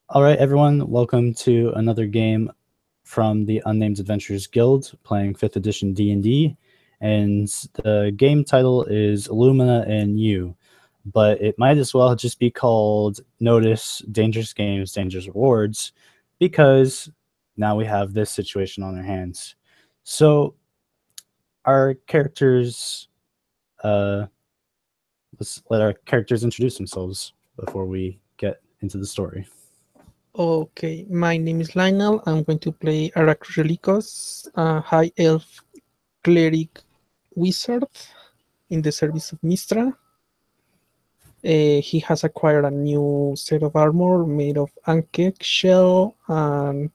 All right, everyone, welcome to another game from the Unnamed Adventures Guild, playing 5th edition D&D, and the game title is Illumina and You, but it might as well just be called Notice Dangerous Games, Dangerous Rewards, because now we have this situation on our hands. So our characters, let's let our characters introduce themselves before we get into the story. Okay, my name is Lionel. I'm going to play Aracrorelicos, a high elf cleric wizard in the service of Mistra. He has acquired a new set of armor made of ankh shell and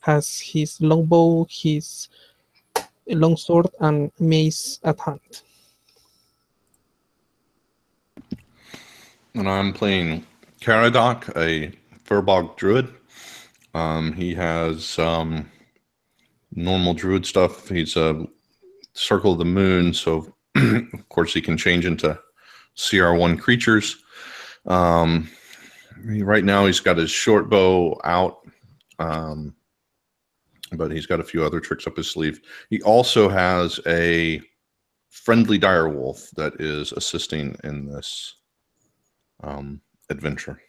has his longbow, his longsword, and mace at hand. And I'm playing Caradoc, a Furbog druid. He has normal druid stuff. He's a Circle of the Moon, so of course he can change into CR1 creatures. Right now he's got his short bow out, but he's got a few other tricks up his sleeve. He also has a friendly direwolf that is assisting in this adventure.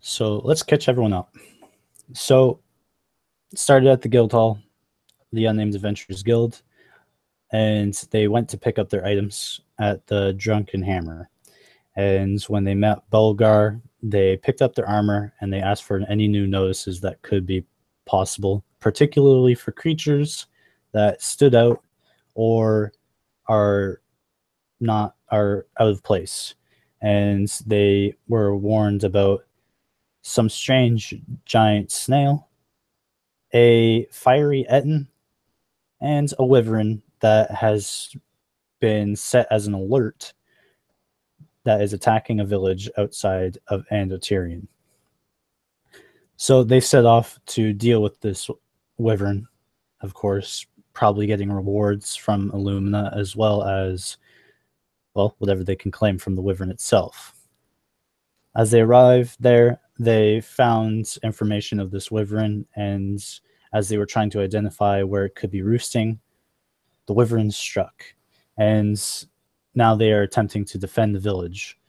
So let's catch everyone up. So started at the guild hall, the Unnamed Adventurers Guild, and they went to pick up their items at the Drunken Hammer. And when they met Belgar, they picked up their armor and they asked for any new notices that could be possible, particularly for creatures that stood out or are out of place. And they were warned about some strange giant snail, a fiery Etin, and a wyvern that has been set as an alert that is attacking a village outside of Andotirian. So they set off to deal with this wyvern, of course, probably getting rewards from Illumina as well as, well, whatever they can claim from the wyvern itself. As they arrived there, they found information of this wyvern, and as they were trying to identify where it could be roosting, the wyvern struck, and now they are attempting to defend the village.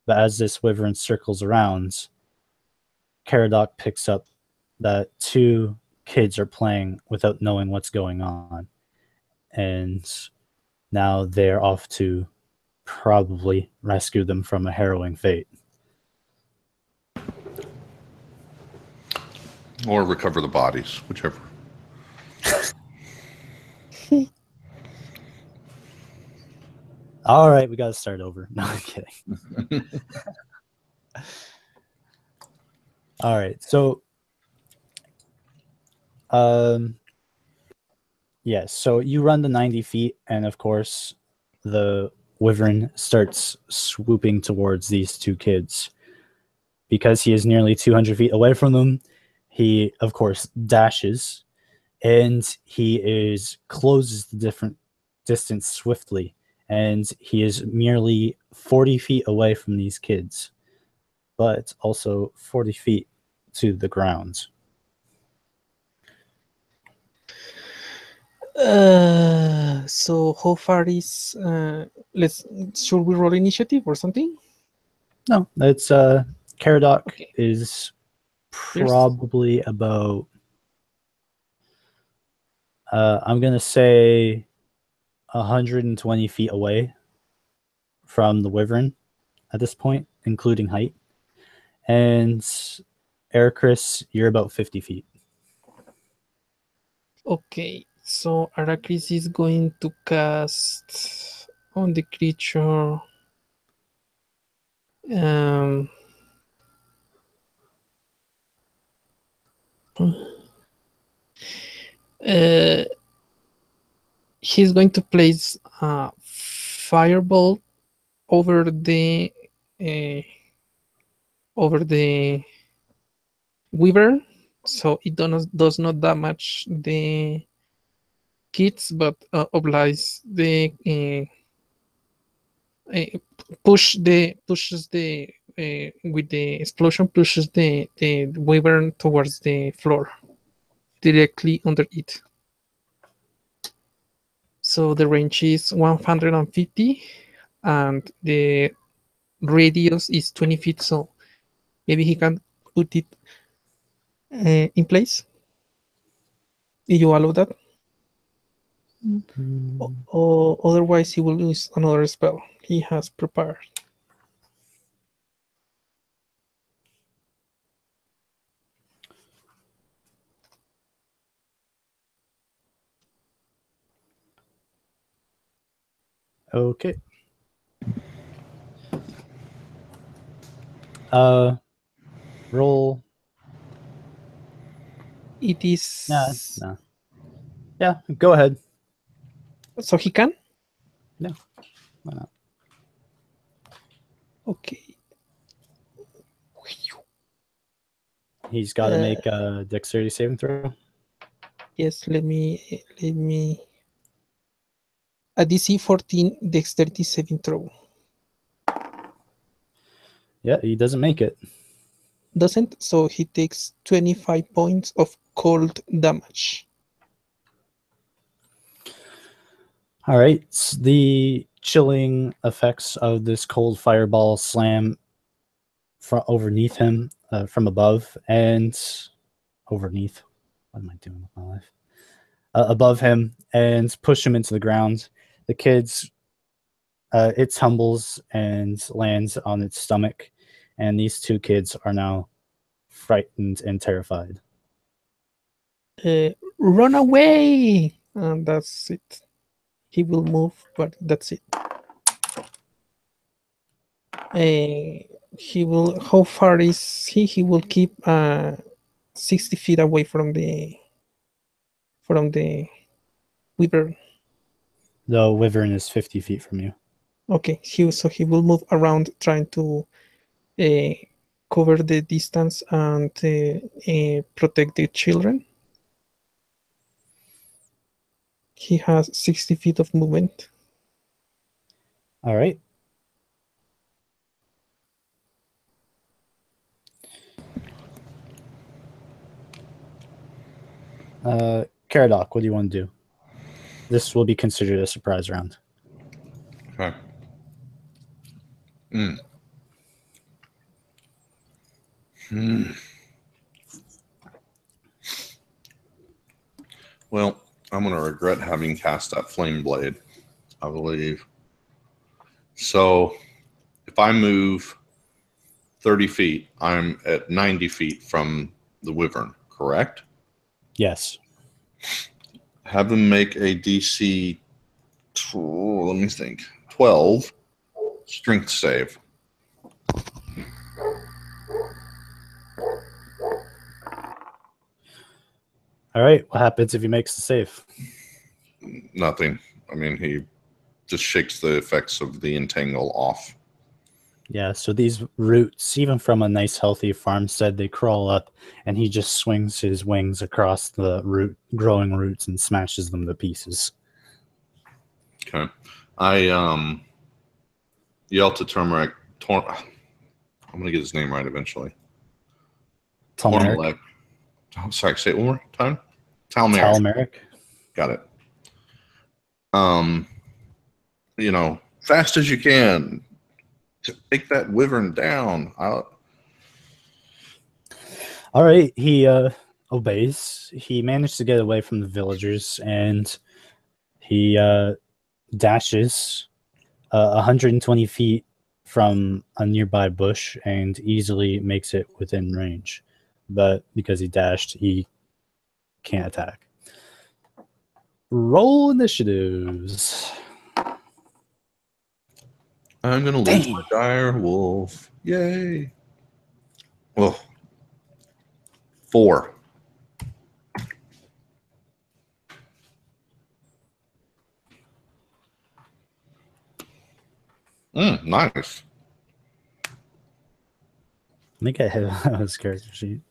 But as this wyvern circles around, Caradoc picks up that two kids are playing without knowing what's going on, and now they're off to probably rescue them from a harrowing fate. Or recover the bodies, whichever. All right, we got to start over. No, I'm kidding. All right, so yes, so you run the 90 feet, and of course, the wyvern starts swooping towards these two kids. Because he is nearly 200 feet away from them, he, of course, dashes, and he closes the different distance swiftly, and he is merely 40 feet away from these kids, but also 40 feet to the ground. So how far is should we roll initiative or something? No, it's Caradoc Okay. is probably about I'm gonna say 120 feet away from the wyvern at this point, including height. And Ericris, you're about 50 feet. Okay, so Aracris is going to cast on the creature he's going to place a firebolt over the weaver, so it does not damage the kids, but obliges the pushes the with the explosion pushes the wyvern towards the floor, directly under it. So the range is 150, and the radius is 20 feet. So maybe he can put it in place. If you allow that, or otherwise he will use another spell he has prepared. Okay. Roll. It is. No. Yeah, go ahead. So he can? No, why not? Okay. He's got to make a dexterity saving throw. Yes, let me a DC 14 dexterity saving throw. Yeah, he doesn't make it. Doesn't, so he takes 25 points of cold damage. All right. The chilling effects of this cold fireball slam from underneath him, from above and underneath. What am I doing with my life? Above him and push him into the ground. The kids, it tumbles and lands on its stomach, and these two kids are now frightened and terrified. Run away! And that's it. He will move, but that's it. He will. How far is he? He will keep 60 feet away from the wyvern. The wyvern is 50 feet from you. Okay, so he will move around, trying to cover the distance and protect the children. He has 60 feet of movement. All right. Caradoc, what do you want to do? This will be considered a surprise round. Okay. Well, I'm going to regret having cast that flame blade, I believe. So if I move 30 feet, I'm at 90 feet from the wyvern, correct? Yes. Have him make a DC, let me think, 12 strength save. All right. What happens if he makes the save? Nothing. I mean, he just shakes the effects of the entangle off. Yeah, so these roots, even from a nice healthy farmstead, they crawl up, and he just swings his wings across the growing roots and smashes them to pieces. Okay. I yell to Turmeric. I'm going to get his name right eventually. Talmeric. Oh, sorry, say it one more time. Talmeric. Talmeric. Got it. Fast as you can. Take that wyvern down. All right, he obeys. He managed to get away from the villagers, and he dashes 120 feet from a nearby bush and easily makes it within range. But because he dashed, he can't attack. Roll initiatives. I'm going to lose my dire wolf. Yay. Oh. 4. Nice. I think I have his character sheet.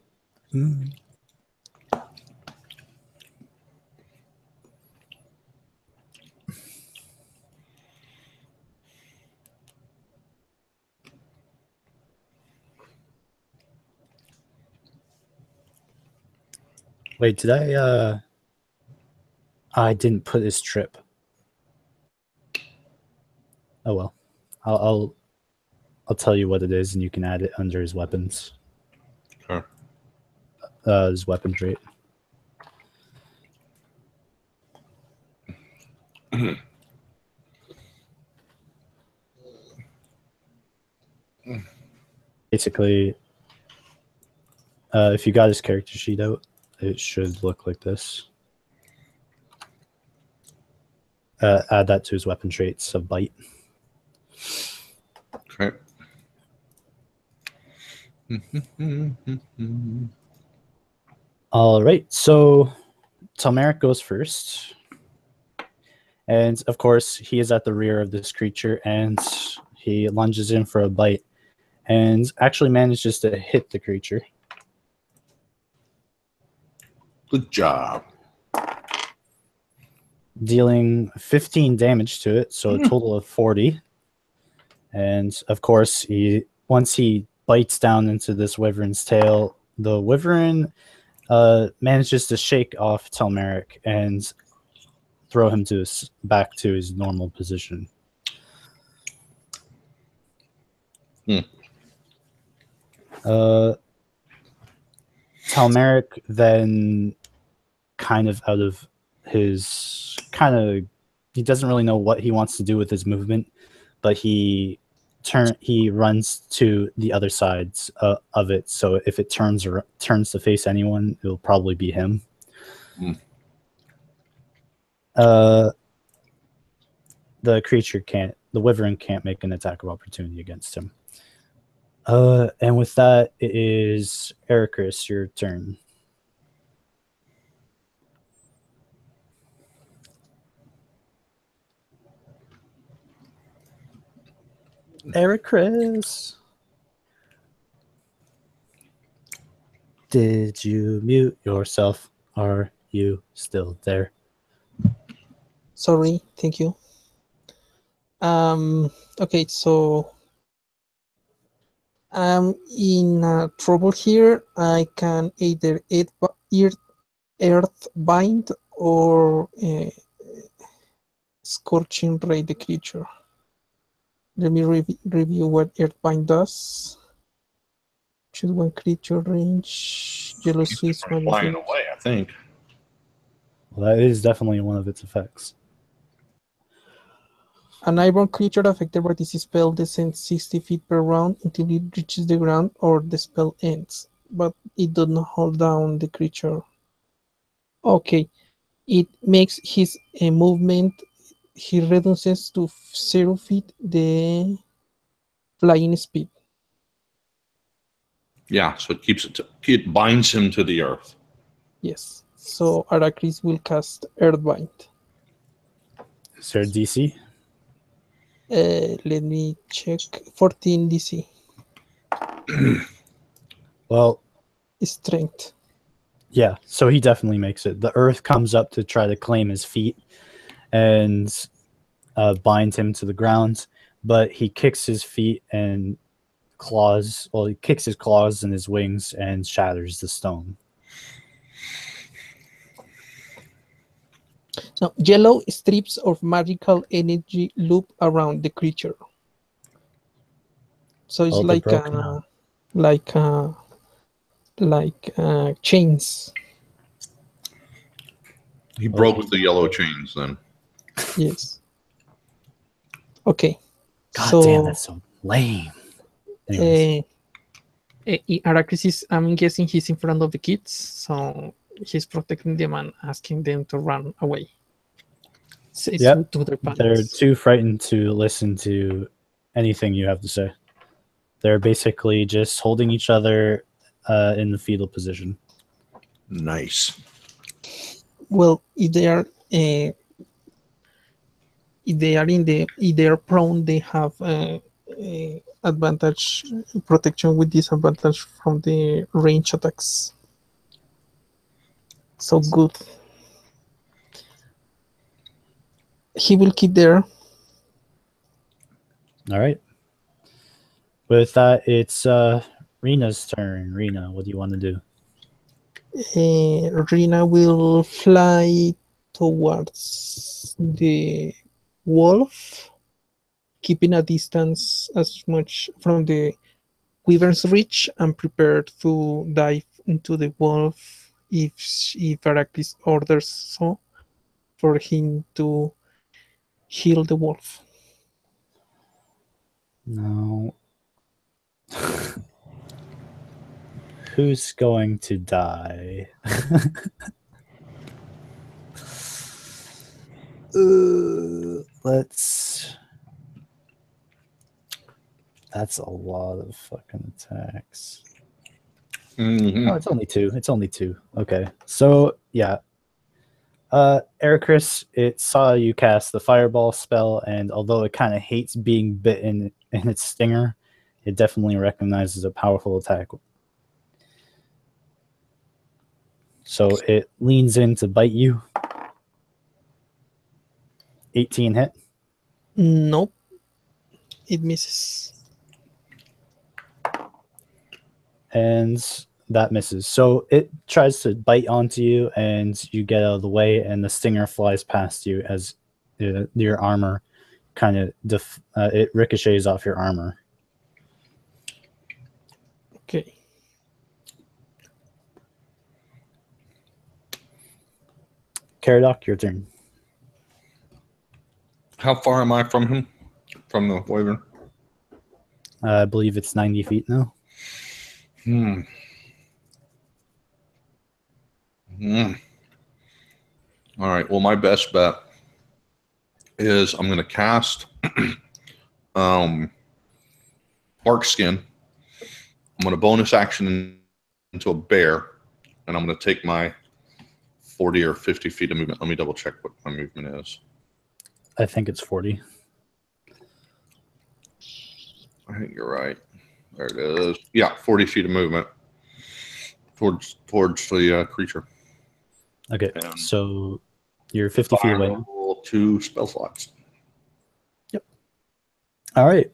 Wait, did I didn't put his trip. Oh well. I'll tell you what it is, and you can add it under his weapons. Okay. His weapon trait. Basically, if you got his character sheet out, it should look like this. Add that to his weapon traits of bite. Okay. All right, so Telmeric goes first. And of course, he is at the rear of this creature, and he lunges in for a bite and actually manages to hit the creature. Good job. Dealing 15 damage to it, so a total of 40. And of course, once he bites down into this wyvern's tail, the wyvern manages to shake off Telmeric and throw him back to his normal position. Telmeric then kind of out of his he doesn't really know what he wants to do with his movement, but he runs to the other sides of it. So if it turns to face anyone, it'll probably be him. The wyvern can't make an attack of opportunity against him. And with that, it is Ericus, your turn. Ericus, did you mute yourself? Are you still there? Sorry, thank you. Okay, so I'm in trouble here. I can either earth bind or scorching ray the creature. Let me review what earth bind does. Choose one creature range. Yellow Swiss Flying away, I think. Well, that is definitely one of its effects. An airborne creature affected by this spell descends 60 feet per round until it reaches the ground or the spell ends, but it does not hold down the creature. Okay, it makes his movement, he reduces to 0 feet the flying speed. Yeah, so it binds him to the earth. Yes, so Arachris will cast Earthbind. Is there a DC? Let me check. 14 DC. Well, Strength. yeah, so he definitely makes it. The earth comes up to try to claim his feet and bind him to the ground, but he kicks his feet and claws. Well, he kicks his claws and his wings and shatters the stone. So yellow strips of magical energy loop around the creature. So it's like chains. He broke the yellow chains then. Yes. Okay. God damn, that's so lame. Arachis is, I'm guessing he's in front of the kids, so he's protecting them and asking them to run away. Yep. To their They're too frightened to listen to anything you have to say. They're basically just holding each other in the fetal position. Nice. Well, if they are prone, they have advantage protection with disadvantage from the range attacks. So good. He will keep there. All right. With that, it's Rena's turn. Rena, what do you want to do? Rina will fly towards the wolf, keeping a distance as much from the wyvern's reach and prepared to dive into the wolf if Heracles orders so, for him to heal the wolf. No. Who's going to die? Let's. That's a lot of fucking attacks. Mhm. Oh, it's only two. It's only two. Okay. So, yeah. Ericris, it saw you cast the fireball spell, and although it kind of hates being bitten in its stinger, it definitely recognizes a powerful attack. So it leans in to bite you. 18 hit. Nope. It misses. And that misses. So it tries to bite onto you, and you get out of the way, and the stinger flies past you as your armor kind of it ricochets off your armor. Okay. Caradoc, your turn. How far am I from him? From the wyvern? I believe it's 90 feet now. All right. Well, my best bet is I'm going to cast Bark Skin. I'm going to bonus action into a bear, and I'm going to take my 40 or 50 feet of movement. Let me double check what my movement is. I think it's 40. I think you're right. There it is. Yeah, 40 feet of movement towards the creature. Okay, And so you're 50 feet away now. 2 spell slots. Yep. All right.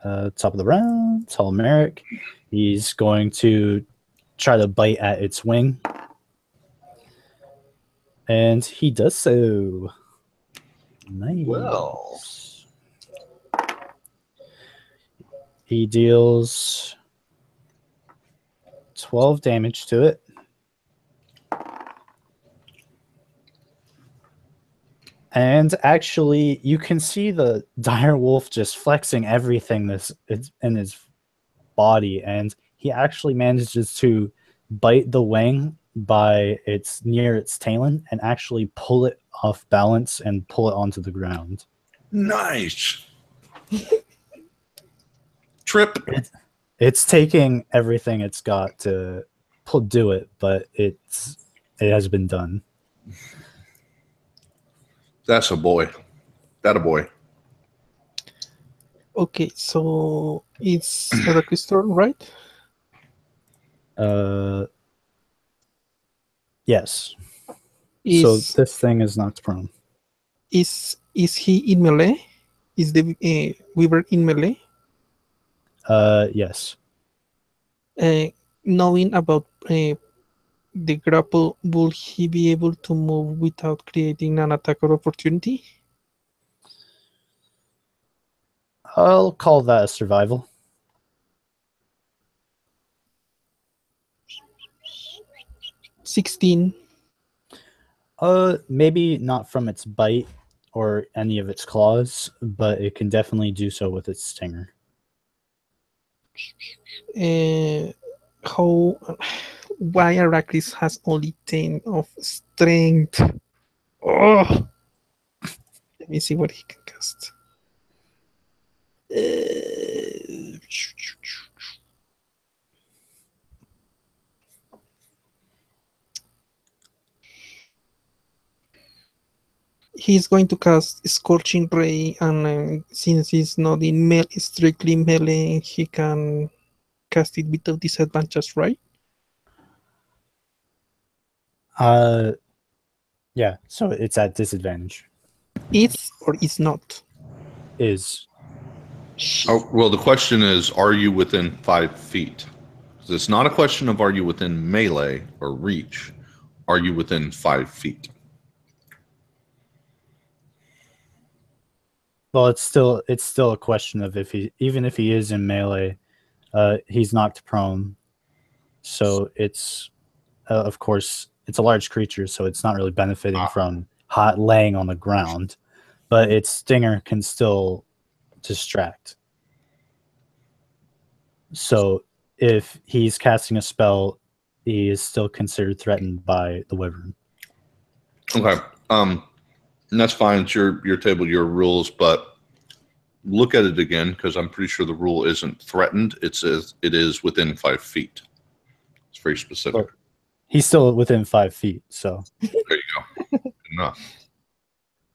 Top of the round, Merrick. He's going to try to bite at its wing. And he does so. Nice. Well. He deals 12 damage to it. And actually, you can see the dire wolf just flexing everything in his body, and he actually manages to bite the wing by near its talon and actually pull it off balance and pull it onto the ground. Nice. Trip. It's taking everything it's got to do it, but it has been done. That's a boy. That a boy. Okay, so it's Heracles' turn, right? Yes. So this thing is knocked prone. Is he in melee? Is the Weaver in melee? Yes. Knowing about the grapple, will he be able to move without creating an attack of opportunity? I'll call that a survival. $16. Maybe not from its bite or any of its claws, but it can definitely do so with its stinger. Why Heracles has only 10 of strength? Oh, let me see what he can cast. He's going to cast Scorching Ray, and since he's not in strictly melee, he can cast it without disadvantage, right? Yeah, so it's at disadvantage. Is or is not? Is. Oh, well, the question is, are you within 5 feet? It's not a question of are you within melee or reach. Are you within 5 feet? Well, it's still a question of even if he is in melee, he's knocked prone. So it's of course it's a large creature, so it's not really benefiting from laying on the ground, but its stinger can still distract. So if he's casting a spell, he is still considered threatened by the wyvern. Okay. And that's fine. It's your table, your rules, but look at it again, because I'm pretty sure the rule isn't threatened. It says it is within 5 feet. It's very specific. Well, he's still within 5 feet, so there you go. Good enough.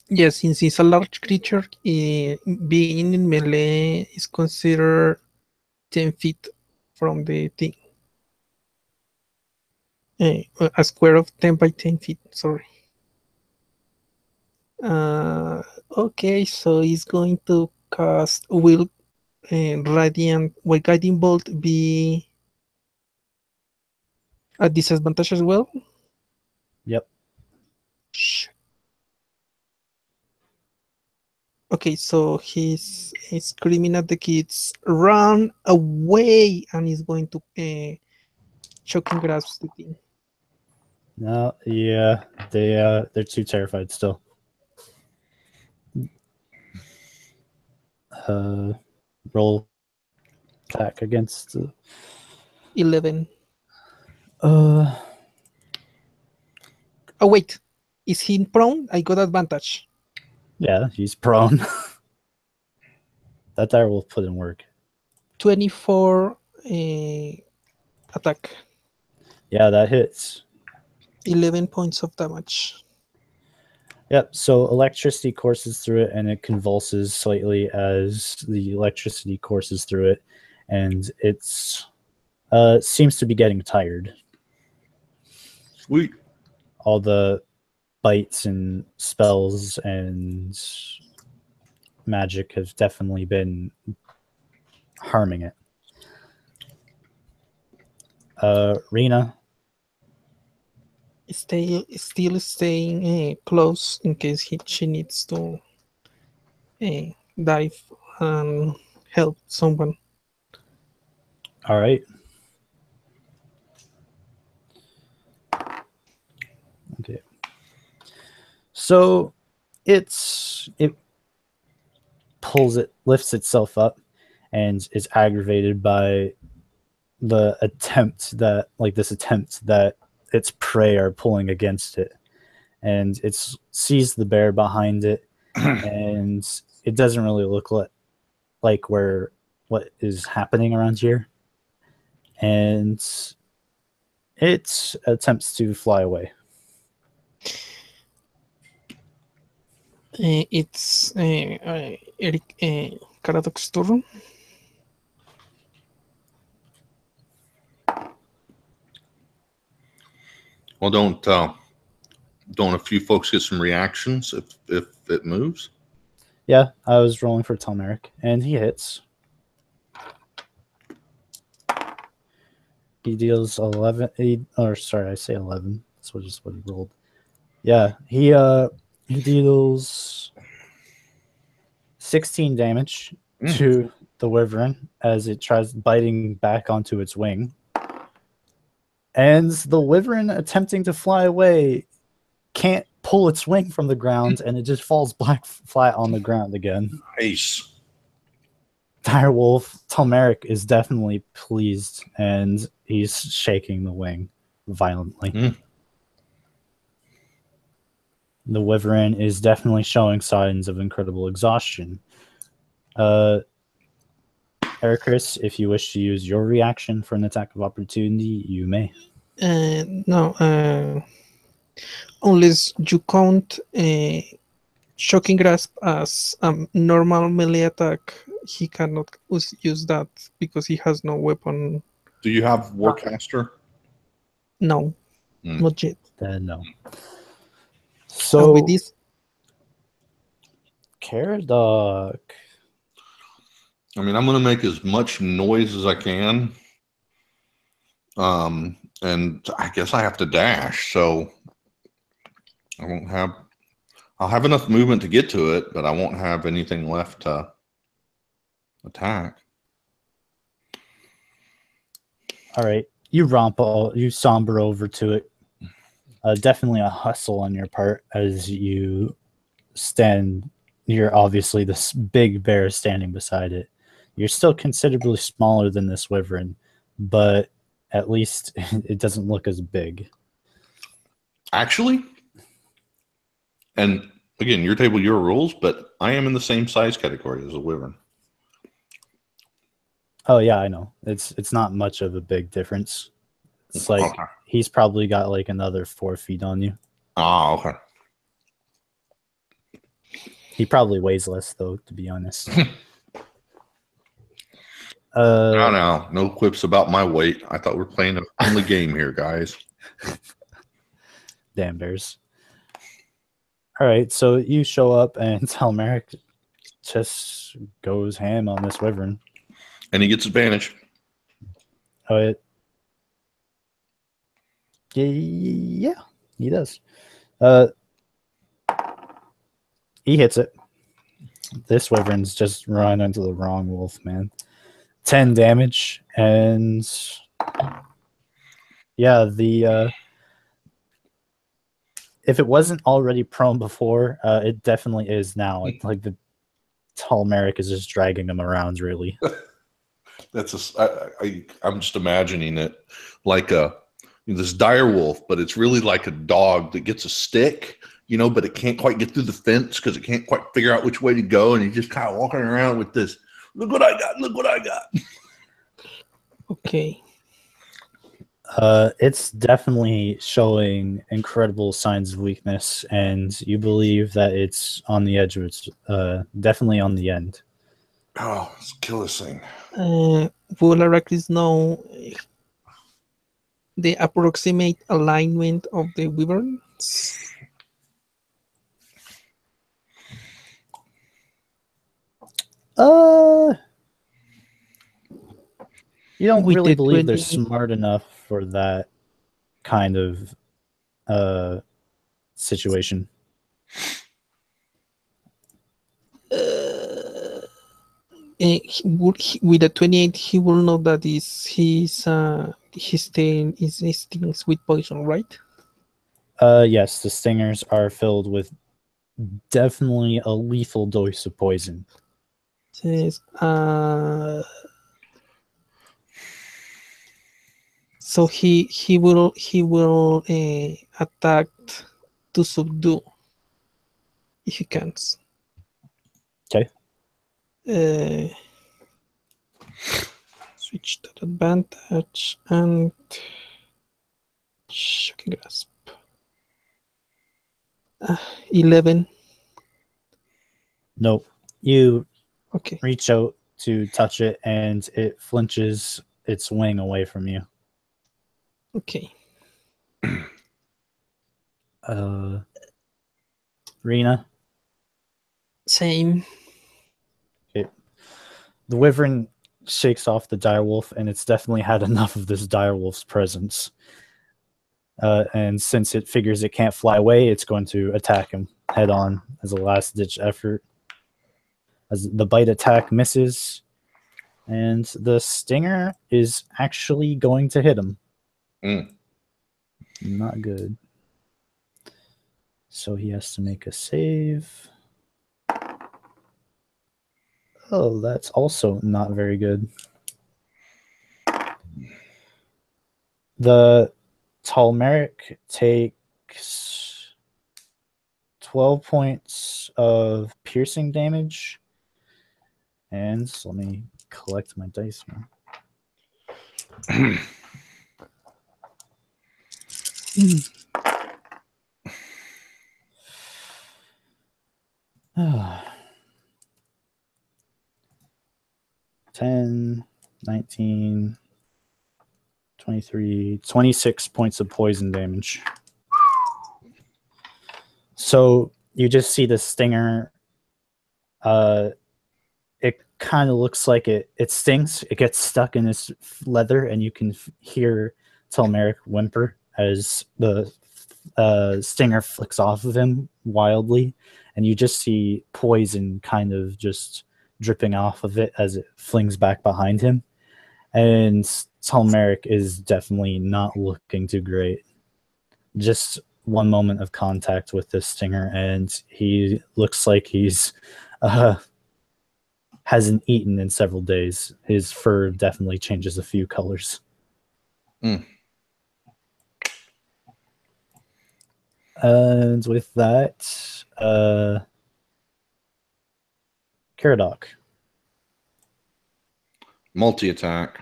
Yes, since he's a large creature, being in melee is considered 10 feet from the thing. A square of 10 by 10 feet, sorry. Okay, so he's going to cast Will Radiant. Will Guiding Bolt be a disadvantage as well? yep. Okay, so he's screaming at the kids, "Run away!" And he's going to choking grasp the thing. No, yeah, they're too terrified still. Roll attack against 11. uh Oh wait, is he prone? I got advantage. yeah, he's prone. That dire will put in work. 24 attack. Yeah, that hits. 11 points of damage. Yep, so electricity courses through it and it convulses slightly as the electricity courses through it, and it's seems to be getting tired. Sweet. All the bites and spells and magic have definitely been harming it. Rena. Still staying close in case she needs to dive and help someone. All right. Okay. So it lifts itself up and is aggravated by the attempt that its prey are pulling against it, and it sees the bear behind it, and it doesn't really look like what is happening around here, and it attempts to fly away. It's Eric Caradox turn. Well, don't a few folks get some reactions if it moves? Yeah, I was rolling for Telmeric, and he hits. He deals 11. I say 11. That's just what he rolled. Yeah, he deals 16 damage to the wyvern as it tries biting back onto its wing. And the wyvern, attempting to fly away, can't pull its wing from the ground, and it just falls flat on the ground again. Nice. Direwolf Telmeric is definitely pleased, and he's shaking the wing violently. The wyvern is definitely showing signs of incredible exhaustion. Ericus, if you wish to use your reaction for an attack of opportunity, you may. No, unless you count shocking grasp as a normal melee attack, he cannot use that because he has no weapon. Do you have Warcaster? No, not yet. No. So with this, Caradoc. I mean, I'm going to make as much noise as I can. And I guess I have to dash, so I won't have. I'll have enough movement to get to it, but I won't have anything left to attack. All right, you somber over to it. Definitely a hustle on your part as you stand. You're obviously this big bear standing beside it. You're still considerably smaller than this wyvern, but at least it doesn't look as big. Actually, and again, your table, your rules, but I am in the same size category as a wyvern. Oh yeah, I know. It's not much of a big difference. It's like Okay. he's probably got like another 4 feet on you. Ah, okay. He probably weighs less though, to be honest. No quips about my weight. I thought we were playing a friendly game here, guys. Damn bears. All right, so you show up and Telmeric just goes ham on this wyvern. And he gets advantage. Oh, yeah, he does. He hits it. This wyvern's just run into the wrong wolf, man. 10 damage, and yeah, if it wasn't already prone before, it definitely is now. It's like the Talmeric is just dragging him around, really. I'm just imagining it like this dire wolf, but it's really like a dog that gets a stick, but it can't quite get through the fence because it can't quite figure out which way to go, and he's just kind of walking around with this. Look what I got! Okay. It's definitely showing incredible signs of weakness, and you believe that it's on the edge of its, definitely on the end. Oh, let's kill this thing. Will Arachis know the approximate alignment of the wyverns? You don't With really the believe 20 they're smart enough for that kind of situation. With the 28, he will know that his sting stings with poison, right? Yes, the stingers are filled with definitely a lethal dose of poison. Says, so he will attack to subdue if he can. Okay. Switch that advantage and shocking grasp. 11. Nope. You Okay. reach out to touch it, and it flinches its wing away from you. Okay. Rena? Same. Okay. The wyvern shakes off the direwolf, and it's definitely had enough of this direwolf's presence. And since it figures it can't fly away, it's going to attack him head on as a last-ditch effort. As the bite attack misses, and the stinger is actually going to hit him. Not good. So he has to make a save. Oh, that's also not very good. The Talmeric takes 12 points of piercing damage. And so let me collect my dice here. 10, 19, 23, 26 points of poison damage. So you just see the stinger. It kind of looks like it stings. It gets stuck in its leather, and you can hear Telmeric whimper as the stinger flicks off of him wildly, and you just see poison kind of just dripping off of it as it flings back behind him. And Telmeric is definitely not looking too great. Just one moment of contact with this stinger, and he looks like he's hasn't eaten in several days. His fur definitely changes a few colors. Mm. And with that, Caradoc. Multi-attack.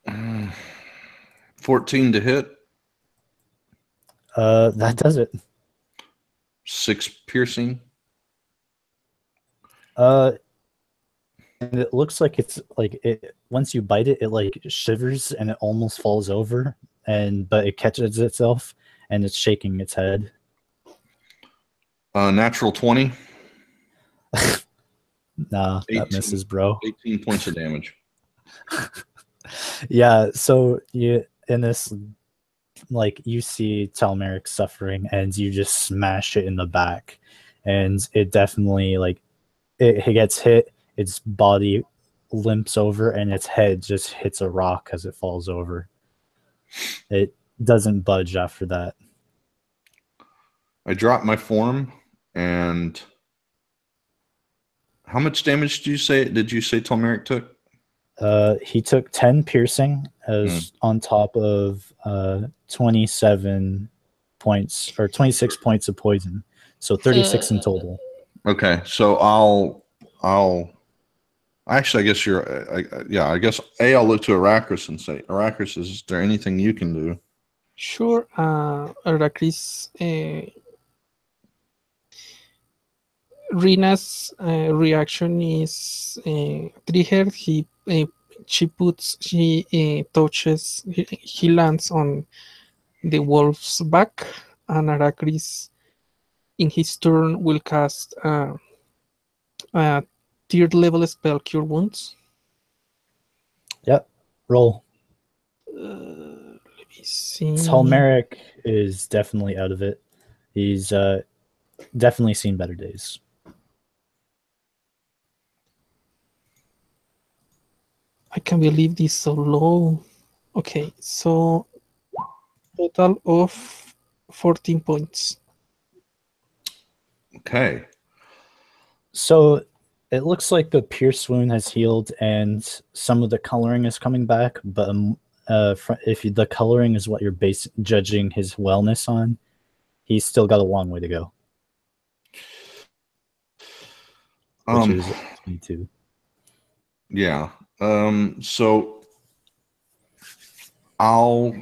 Mm. 14 to hit. That does it. 6 piercing. And it looks like it's like it once you bite it, it like shivers and it almost falls over, but it catches itself and it's shaking its head. Natural 20. Nah, 18, that misses, bro. 18 points of damage. Yeah, so you in this, like, you see Telmeric suffering and you just smash it in the back, and it definitely, like, it gets hit, its body limps over, and its head just hits a rock as it falls over. It doesn't budge after that. I dropped my form, and how much damage did you say Telmeric took? He took 10 piercing as on top of 27 points or 26 points of poison, so 36 in total. Okay, so actually, I guess I guess I'll look to Arrakis and say, Arrakis, is there anything you can do? Sure. Arrakis, Rina's reaction is triggered. She touches, he lands on the wolf's back, and Arrakis, in his turn, will cast a third level spell, Cure Wounds. Yep, roll. Let me see. Telmeric is definitely out of it. He's definitely seen better days. I can't believe this so low. Okay, so total of 14 points. Okay. So it looks like the pierce wound has healed and some of the coloring is coming back, but if the coloring is what you're judging his wellness on, he's still got a long way to go. Which is 22. Yeah. So I'll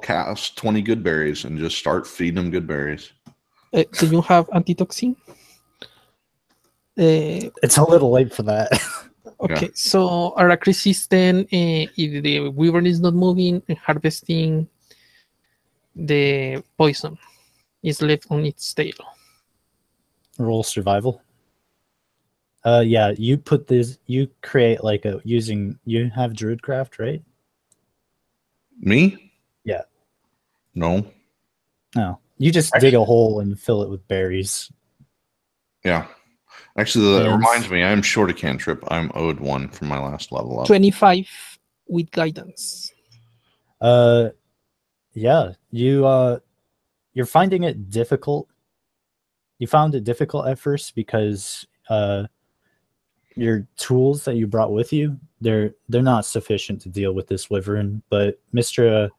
cast 20 good berries and just start feeding them good berries. Do you have antitoxin? It's a little late for that. Okay, Yeah. so Arrakis is then, if the wyvern is not moving, harvesting the poison is left on its tail. Roll survival. Yeah, you put this, you create like you have Druidcraft, right? Me? Yeah. No. No. You just dig a hole and fill it with berries. Yeah. Actually, that reminds me, I'm short a cantrip. I'm owed one from my last level up. 25 with guidance. Yeah, you're finding it difficult. You found it difficult at first because your tools that you brought with you, they're not sufficient to deal with this wyvern, but Mistra,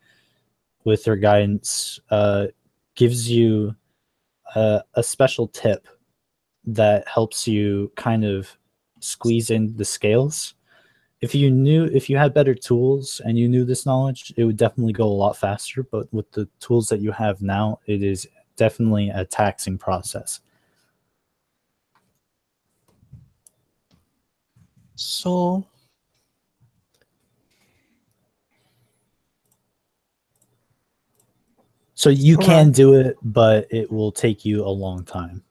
with her guidance, gives you a special tip that helps you kind of squeeze in the scales. If you had better tools and you knew this knowledge, it would definitely go a lot faster, but with the tools that you have now, it is definitely a taxing process. So you can do it, but it will take you a long time.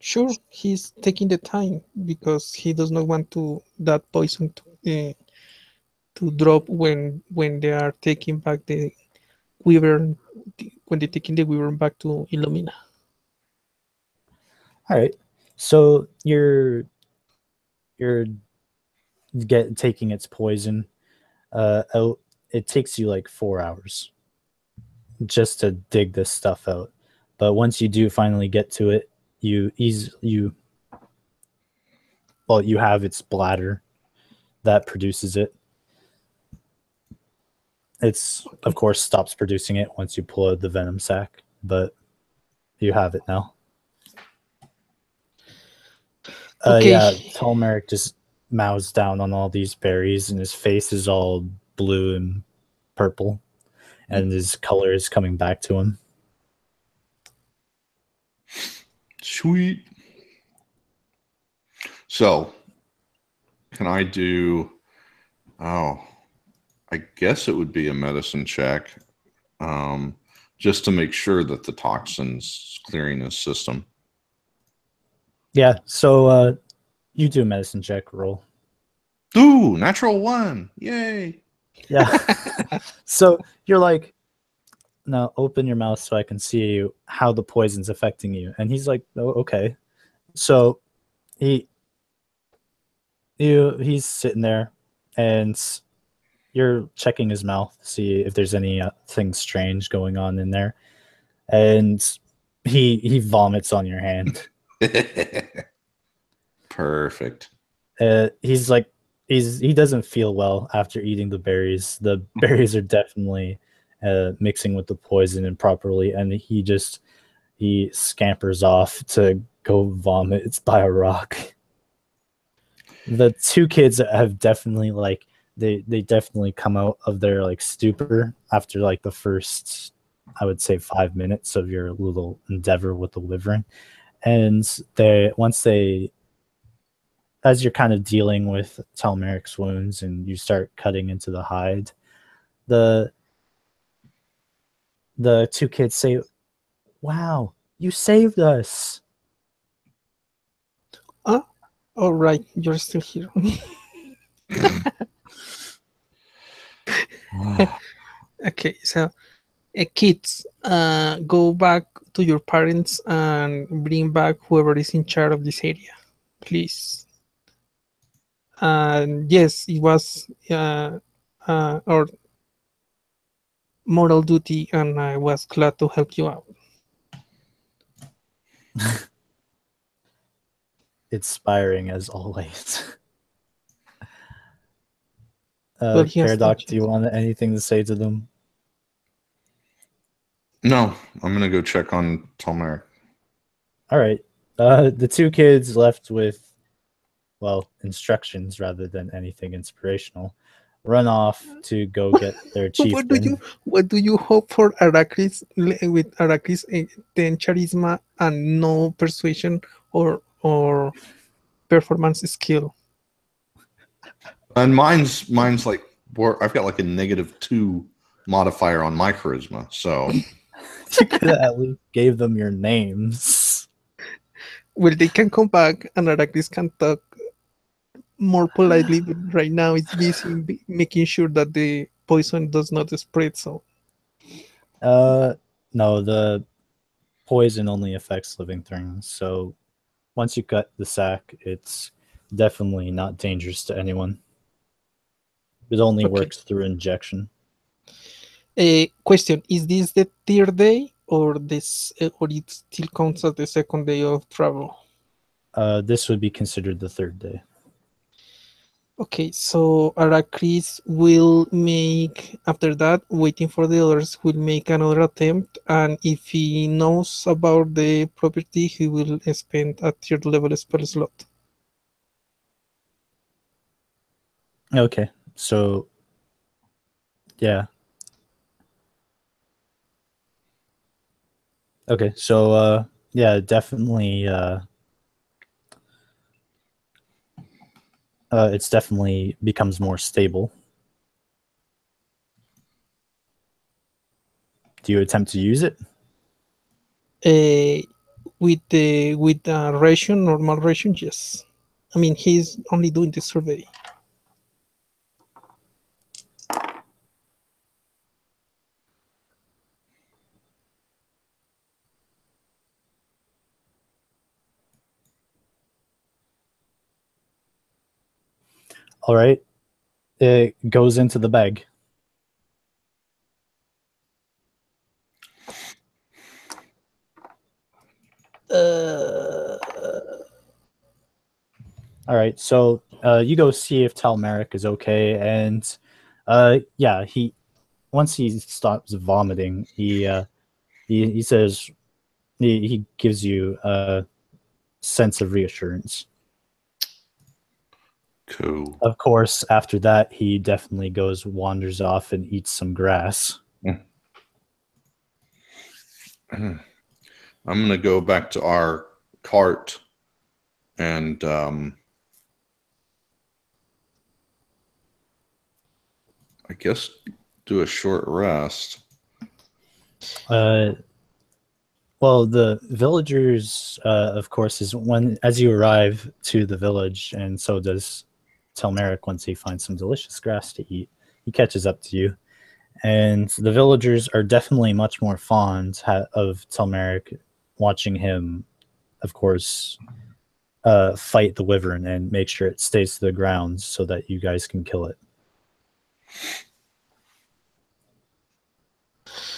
Sure, he's taking the time because he does not want to that poison to drop when they are taking back the wyvern, when they're taking the wyvern back to Illumina. All right. So you're taking its poison out. It takes you like 4 hours just to dig this stuff out. But once you do finally get to it, you have its bladder that produces it. It's of course stops producing it once you pull out the venom sac, but you have it now. Okay. Yeah, Tolmeric just mows down on all these berries, and his face is all blue and purple, and his color is coming back to him. Sweet. So, can I do? Oh, I guess it would be a medicine check, just to make sure that the toxin's clearing his system. Yeah, so you do a medicine check roll. Ooh, natural 1! Yay! Yeah. So you're like, now open your mouth so I can see how the poison's affecting you. And he's like, oh, okay. So he's sitting there, and you're checking his mouth to see if there's anything strange going on in there. And he vomits on your hand. Perfect. He's like, he doesn't feel well after eating the berries. The berries are definitely mixing with the poison improperly, and he scampers off to go vomit. It's by a rock. The two kids have definitely like they definitely come out of their like stupor after like the first, I would say, 5 minutes of your little endeavor with the wyvern, and as you're kind of dealing with Talmeric's wounds and you start cutting into the hide, the two kids say, "Wow, you saved us." All right, you're still here. Okay, so kids, go back to your parents and bring back whoever is in charge of this area, please. And yes, it was our moral duty, and I was glad to help you out. Inspiring as always. But he has Caradoc, no do you chance. want anything to say to them? No, I'm gonna go check on Talmeric. All right. The two kids left with, well, instructions rather than anything inspirational, run off to go get their chieftain. What do you hope for Arachis with Arachis 10 charisma and no persuasion or performance skill? And mine's like I've got like a -2 modifier on my charisma. So You could have at least gave them your names. Well, they can come back and Arachis can talk more politely, but right now it's busy making sure that the poison does not spread. So No, the poison only affects living things. So once you cut the sac, it's definitely not dangerous to anyone. It only Okay. works through injection. A question: is this the third day, or it still counts as the second day of travel? This would be considered the third day. Okay, so Arachis will make, after that, waiting for the others, will make another attempt, and if he knows about the property, he will spend a third level spell slot. Okay, so yeah. Okay, so yeah, definitely it's definitely becomes more stable. Do you attempt to use it? with the ration, normal ration, yes. I mean, he's only doing the survey. All right. It goes into the bag. All right. So you go see if Talmeric is okay, and yeah, once he stops vomiting, he says he gives you a sense of reassurance. Cool. Of course, after that, he definitely wanders off and eats some grass. I'm going to go back to our cart and I guess do a short rest. Well, the villagers, of course, is as you arrive to the village, and so does Telmeric once he finds some delicious grass to eat. He catches up to you, and the villagers are definitely much more fond of Telmeric, watching him, of course, fight the wyvern and make sure it stays to the ground so that you guys can kill it.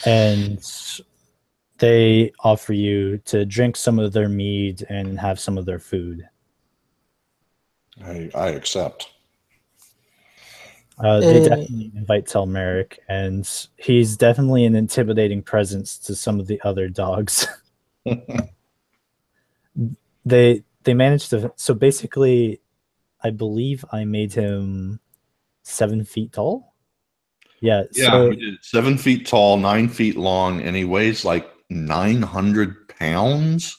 And they offer you to drink some of their mead and have some of their food. I accept. They definitely invite Telmeric, and he's definitely an intimidating presence to some of the other dogs. They managed to. So basically, I believe I made him 7 feet tall. Yeah. Yeah, he did 7 feet tall, 9 feet long, and he weighs like 900 pounds.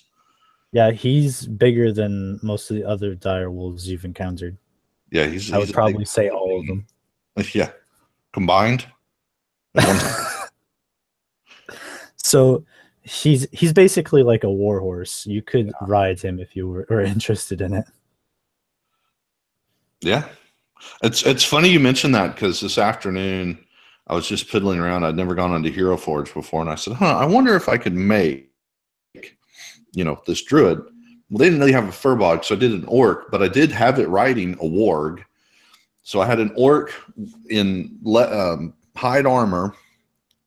Yeah, he's bigger than most of the other dire wolves you've encountered. Yeah, I would probably say all of them. Yeah, combined. So he's basically like a war horse. You could ride him if you were interested in it. Yeah, it's funny you mentioned that because this afternoon I was just piddling around. I'd never gone onto Hero Forge before, and I said, I wonder if I could make, this druid. Well, they didn't really have a furbog, so I did an orc, but I did have it riding a warg. So I had an orc in hide armor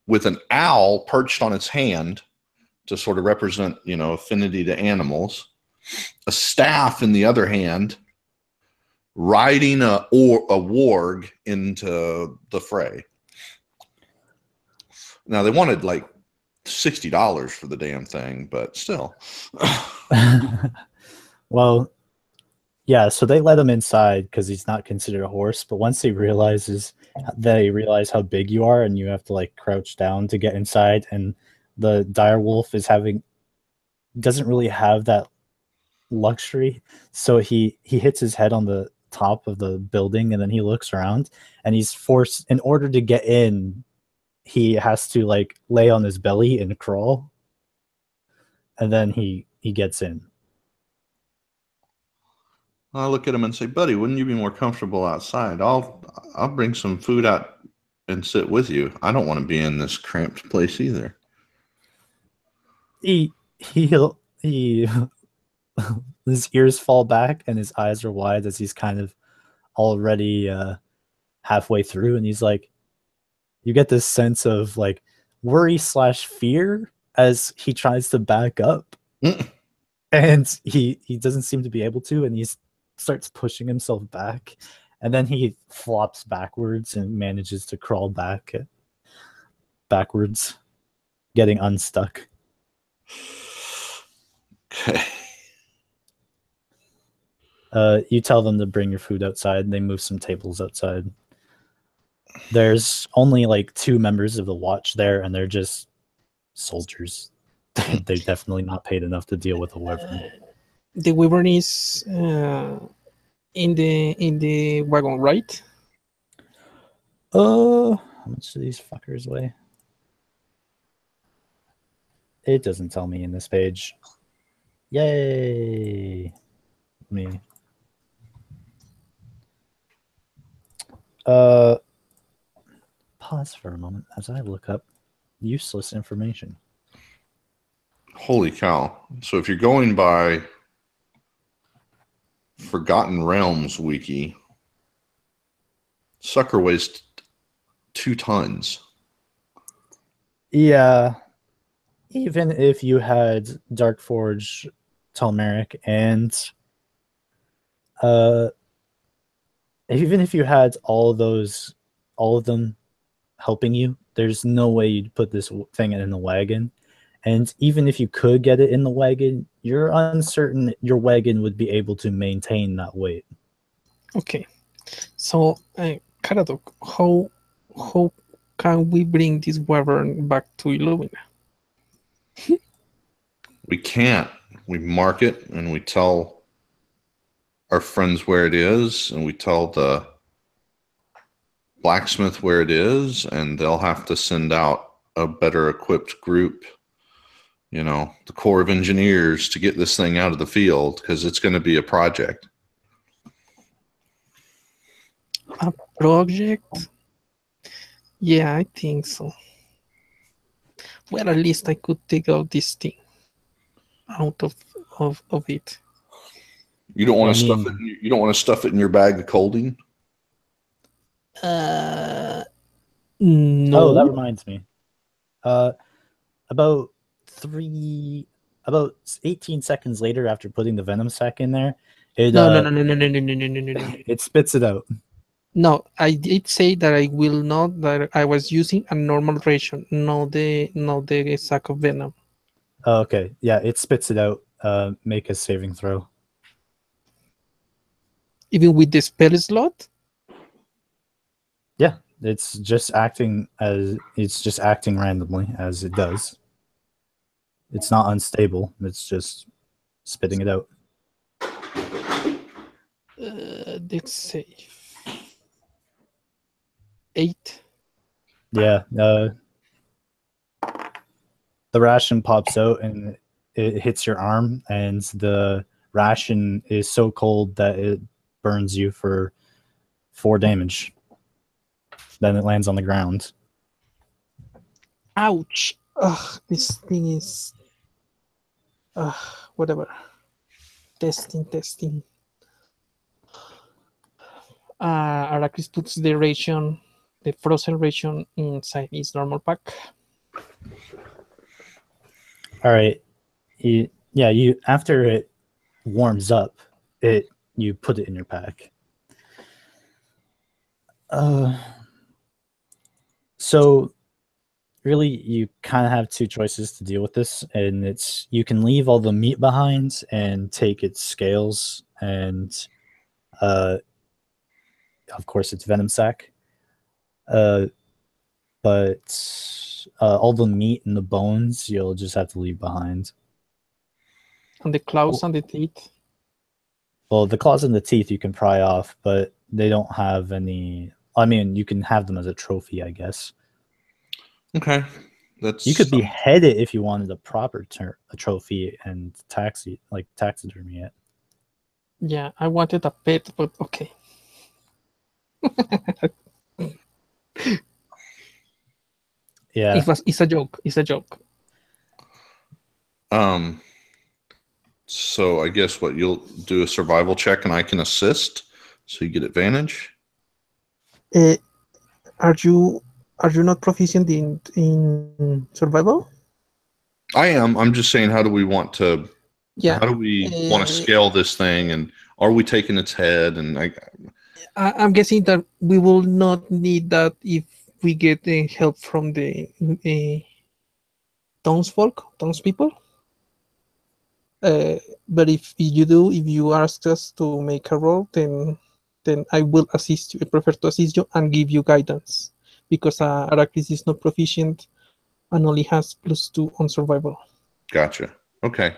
with an owl perched on its hand to sort of represent, affinity to animals, a staff in the other hand, riding a warg into the fray. Now they wanted like $60 for the damn thing, but still. Well, yeah, so they let him inside because he's not considered a horse, but once they realize how big you are and you have to like crouch down to get inside, and the dire wolf doesn't really have that luxury, so he hits his head on the top of the building, and then he looks around, and he's forced, in order to get in, he has to like lay on his belly and crawl, and then he gets in. I look at him and say, buddy, wouldn't you be more comfortable outside? I'll bring some food out and sit with you. I don't want to be in this cramped place either. He his ears fall back and his eyes are wide as he's kind of already halfway through, and he's like, you get this sense of like worry / fear as he tries to back up. And he doesn't seem to be able to, and he starts pushing himself back, and then he flops backwards and manages to crawl backwards, getting unstuck. Okay. You tell them to bring your food outside, and they move some tables outside. There's only like 2 members of the watch there, and they're just soldiers. They're definitely not paid enough to deal with a wyvern. The wyvern is in the wagon, right? How much do these fuckers weigh? It doesn't tell me in this page. Yay! Me. Pause for a moment as I look up useless information. Holy cow. So if you're going by Forgotten Realms wiki, sucker weighs 2 tons. Yeah. Even if you had Darkforge, Telmeric, and even if you had all of them helping you, there's no way you'd put this thing in the wagon. And even if you could get it in the wagon, you're uncertain your wagon would be able to maintain that weight. Okay. So, Karadok, how can we bring this wyvern back to Illumina? We can't. We mark it and we tell our friends where it is, and we tell the blacksmith where it is, and they'll have to send out a better equipped group, you know, the Corps of Engineers, to get this thing out of the field, because it's going to be a project. A project? Yeah, I think so. Well, at least I could take out this thing out of it. You don't want Well, to I stuff mean- it. You don't want to stuff it in your bag of colding. No. Oh, that reminds me. About 18 seconds later, after putting the venom sac in there, it No. it spits it out. No, I did say that I will not. That I was using a normal ration, not the sack of venom. Oh, okay, yeah, it spits it out. Make a saving throw. Even with the spell slot. Yeah, it's just acting randomly as it does. It's not unstable. It's just spitting it out. Dex save 8. Yeah. The ration pops out and it hits your arm, and the ration is so cold that it burns you for 4 damage. Then it lands on the ground. Ouch! Ugh, this thing is. Whatever. Testing. Arrakis puts the ration, the frozen ration, inside his normal pack. All right. You after it warms up, you put it in your pack. So really you kind of have 2 choices to deal with this, and it's you can leave all the meat behind and take its scales, and of course it's venom sac, but all the meat and the bones you'll just have to leave behind. And the claws and the teeth. Well, the claws and the teeth you can pry off, but they don't have any. I mean, you can have them as a trophy, I guess. Okay, that's. You could behead it if you wanted a proper a trophy and taxidermy it. Yeah, I wanted a pet, but okay. Yeah. It's a joke. It's a joke. So I guess what you'll do a survival check, and I can assist, so you get advantage. Are you not proficient in survival? I am. I'm just saying, how do we want to? Yeah. How do we want to scale this thing, and are we taking its head? And I'm guessing that we will not need that if we get help from the townspeople. But if you ask us to make a roll, then I will assist you. I prefer to assist you and give you guidance, because Arrakis is not proficient and only has +2 on survival. Gotcha. Okay.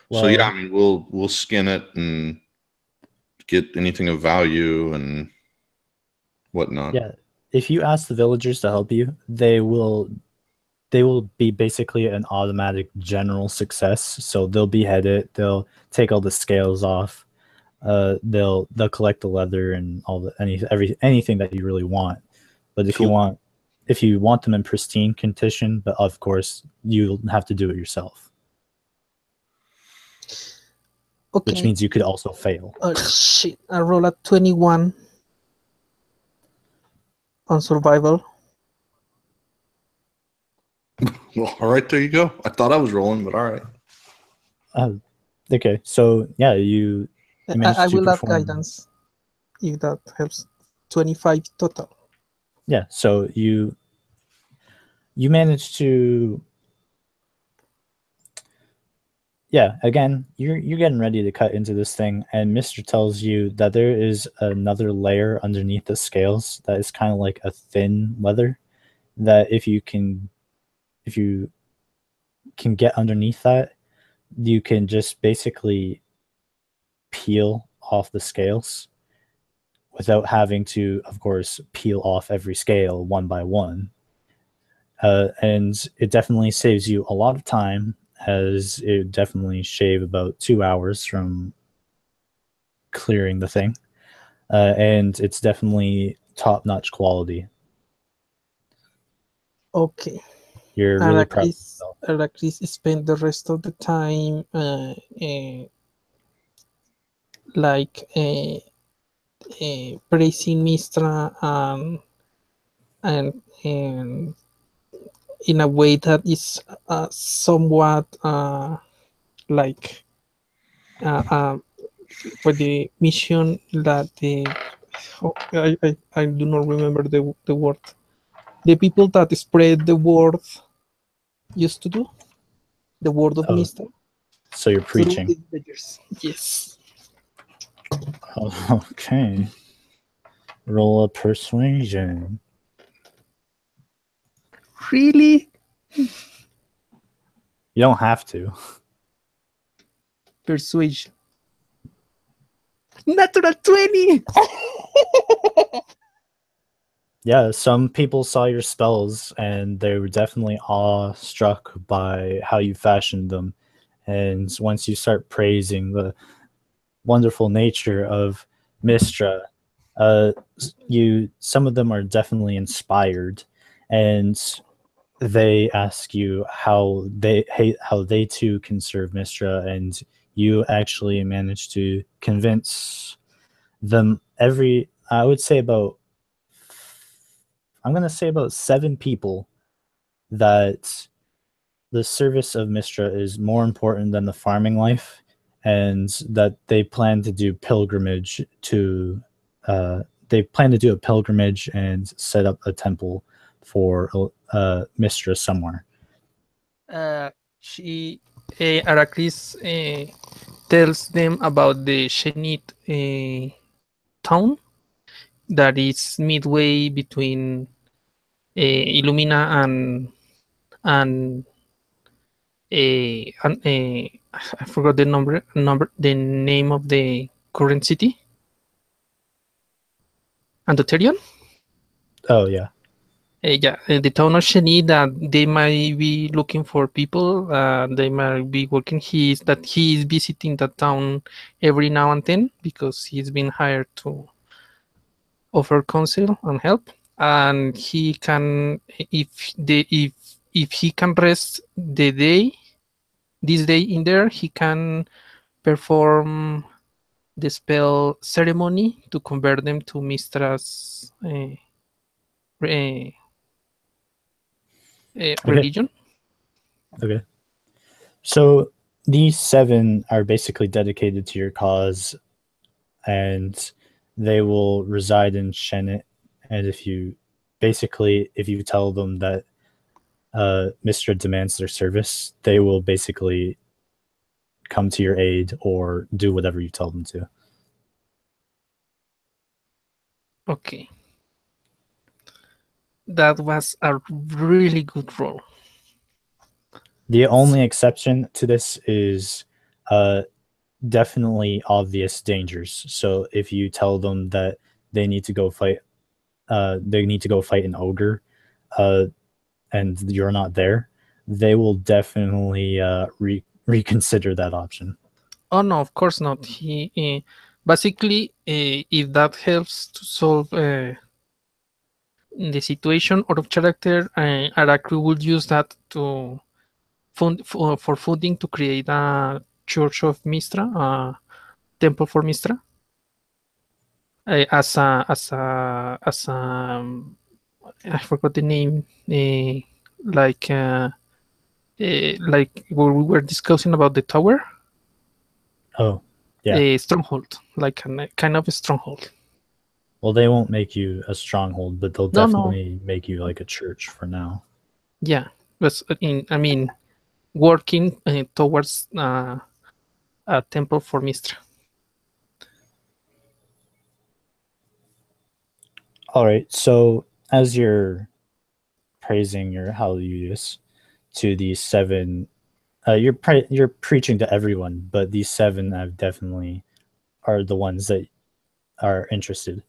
Well, so yeah, I mean, we'll skin it and get anything of value and whatnot. Yeah. If you ask the villagers to help you, they will they will be basically an automatic general success. So they'll behead it. They'll take all the scales off. They'll collect the leather and all the anything that you really want. But if Cool. you want them in pristine condition, but of course you'll have to do it yourself, Okay. which means you could also fail. Oh shit! I roll a 21 on survival. Well, all right, there you go. I thought I was rolling, but all right. Okay, so yeah, you managed I to will add perform. guidance if that helps. 25 total. Yeah, so you managed to. Yeah, again, you're getting ready to cut into this thing, and Mister tells you that there is another layer underneath the scales that is kind of like a thin leather. That if you can get underneath that, you can just basically peel off the scales without having to, of course, peel off every scale one by one. And it definitely saves you a lot of time, as it would definitely shave about 2 hours from clearing the thing. And it's definitely top-notch quality. Okay. You're really proud of yourself. Arachis spent the rest of the time like praising Mistra and in a way that is somewhat like for the mission that I do not remember the word. The people that spread the word used to do the word of Oh, Mistra so you're through preaching. the villagers. Yes. Oh, okay. Roll a persuasion. Really? You don't have to. Persuasion. Natural 20! Yeah, some people saw your spells and they were definitely awestruck by how you fashioned them. And once you start praising the wonderful nature of Mistra, some of them are definitely inspired, and they ask you how they too can serve Mistra, and you actually manage to convince them. I would say I'm going to say about 7 people that the service of Mistra is more important than the farming life, and that they plan to do pilgrimage to a pilgrimage and set up a temple for Mistra somewhere. Arachis tells them about the Shenit town that is midway between Illumina and I forgot the name of the current city. Andoterion? Oh yeah. The town of Sheni, that they might be looking for people. They might be working. He is visiting that town every now and then because he's been hired to offer counsel and help. And he can, if he can rest this day in there, he can perform the spell ceremony to convert them to Mistra's religion. Okay. So these 7 are basically dedicated to your cause, and they will reside in Shenit. And if you tell them that Mistra demands their service, they will basically come to your aid or do whatever you tell them to. Okay. That was a really good roll. The only exception to this is definitely obvious dangers. So if you tell them that they need to go fight an ogre, and you're not there, they will definitely reconsider that option. Oh no, of course not. He basically, if that helps to solve the situation out of character, Arakri would use that to fund for funding to create a church of Mistra, a temple for Mistra, I forgot the name, like like where we were discussing about the tower. Oh, yeah. A stronghold, like a kind of a stronghold. Well, they won't make you a stronghold, but they'll definitely make you like a church for now. Yeah, but I mean, working towards a temple for Mistra. All right. So as you're praising your hallelujahs to these 7, you're preaching to everyone, but these 7 have definitely are the ones that are interested.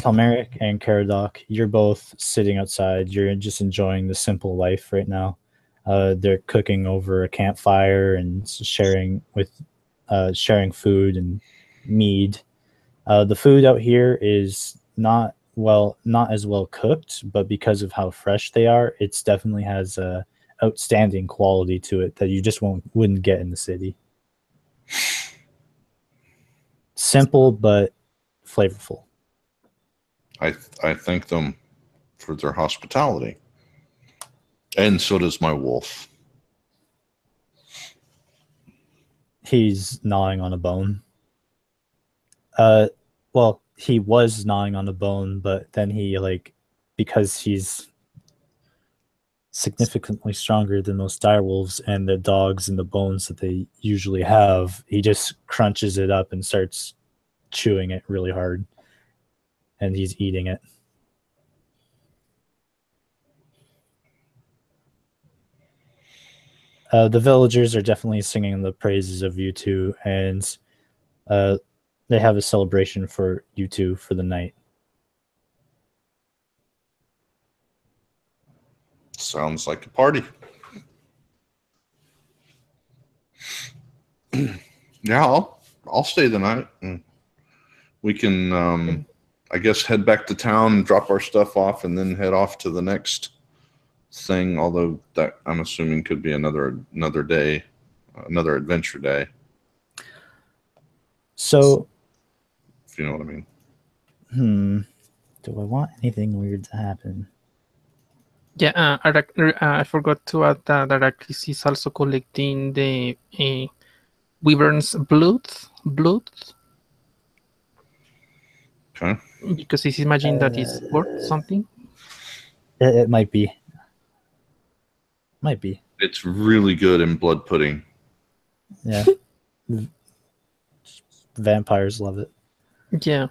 Talmeric and Caradoc, you're both sitting outside. You're just enjoying the simple life right now. They're cooking over a campfire and sharing food and mead. The food out here is not as well cooked, but because of how fresh they are, it's definitely has a outstanding quality to it that you just wouldn't get in the city. Simple but flavorful. I thank them for their hospitality, and so does my wolf. He's gnawing on a bone. Well, he was gnawing on a bone, but then he because he's significantly stronger than most direwolves and the dogs and the bones that they usually have, he just crunches it up and starts chewing it really hard, and he's eating it. The villagers are definitely singing the praises of you two, and they have a celebration for you two for the night. Sounds like a party. Yeah, I'll stay the night, and we can, I guess, head back to town and drop our stuff off, and then head off to the next thing. Although that I'm assuming could be another day, another adventure day. So, if you know what I mean. Do I want anything weird to happen? Yeah, I forgot to add that Arrakis is also collecting the wyvern's blood. Okay. Because he's imagining that it's worth something. It might be. Might be. It's really good in blood pudding. Yeah. Vampires love it. Yeah.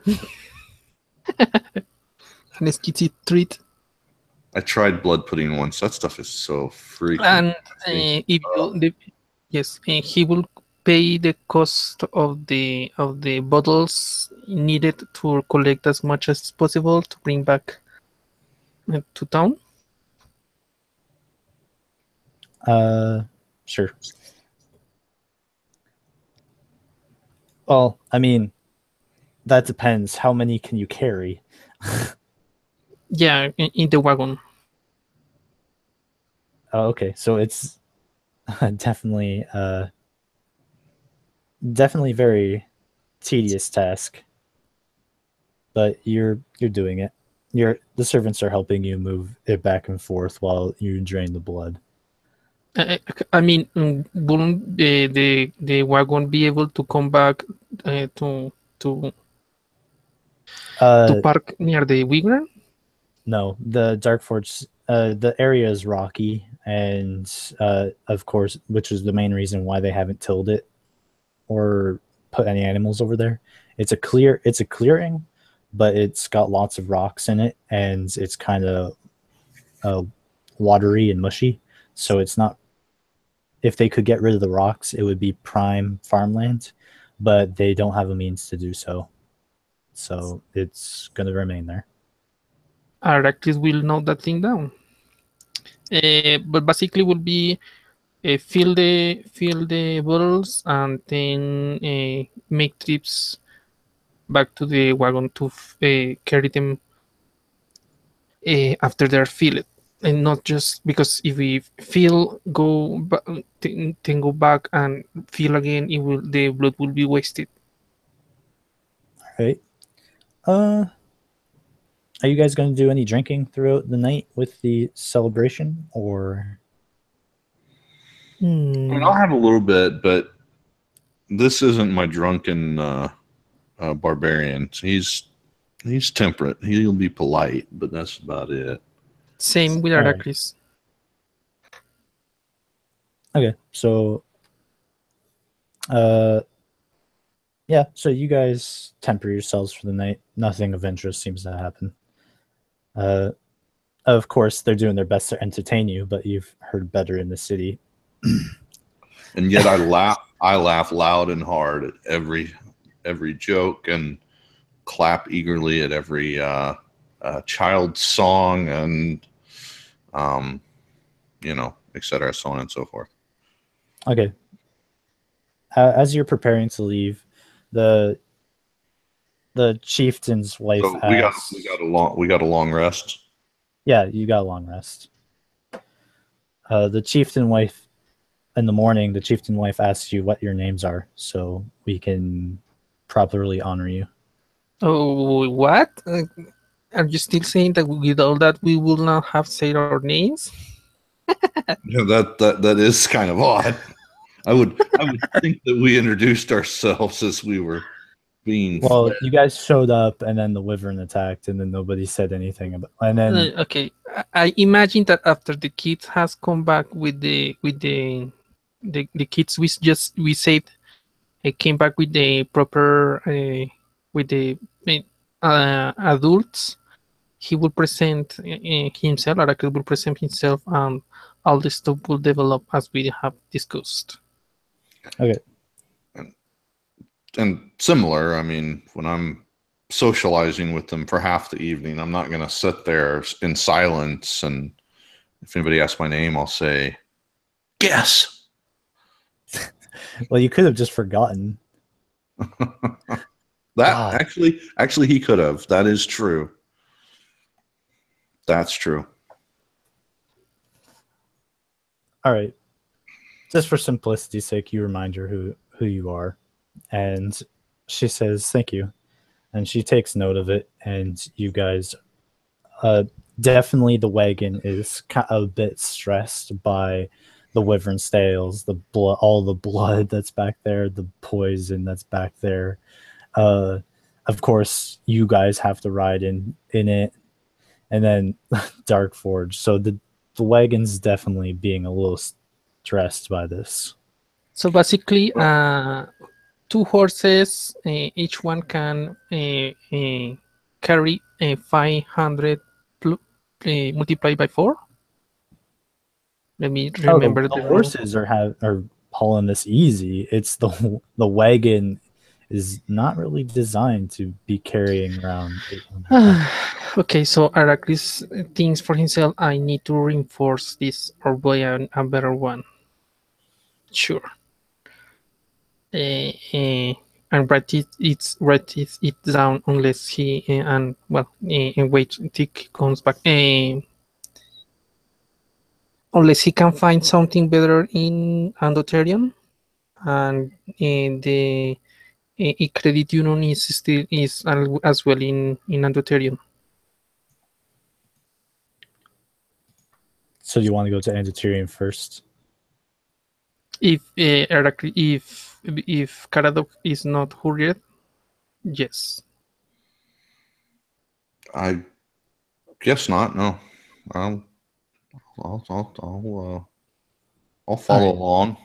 An exquisite treat. I tried blood pudding once. That stuff is so freaking. And if you, yes, he will pay the cost of the bottles needed to collect as much as possible to bring back to town. Sure. Well, I mean, that depends. How many can you carry? Yeah, in the wagon. Oh, okay. So it's definitely very tedious task. But you're doing it. The servants are helping you move it back and forth while you drain the blood. I mean, wouldn't the wagon be able to come back to park near the wyvern? No, the Dark Forge, the area is rocky, and of course, which is the main reason why they haven't tilled it or put any animals over there. It's a clearing, but it's got lots of rocks in it, and it's kind of watery and mushy. So it's not. If they could get rid of the rocks, it would be prime farmland, but they don't have a means to do so. So it's going to remain there. Arrakis will note that thing down. But basically will be fill the bottles and then make trips back to the wagon to carry them after they're filled, and not just because if we fill then go back and fill again, it will the blood will be wasted. All right. Are you guys going to do any drinking throughout the night with the celebration, or? I mean, I'll have a little bit, but this isn't my drunken barbarian. He's temperate. He'll be polite, but that's about it. Same with Aracris. Okay, so yeah, so you guys temper yourselves for the night. Nothing of interest seems to happen. Of course, they're doing their best to entertain you, but you've heard better in the city. And yet I laugh loud and hard at every joke and clap eagerly at every child's song and etc., so on and so forth. Okay. As you're preparing to leave, the chieftain's wife So asks, we got a long rest. Yeah, you got a long rest. The chieftain wife, in the morning, the chieftain wife asks you what your names are, so we can properly honor you. Oh, what? Are you still saying that with all that we will not have said our names? Yeah, that is kind of odd. I would think that we introduced ourselves as we were being. Well, you guys showed up, and then the wyvern attacked, and then nobody said anything about. And then okay, I imagine that after the kids has come back with the kids we saved, came back with the proper with the adults. He will present himself. Arakel will present himself, and all the stuff will develop as we have discussed. Okay. And similar, I mean, when I'm socializing with them for half the evening, I'm not going to sit there in silence. And if anybody asks my name, I'll say, guess. Well, you could have just forgotten. That actually he could have. That is true. That's true. All right. Just for simplicity's sake, you remind her who you are. And she says, thank you. And she takes note of it. And you guys, definitely the wagon is a bit stressed by the wyvern stales, the blood, all the blood that's back there, the poison that's back there. Of course, you guys have to ride in it. And then Dark Forge. So the wagon's definitely being a little stressed by this. So basically, 2 horses, each one can carry 500 multiplied by 4. Let me remember. The horses are hauling this easy. It's the wagon is not really designed to be carrying around. Okay, so Aracris thinks for himself, I need to reinforce this or buy a better one. Sure. And write it down unless he and wait until he comes back. Unless he can find something better in Andoterian, and the credit union is as well in Andoterian. So you want to go to Andoterian first? If Karadok is not hurried, yes. I guess not. No, I'll follow along.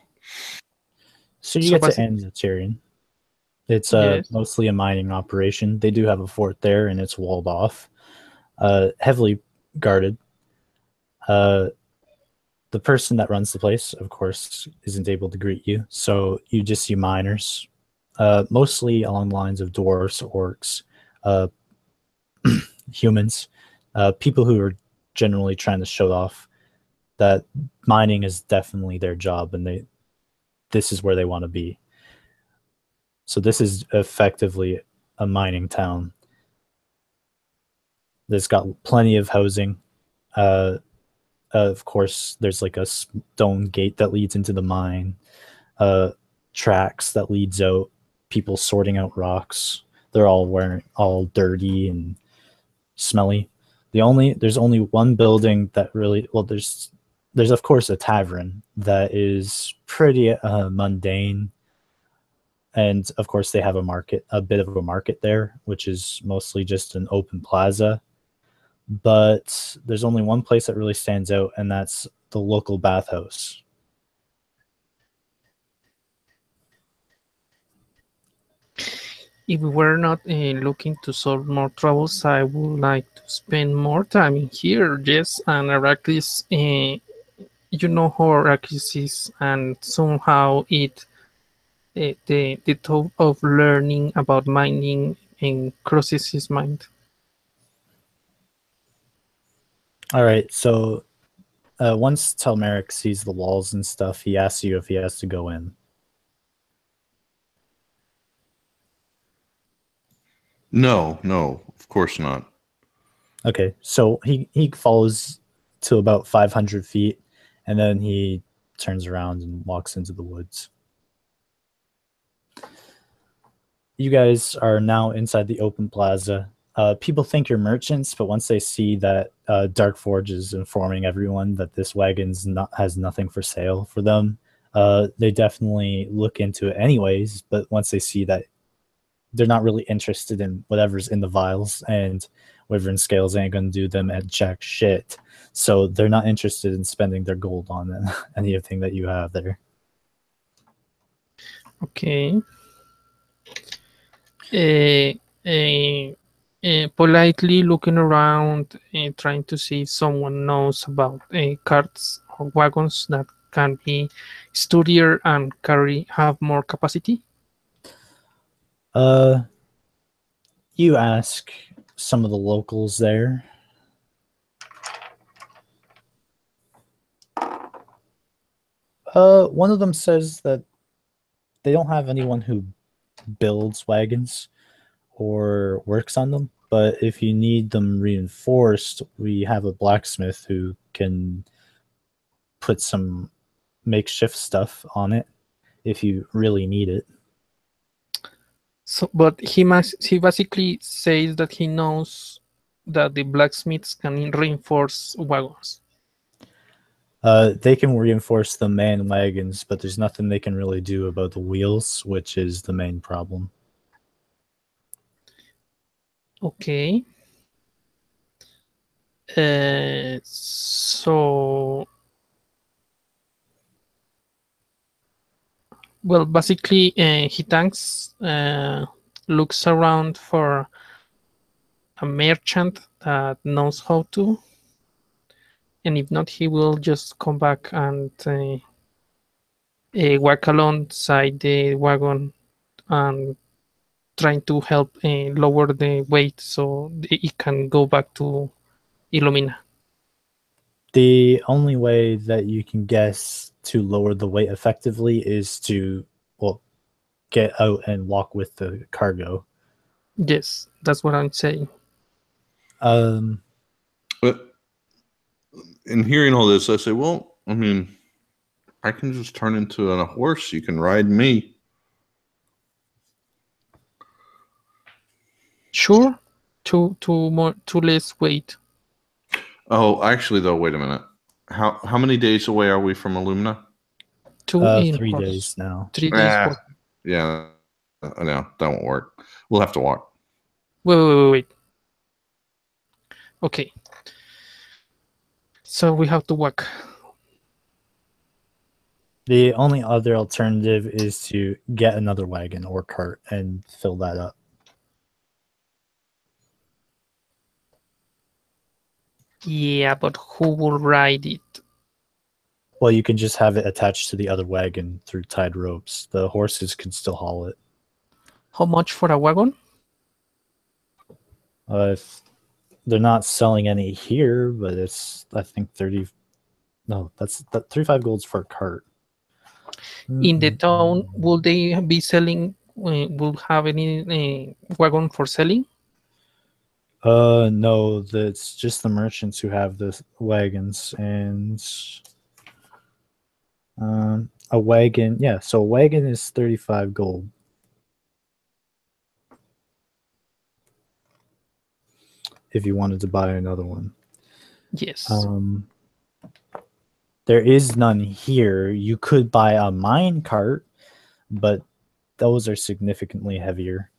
So you get to Andoterian. It's mostly a mining operation. They do have a fort there, and it's walled off, heavily guarded. The person that runs the place, of course, isn't able to greet you, so you just see miners, mostly along the lines of dwarves, orcs, humans, people who are generally trying to show off that mining is definitely their job, and this is where they want to be. So this is effectively a mining town. There's got plenty of housing. Of course, there's like a stone gate that leads into the mine, tracks that leads out, people sorting out rocks. They're all dirty and smelly. There's only one building that really, well, there's of course a tavern that is pretty mundane, and of course they have a bit of a market there, which is mostly just an open plaza. But there's only one place that really stands out, and that's the local bathhouse. If we were not looking to solve more troubles, I would like to spend more time in here. Yes, and Arrakis, you know how Arrakis is, and somehow the thought of learning about mining crosses his mind. All right, so once Telmeric sees the walls and stuff, he asks you if he has to go in. No, of course not. Okay, so he follows to about 500 feet, and then he turns around and walks into the woods. You guys are now inside the open plaza. People think you're merchants, but once they see that Dark Forge is informing everyone that this wagon's has nothing for sale for them, they definitely look into it anyways. But once they see that they're not really interested in whatever's in the vials, and Wyvern Scales ain't gonna do them at jack shit, so they're not interested in spending their gold on anything that you have there. Okay. Politely looking around, trying to see if someone knows about carts or wagons that can be sturdier and have more capacity. You ask some of the locals there. One of them says that they don't have anyone who builds wagons or works on them, but if you need them reinforced, we have a blacksmith who can put some makeshift stuff on it if you really need it. So, but he basically says that he knows that the blacksmiths can reinforce wagons. They can reinforce the man wagons, but there's nothing they can really do about the wheels, which is the main problem. Okay. So, well, basically, he thanks, looks around for a merchant that knows how to, and if not, he will just come back and walk alongside the wagon and trying to help lower the weight so it can go back to Illumina. The only way that you can guess to lower the weight effectively is to, well, get out and walk with the cargo. Yes, that's what I'm saying. But in hearing all this, I say, well, I mean, I can just turn into a horse. You can ride me. Sure, to less weight. Oh, actually, though, wait a minute. How many days away are we from Illumina? 3 days now. 3 days. Yeah, no, that won't work. We'll have to walk. Wait. Okay. So we have to walk. The only other alternative is to get another wagon or cart and fill that up. Yeah, but who will ride it? Well, you can just have it attached to the other wagon through tied ropes. The horses can still haul it. How much for a wagon? If they're not selling any here, but it's, I think, 30 No, that's that 35 golds for a cart. In the town, will they be selling? Will have any wagon for selling? No, that's just the merchants who have the wagons and a wagon. Yeah, so a wagon is 35 gold. If you wanted to buy another one. Yes. There is none here. You could buy a mine cart, but those are significantly heavier.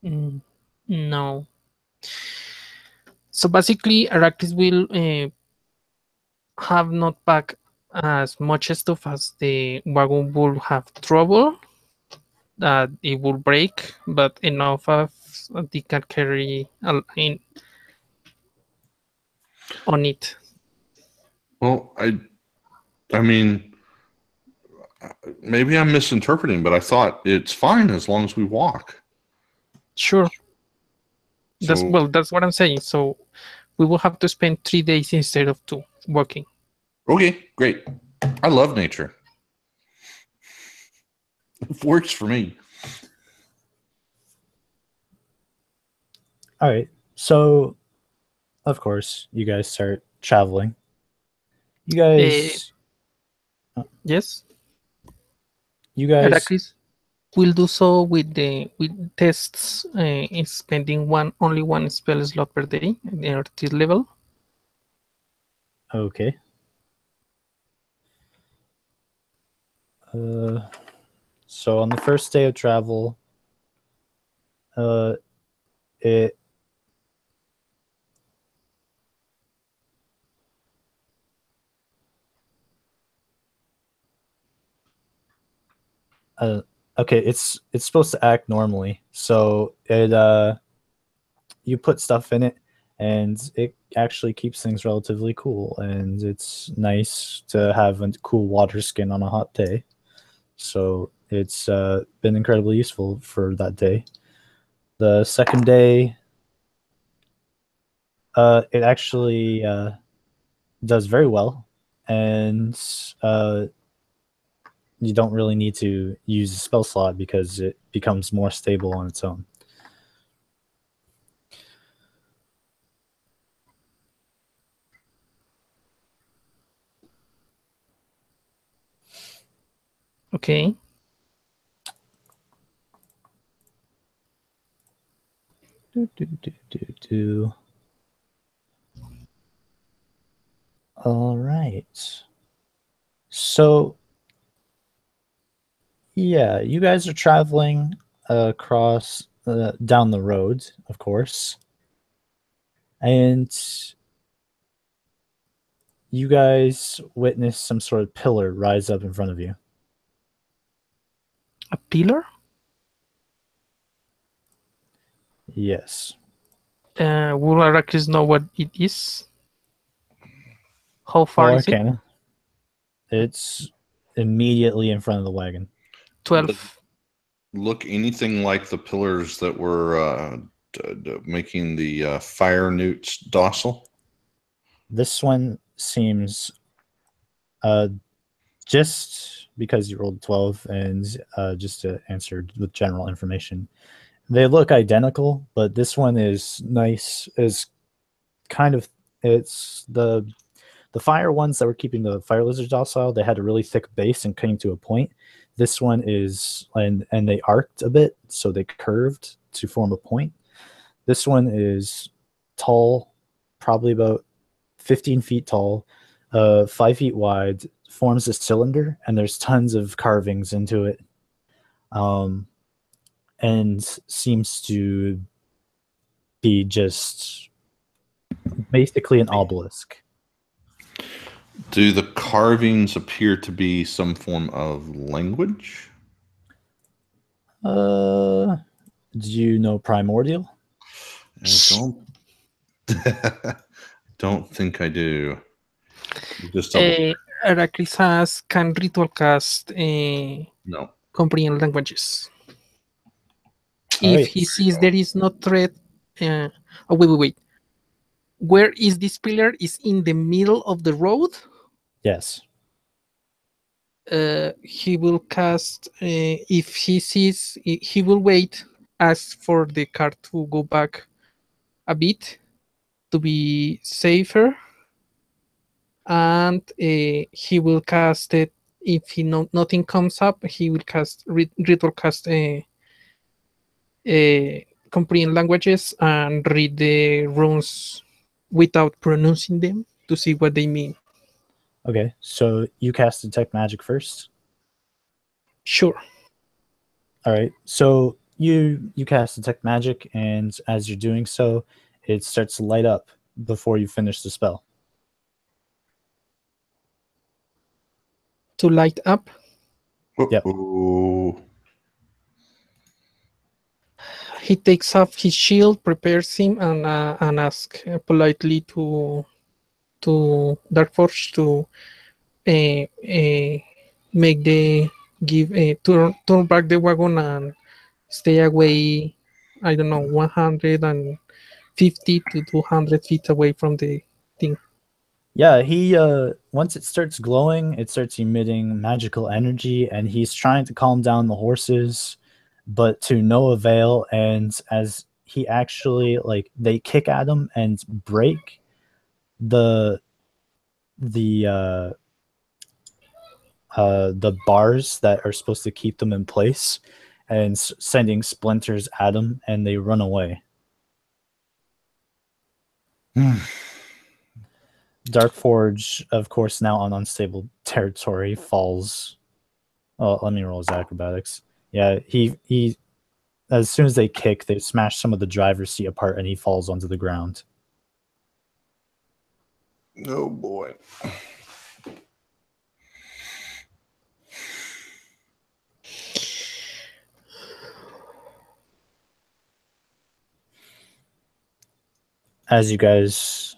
No. So basically, Arrakis will have not pack as much stuff as the wagon will have trouble. That it will break, but enough of they can carry in on it. Well, I mean, maybe I'm misinterpreting, but I thought it's fine as long as we walk. Sure. So, That's what I'm saying. So we will have to spend 3 days instead of 2 walking. okay, great. I love nature. It works for me. All right. So, of course, you guys start traveling. You guys, Yes. you guys, Arrakis will do so with tests in spending only one spell slot per day at their tier level. okay. So on the first day of travel, it okay, it's supposed to act normally. So it you put stuff in it and it actually keeps things relatively cool, and it's nice to have a cool water skin on a hot day. So it's been incredibly useful for that day. The second day, it actually does very well, and you don't really need to use a spell slot because it becomes more stable on its own. Okay. All right. So, yeah, you guys are traveling across down the road, of course. And you guys witness some sort of pillar rise up in front of you. A pillar? Yes. Will Arrakis know what it is? How far is it? Arcana. It's immediately in front of the wagon. 12. Look anything like the pillars that were making the fire newts docile? This one seems just because you rolled 12 and just to answer with general information, they look identical, but this one is nice, is kind of, it's the fire ones that were keeping the fire lizards docile, they had a really thick base and came to a point. This one is, and they arced a bit, so they curved to form a point. This one is tall, probably about 15 feet tall, 5 feet wide, forms a cylinder, and there's tons of carvings into it, and seems to be just basically an obelisk. Do the carvings appear to be some form of language? Do you know primordial? I don't think I do. Just Arrakis can ritual cast no. comprehend languages. All If right. he sees there is no threat, wait. where is this pillar? Is in the middle of the road. Yes. He will cast. If he sees, he will wait. Ask for the car to go back a bit to be safer, and he will cast it. If nothing comes up, he will cast ritual cast comprehend languages and read the runes without pronouncing them to see what they mean. Okay, so you cast detect magic first. Sure. All right, so you cast detect magic, and as you're doing so, it starts to light up before you finish the spell. To light up. Yep. Uh-oh. He takes off his shield, prepares him, and asks politely to Darkforge to make the give turn back the wagon and stay away. I don't know, 150 to 200 feet away from the thing. Yeah, he once it starts glowing, it starts emitting magical energy, and he's trying to calm down the horses, but to no avail. And as he actually they kick at him and break the the the bars that are supposed to keep them in place, and sending splinters at them, and they run away. Darkforge, of course, now on unstable territory, falls. Oh, let me roll his acrobatics. Yeah, he as soon as they kick, they smash some of the driver's seat apart, and he falls onto the ground. Oh boy. As you guys,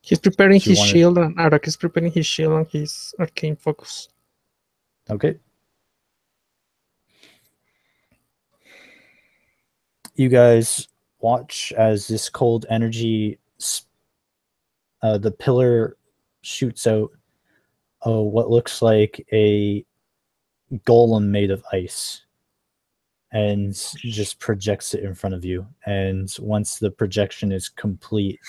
He's preparing if you his wanna- shield, and Arak is preparing his shield and his arcane focus. okay. You guys watch as this cold energy, the pillar shoots out what looks like a golem made of ice, and just projects it in front of you. And once the projection is complete,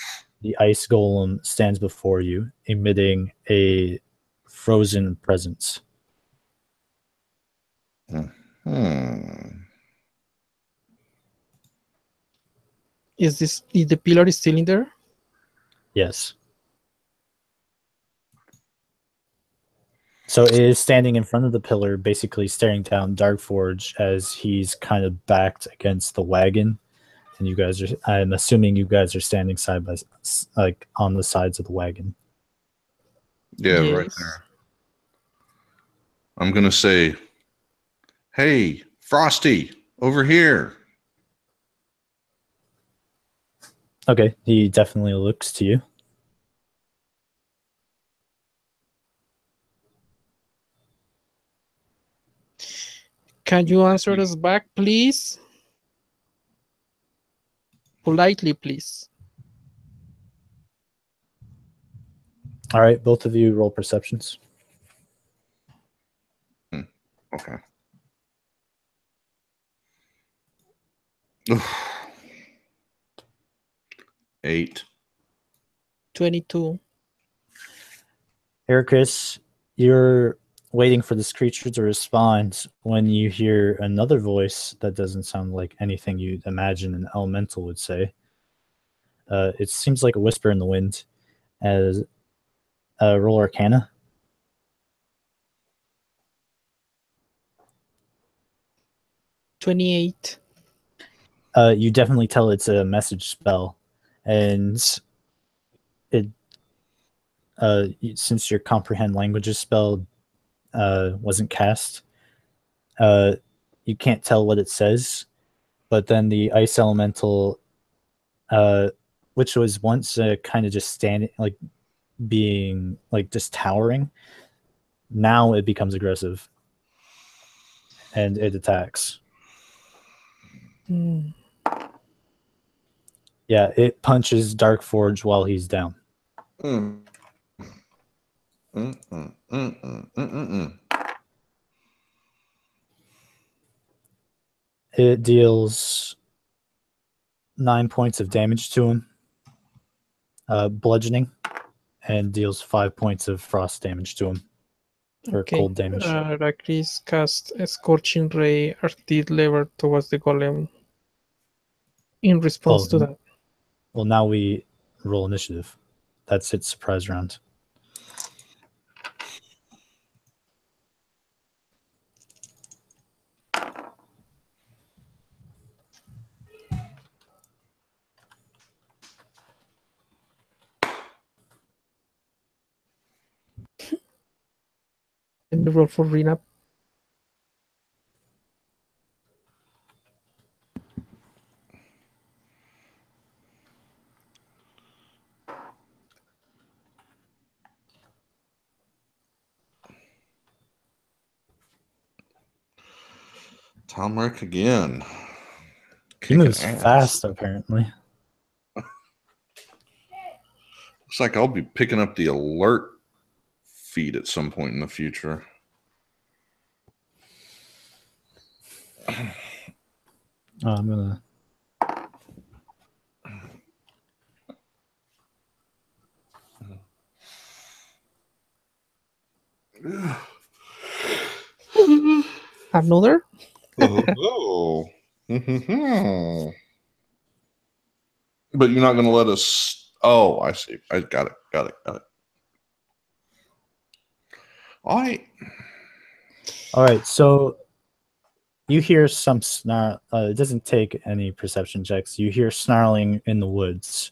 the ice golem stands before you, emitting a frozen presence. Is the pillar is still in there? Yes. So it is standing in front of the pillar, basically staring down Darkforge as he's kind of backed against the wagon. And you guys are, I'm assuming you guys are standing side by, like, on the sides of the wagon. Yeah, Yes. right there. I'm going to say, hey, Frosty, over here. Okay, he definitely looks to you. Can you answer us back, please? Politely, please. All right, both of you roll perceptions. Okay. 8. 22. Ericus, you're waiting for this creature to respond when you hear another voice that doesn't sound like anything you'd imagine an elemental would say. It seems like a whisper in the wind. As roll Arcana. 28. You definitely tell it's a message spell, and it since your comprehend languages spell wasn't cast, you can't tell what it says. But then the ice elemental, which was once kind of just standing, like being like just towering, now it becomes aggressive and it attacks. Yeah, Yeah, it punches Dark Forge while he's down. It deals 9 points of damage to him, bludgeoning, and deals 5 points of frost damage to him, or cold damage. Rakris cast a Scorching Ray arcade lever towards the golem in response to that. Well, now we roll initiative. That's its surprise round. Let me roll for Rina. Talmeric again. He moves fast, apparently. Looks like I'll be picking up the alert feed at some point in the future. I'm gonna. Another? Oh. But you're not going to let us. Oh, I see. I got it. All right. So you hear some snarl. It doesn't take any perception checks. You hear snarling in the woods.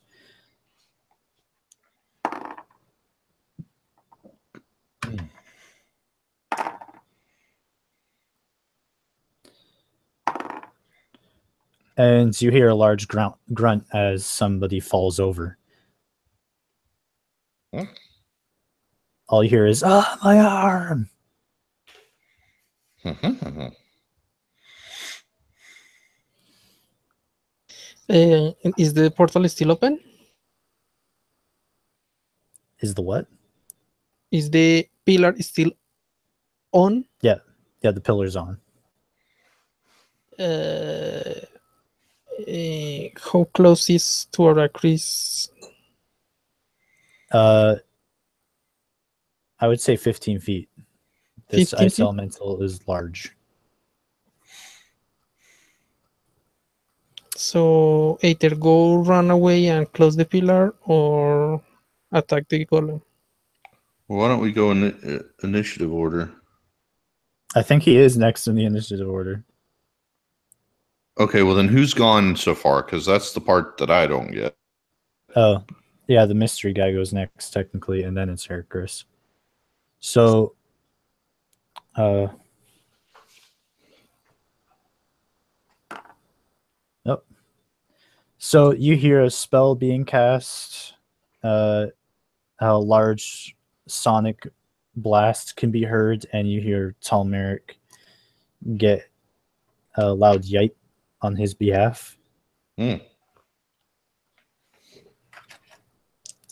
And you hear a large grunt as somebody falls over. Huh? All you hear is, my arm! Is the portal still open? Is the what? Is the pillar still on? Yeah, the pillar's on. How close is to Rakris? I would say 15 feet. This 15 ice feet? elemental is large. So either go run away and close the pillar or attack the golem. Well, why don't we go in initiative order? I think he is next in the initiative order. Okay, well then who's gone so far? Because that's the part that I don't get. Oh, yeah, the mystery guy goes next technically, and then it's Heracris. So, So you hear a spell being cast. A large sonic blast can be heard, and you hear Talmeric get a loud yipe on his behalf.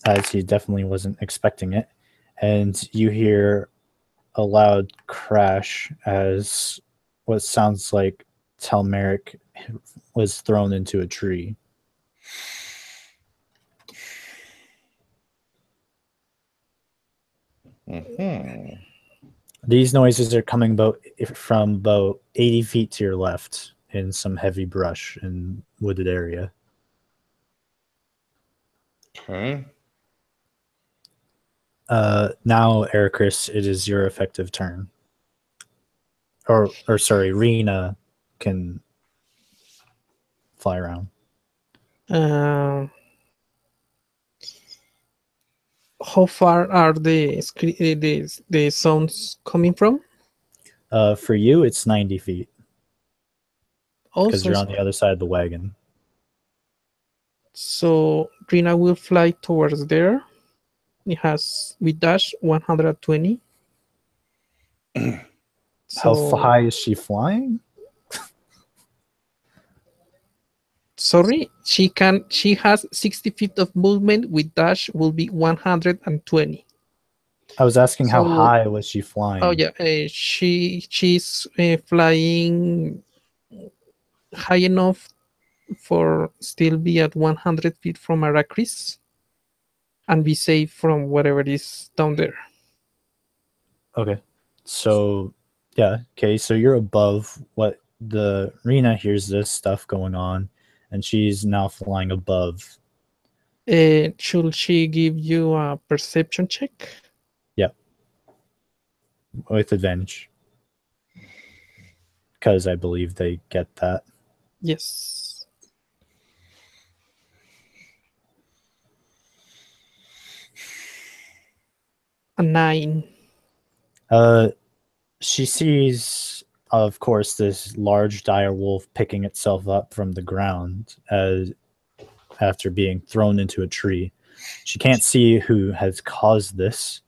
As he definitely wasn't expecting it. And you hear a loud crash as what sounds like Talmeric was thrown into a tree. These noises are coming from about 80 feet to your left in some heavy brush and wooded area. Okay. Now, Ericris, it is your effective turn. Or sorry, Rena can fly around. How far are the sounds coming from? For you, it's 90 feet. Because Also, you're on the other side of the wagon. So Rina will fly towards there. It has with dash 120. How high is she flying? Sorry, she has 60 feet of movement. With dash will be 120. I was asking how So- high was she flying? Oh yeah, she's flying high enough for still be at 100 feet from Arrakis and be safe from whatever is down there. Okay. So, yeah. Okay. So you're above what the Rena hears this stuff going on, and she's now flying above. Should she give you a perception check? Yep. With advantage. Because I believe they get that. Yes. A 9. She sees, of course, this large dire wolf picking itself up from the ground as after being thrown into a tree. She can't see who has caused this,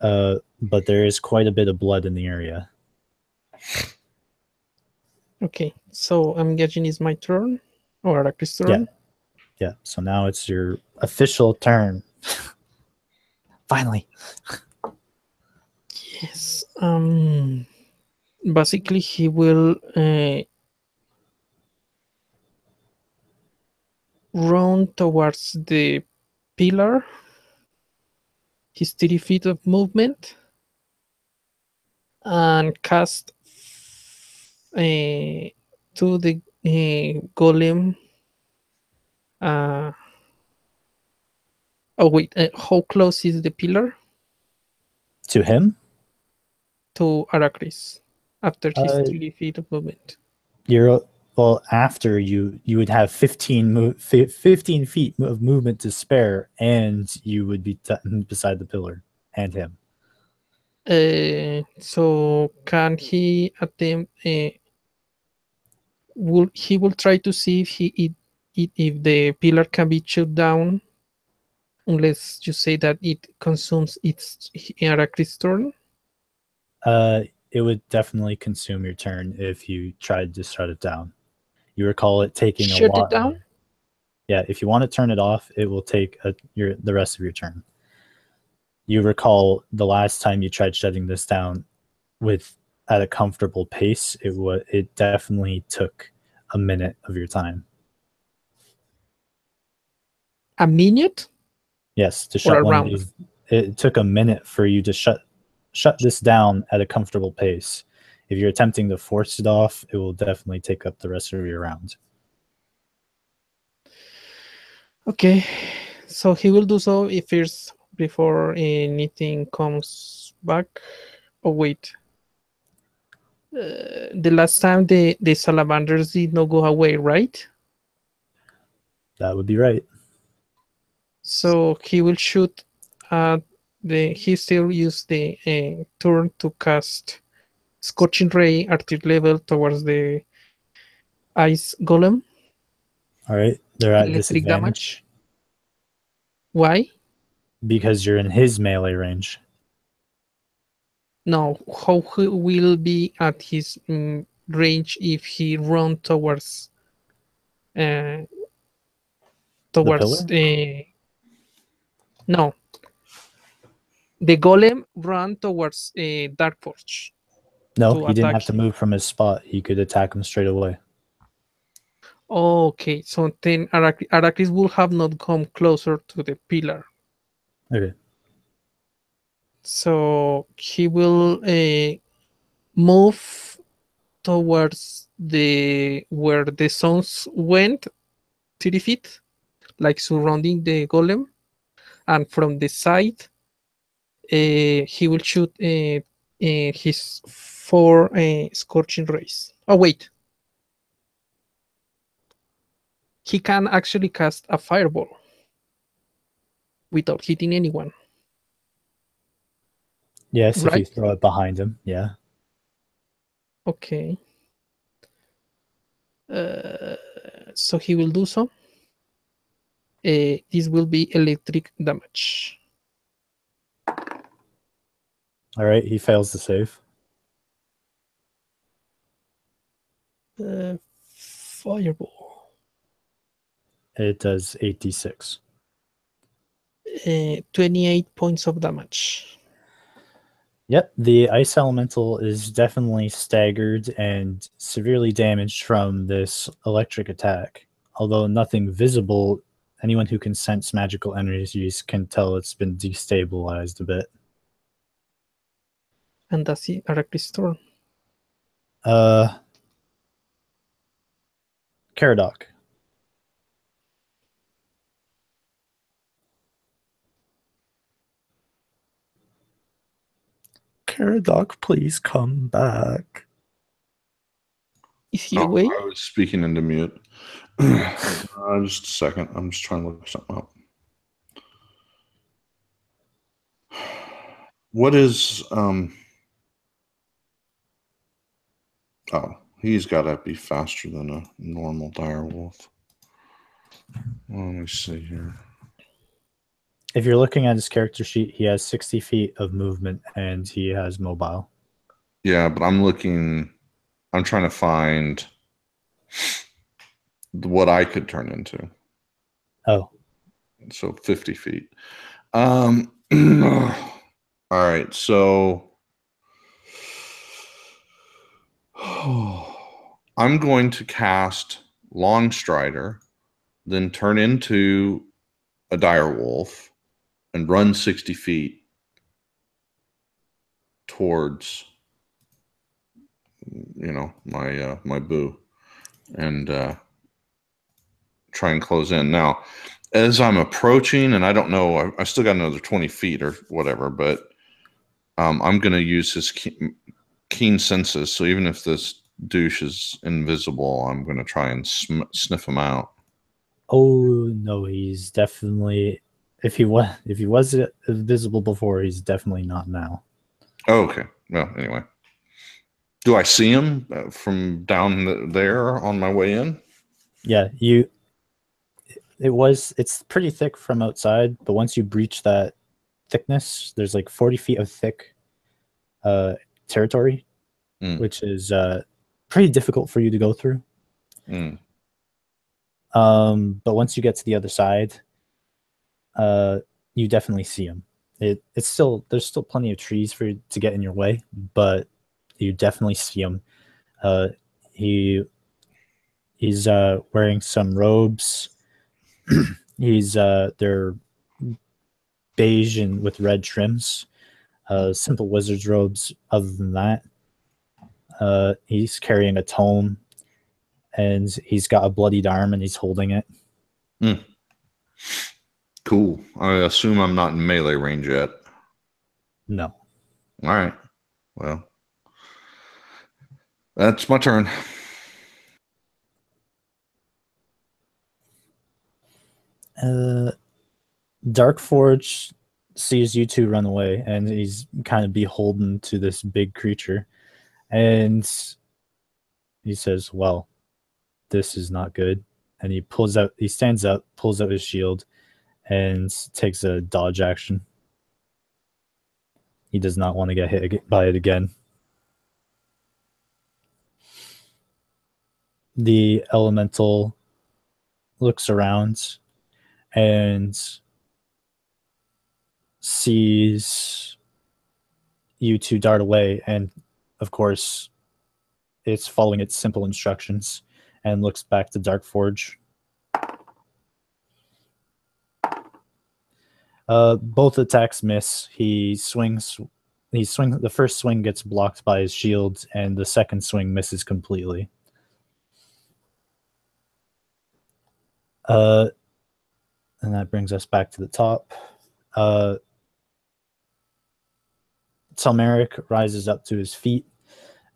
but there is quite a bit of blood in the area. Okay, so I'm guessing it's my turn or Arrakis' turn. Yeah. So now it's your official turn. Finally. Yes. Basically, he will run towards the pillar. His 30 feet of movement and cast to the golem. Oh wait, how close is the pillar To him? to Arrakis after his Uh, 30 feet of movement? You're well after you would have 15 feet of movement to spare, and you would be beside the pillar and him. So can he attempt? He will try to see if the pillar can be shut down, unless you say that it consumes its Arrakis turn. It would definitely consume your turn if you tried to shut it down. You recall it taking Shut a it lot. down? Yeah, if you want to turn it off, it will take the rest of your turn. You recall the last time you tried shutting this down at a comfortable pace, it definitely took a minute of your time. A minute? Yes, to Or shut a one of round? these. It took a minute for you to shut this down at a comfortable pace. If you're attempting to force it off, it will definitely take up the rest of your round. Okay, so he will do so if first before anything comes back. Oh wait, the last time the salamanders did not go away, right? That would be right. So he will shoot at he still use the turn to cast Scorching Ray at third level towards the ice golem. All right, they're at Electric disadvantage damage. Why? because you're in his melee range. No, how he will be at his range if he run towards The towards pillar? no, the golem run towards Dark Forge No, to he didn't attack have to him. move from his spot. He could attack him straight away. Okay, so then Arrakis will have not come closer to the pillar. Okay. So he will move towards where the suns went 30 feet, like surrounding the golem, and from the side he will shoot his 4 scorching rays. Oh wait, he can actually cast a fireball without hitting anyone. Yes, if you Right? throw it behind him, yeah. Okay. So he will do so. This will be electric damage. All right, he fails to save. Fireball. It does 8d6. 28 points of damage. Yep, the ice elemental is definitely staggered and severely damaged from this electric attack. Although nothing visible, anyone who can sense magical energies can tell it's been destabilized a bit. And that's it, Aracris' turn. Caradoc. Caradoc, please come back. Is he away? I was speaking into mute. Just a second. I'm just trying to look something up. What is Oh, he's got to be faster than a normal dire wolf. Let me see here. If you're looking at his character sheet, he has 60 feet of movement and he has mobile. Yeah, but I'm trying to find what I could turn into. Oh. So 50 feet. All right, so I'm going to cast Long Strider, then turn into a dire wolf and run 60 feet towards my boo and try and close in. Now, as I'm approaching, and I don't know, I still got another 20 feet or whatever, but I'm going to use his keen senses. So even if this douche is invisible, I'm going to try and sniff him out. Oh no, he's definitely. If he was invisible before, he's definitely not now. Oh, okay. Well, anyway, do I see him from down there on my way in? Yeah, It's pretty thick from outside, but once you breach that thickness, there's like 40 feet of thick territory, which is pretty difficult for you to go through. But once you get to the other side, you definitely see him. There's still plenty of trees for you to get in your way, but you definitely see him. He's wearing some robes. They're beige and with red trims. Simple wizard's robes. Other than that, he's carrying a tome, and he's got a bloodied arm, and he's holding it. Cool. I assume I'm not in melee range yet. No. All right. Well, that's my turn. Darkforge sees you two run away, and he's kind of beholden to this big creature. And he says, well, this is not good. And he stands up, pulls out his shield, and takes a dodge action. He does not want to get hit by it again. The elemental looks around and sees you two dart away, and of course it's following its simple instructions and looks back to Darkforge. Both attacks miss. The first swing gets blocked by his shield, and the second swing misses completely. And that brings us back to the top. Telmeric rises up to his feet,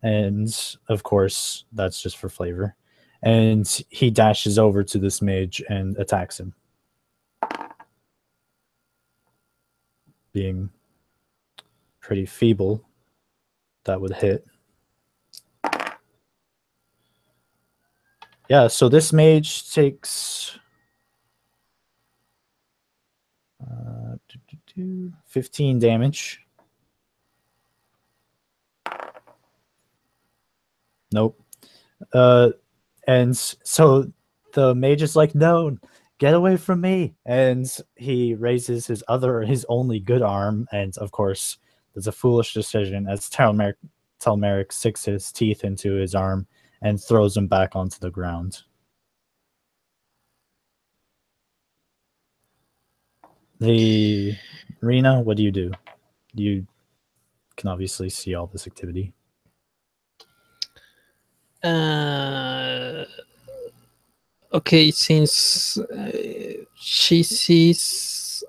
and of course, that's just for flavor. And he dashes over to this mage and attacks him. Being pretty feeble, that would hit. Yeah, so this mage takes 15 damage. Nope. And so the mage is like, no, get away from me. And he raises his only good arm, and of course, there's a foolish decision as Telmeric sticks his teeth into his arm and throws him back onto the ground. Rena, what do? You can obviously see all this activity. Okay, since she sees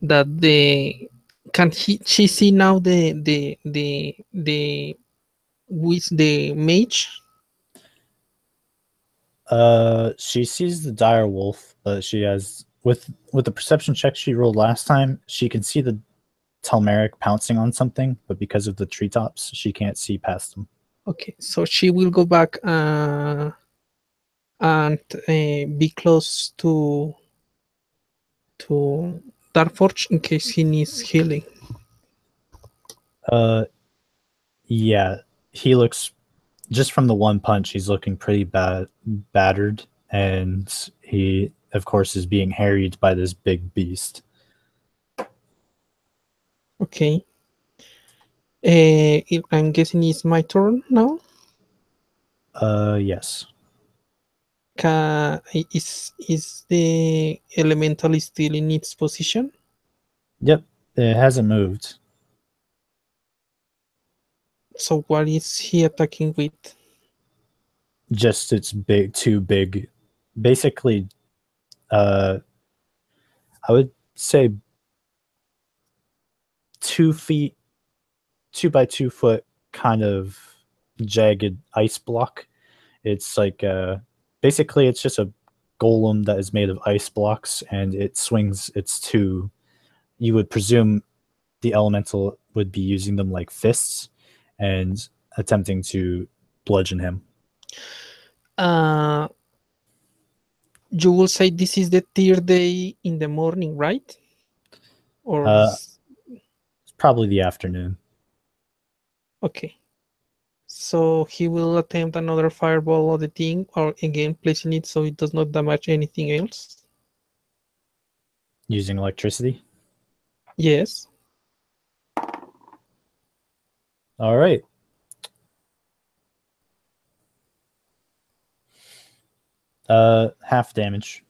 that she see now the with the mage? She sees the dire wolf, but she has with the perception check she rolled last time, she can see the Telmeric pouncing on something, but because of the treetops, she can't see past them. Okay, so she will go back and be close to Darkforge in case he needs healing. Yeah, he looks, just from the one punch, he's looking pretty battered, and he, of course, is being harried by this big beast. Okay. I'm guessing it's my turn now. Yes. Is the elemental still in its position? Yep, it hasn't moved. So what is he attacking with? Just it's too big. Basically, I would say 2 feet, 2 by 2 foot kind of jagged ice block. It's like basically it's just a golem that is made of ice blocks, and it swings its two. You would presume the elemental would be using them like fists and attempting to bludgeon him. You will say this is the third day in the morning, right? Or it's probably the afternoon. Okay. So he will attempt another fireball on the thing, or again placing it so it does not damage anything else. Using electricity? Yes. All right. Half damage.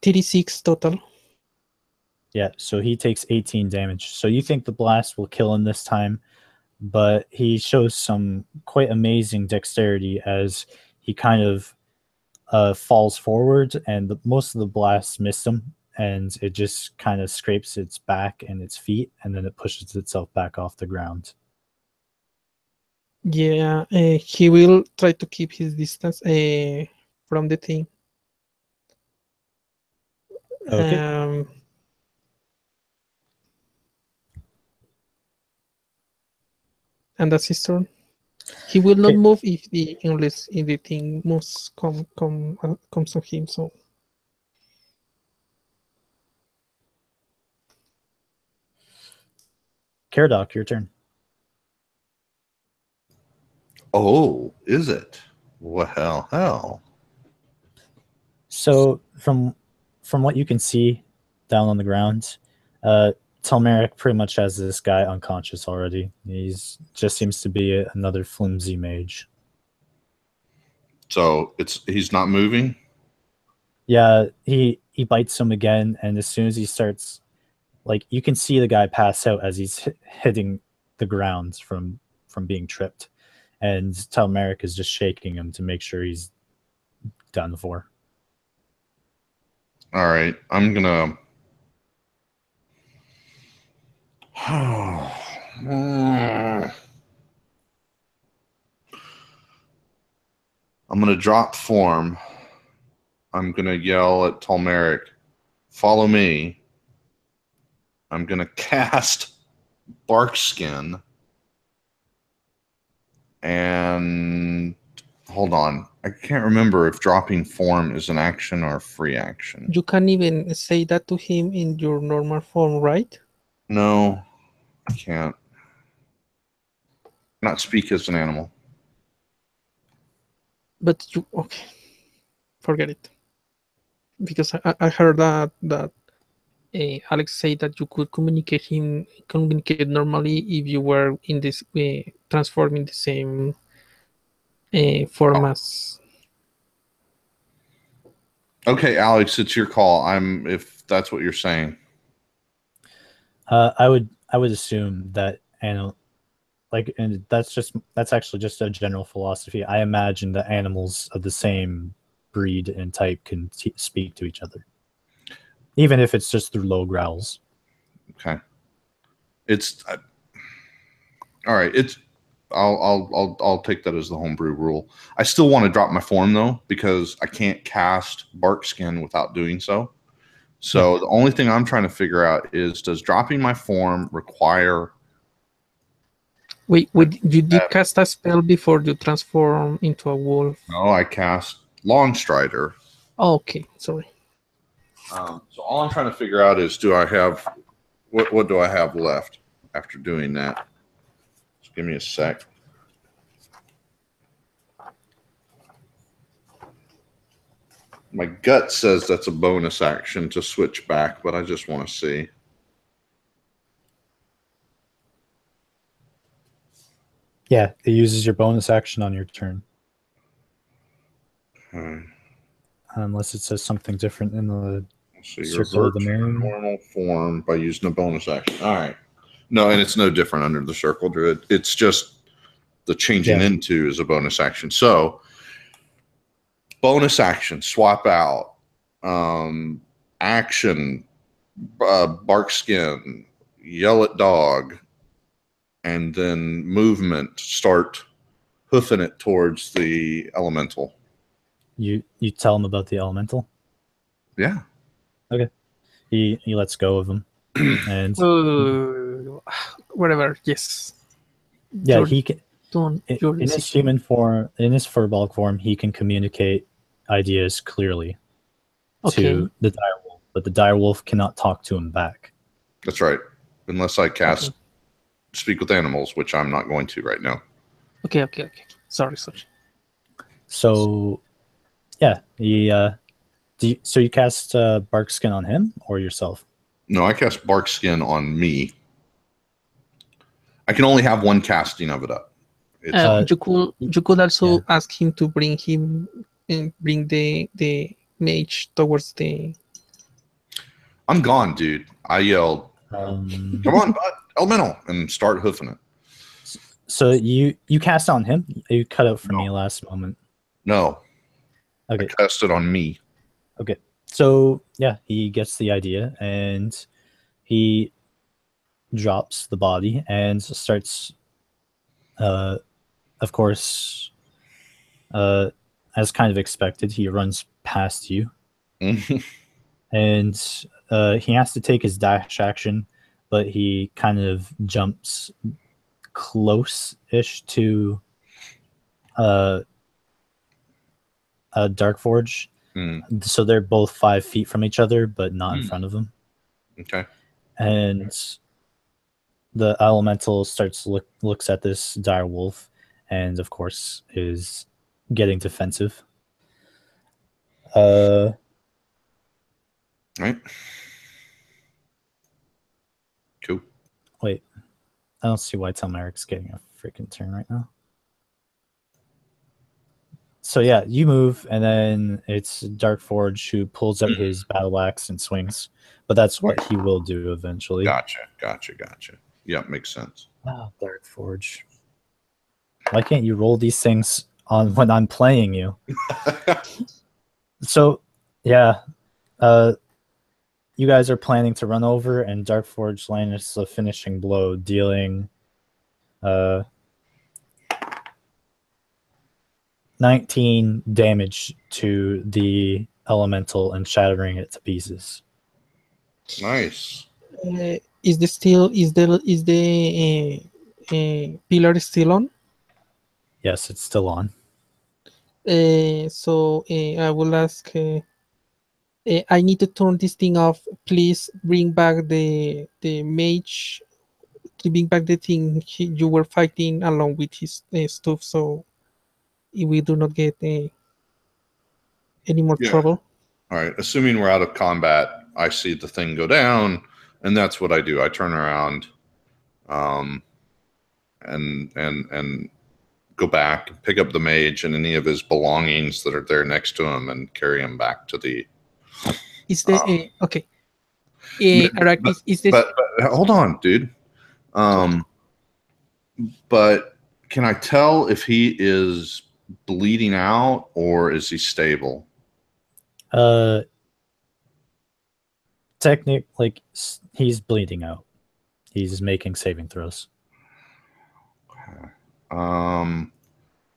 36 total. Yeah, so he takes 18 damage. So you think the blast will kill him this time, but he shows some quite amazing dexterity as he kind of falls forward, and most of the blasts miss him, and it just kind of scrapes its back and its feet, and then it pushes itself back off the ground. Yeah, he will try to keep his distance from the thing. Okay. And that's his turn. He will not move unless the thing moves comes to him. So Caradoc, your turn. Oh, is it? Well, hell. So from what you can see down on the ground, Telmeric pretty much has this guy unconscious already. He's just seems to be another flimsy mage. So he's not moving? Yeah, he bites him again, and as soon as he starts, like, you can see the guy pass out as he's hitting the ground from being tripped, and Telmeric is just shaking him to make sure he's done for. All right, I'm gonna. I'm gonna drop form. I'm gonna yell at Telmeric, "Follow me." I'm gonna cast Bark Skin, and hold on, I can't remember if dropping form is an action or a free action. you can even say that to him in your normal form, right? No, I can't. Not speak as an animal. But you okay? Forget it. Because I heard that Alex said that you could communicate normally if you were in this transforming the same form as. Okay, Alex, it's your call. If that's what you're saying. I would assume that and that's actually just a general philosophy. I imagine that animals of the same breed and type can speak to each other, even if it's just through low growls. Okay. All right. I'll take that as the homebrew rule. I still want to drop my form though, because I can't cast bark skin without doing so. So the only thing I'm trying to figure out is, does dropping my form require? Wait, you did cast a spell before you transform into a wolf? No, I cast Longstrider. Oh, okay, sorry. So all I'm trying to figure out is, do I have what do I have left after doing that? Just give me a sec. My gut says that's a bonus action to switch back, but I just want to see. Yeah, it uses your bonus action on your turn. Unless it says something different in the circle of the moon. Normal form by using a bonus action. All right. No, and it's no different under the circle druid. It's just the changing into is a bonus action. So bonus action, swap out, action, bark skin, yell at dog, and then movement, start hoofing it towards the elemental. You tell him about the elemental? Yeah. Okay. He lets go of him. And whatever, yes. Yeah, he can in his human form, in his furbolg form, he can communicate ideas clearly to the direwolf, but the direwolf cannot talk to him back. That's right. Unless I cast speak with animals, which I'm not going to right now. Okay. Sorry. So yeah, so you cast bark skin on him or yourself? No, I cast bark skin on me. I can only have one casting of it up. You could also ask him to bring the mage towards the. I'm gone, dude. I yelled, "Come on, bud, elemental!" and start hoofing it. So you cast on him? You cut out for me last moment. No. Okay. I cast it on me. Okay. So yeah, he gets the idea and he drops the body and starts of course as kind of expected, he runs past you. And he has to take his dash action, but he kind of jumps close-ish to Darkforge. So they're both 5 feet from each other, but not in front of them. Okay. And the elemental looks at this direwolf, and of course is getting defensive. Right. Cool. Wait, I don't see why Telmeric's getting a freaking turn right now. So yeah, you move, and then it's Darkforge who pulls out his battle axe and swings. But that's what he will do eventually. Gotcha. Yeah, makes sense. Oh, Darkforge. Why can't you roll these things on when I'm playing you? So, yeah. You guys are planning to run over, and Darkforge lands a finishing blow, dealing 19 damage to the elemental and shattering it to pieces. Nice. Is the pillar still on? Yes, it's still on. So I will ask. I need to turn this thing off. Please bring back the mage. Bring back the thing you were fighting along with his stuff. So we do not get any more Yeah. trouble. All right. Assuming we're out of combat, I see the thing go down, and that's what I do. I turn around, and go back, pick up the mage and any of his belongings that are there next to him, and carry him back to the. Is the okay? Arrakis, is this? But hold on, dude. But can I tell if he is bleeding out or is he stable? Technically, he's bleeding out. He's making saving throws.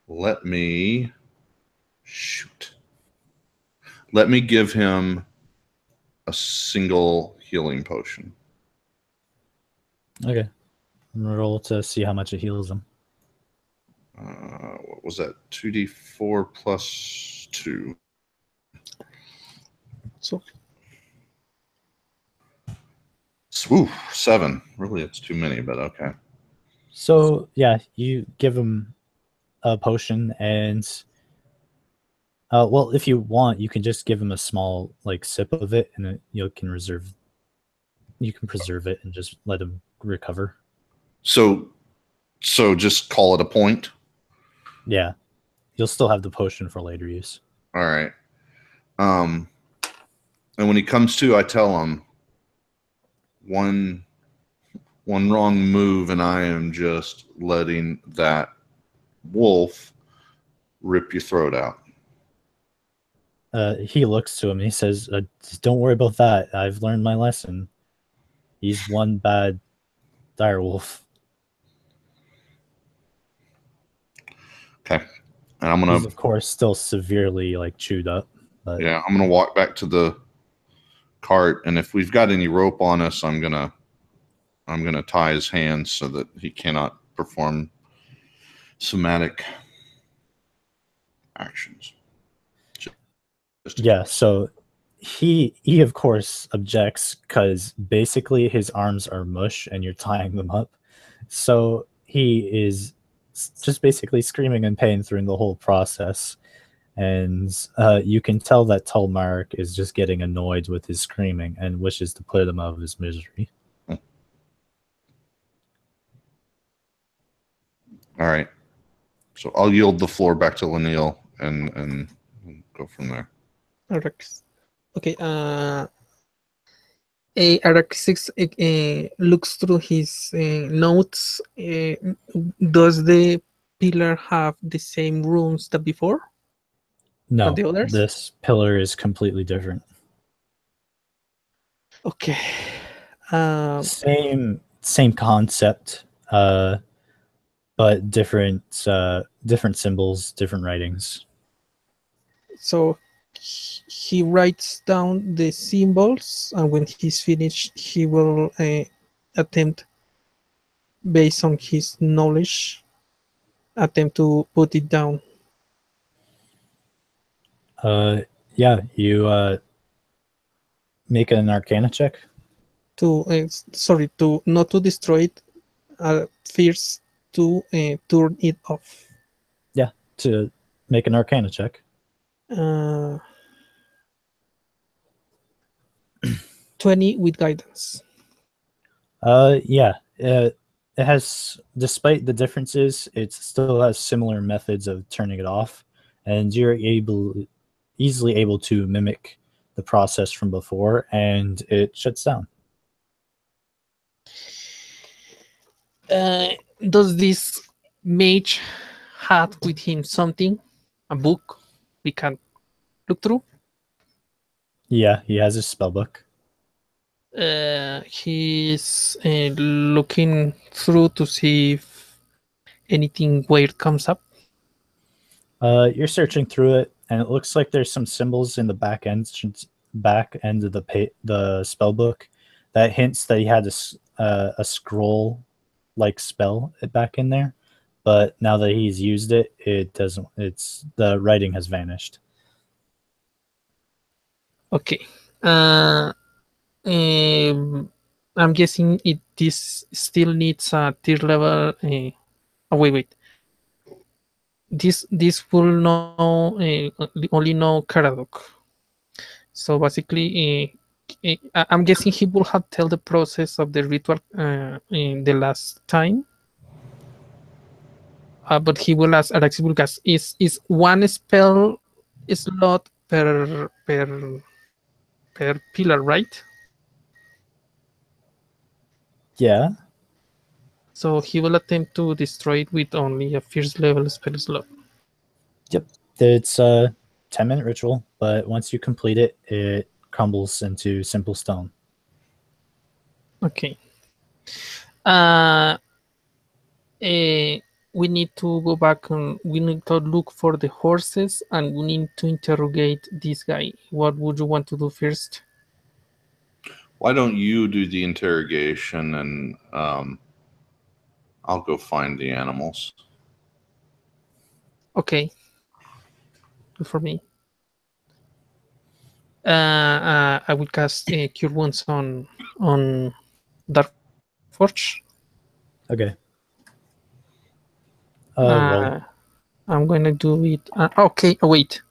Let me Let me give him a single healing potion. Okay. I'm gonna roll to see how much it heals him. What was that? 2d4 plus 2. So Ooh, 7. Really, it's too many, but okay. So yeah, you give him a potion, and well, if you want, you can just give him a small sip of it, and you can preserve it and just let him recover. So just call it a point. Yeah, you'll still have the potion for later use. All right. And when he comes to, I tell him one wrong move, and I am just letting that wolf rip your throat out. He looks to him and he says, "Don't worry about that. I've learned my lesson. He's one bad direwolf." Okay. And I'm gonna. He's of course still severely chewed up. But yeah, I'm gonna walk back to the cart, and if we've got any rope on us, I'm gonna tie his hands so that he cannot perform somatic actions. Yeah, so he of course objects because basically his arms are mush and you're tying them up. So he is just basically screaming in pain through the whole process. And you can tell that Tulmark is just getting annoyed with his screaming and wishes to put him out of his misery. All right. So I'll yield the floor back to Lanil and go from there. Arrakis. Okay. Arrakis looks through his notes. Does the pillar have the same rooms that before? No, the others? This pillar is completely different. Okay. Same concept, but different symbols, different writings. So he writes down the symbols, and when he's finished, he will attempt, based on his knowledge, to put it down. Yeah, you make an Arcana check. To not to destroy it, first to turn it off. Yeah, to make an Arcana check. 20 with guidance. Yeah. It has, despite the differences, it still has similar methods of turning it off, and you're easily able to mimic the process from before, and it shuts down. Does this mage have with him something, a book we can look through? Yeah, he has his spell book. He's looking through to see if anything weird comes up. You're searching through it, and it looks like there's some symbols in the back end of the spell book that hints that he had a scroll like spell back in there, but now that he's used it, it doesn't. The writing has vanished. Okay. I'm guessing this still needs a tier level. Wait. this will know only know Karadok. So basically, I'm guessing he will have tell the process of the ritual in the last time. But he will ask, Alexis will ask, is one spell slot per pillar, right? Yeah. So he will attempt to destroy it with only a first level spell slot. Yep. It's a 10-minute ritual, but once you complete it, it crumbles into simple stone. Okay. Uh, we need to go back and we need to look for the horses and we need to interrogate this guy. What would you want to do first? Why don't you do the interrogation and I'll go find the animals. Okay. Good for me. I will cast Cure Wounds on Dark Forge. Okay. Well, I'm going to do it. Okay, wait.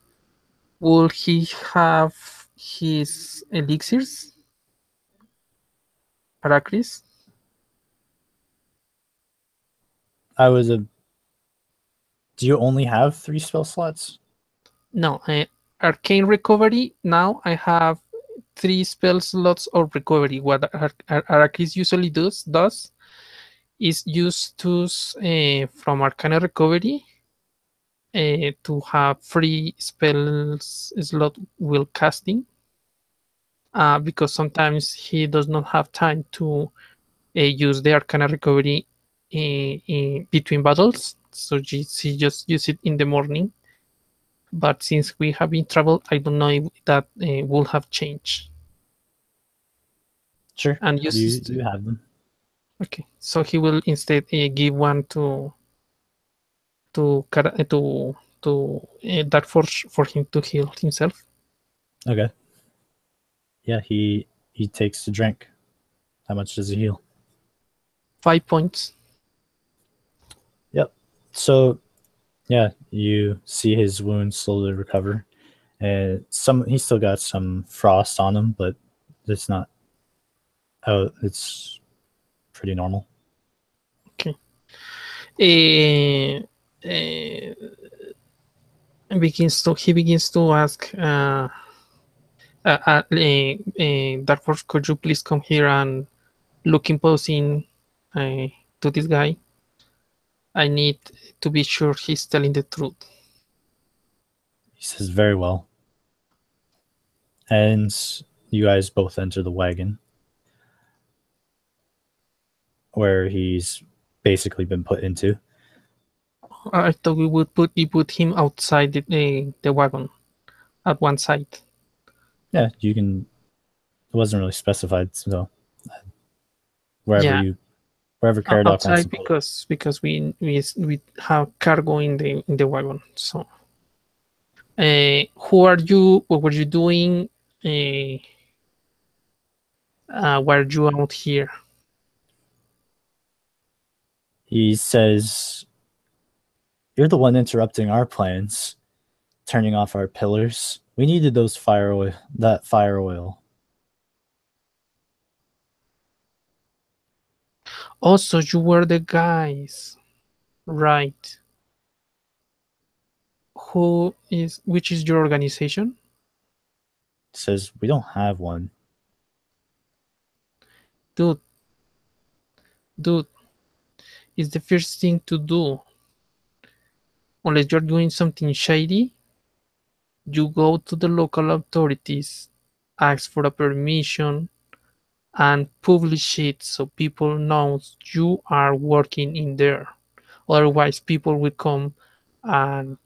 Will he have his elixirs? Paracris? I was a. Do you only have 3 spell slots? No, Arcane Recovery. Now I have 3 spell slots of recovery. What Aracris usually does is use tools from Arcane Recovery to have free spells slot while casting. Because sometimes he does not have time to use the Arcana Recovery in between battles, so he just use it in the morning. But since we have been traveled, I don't know if that will have changed. Sure. And you have them. Okay, so he will instead give one to Dark Forge for him to heal himself. Okay. Yeah, he takes the drink. How much does he heal? 5 points. Yep. So, yeah, you see his wounds slowly recover, and he's still got some frost on him, but it's not. Oh, it's pretty normal. Okay. He begins to ask. Dark Force, could you please come here and look imposing to this guy? I need to be sure he's telling the truth. He says, very well. And you guys both enter the wagon where he's basically been put into. I thought we would put him outside the wagon at one side. Yeah, you can. It wasn't really specified, so wherever Caradoc wants to outside put it. because we have cargo in the wagon. So, who are you? What were you doing? Why are you out here? He says, "You're the one interrupting our plans, turning off our pillars. We needed that fire oil. Also, you were the guys, right? Which is your organization? He says, we don't have one. Dude, it's the first thing to do. Unless you're doing something shady, you go to the local authorities, ask for a permission, and publish it so people know you are working in there. Otherwise, people will come and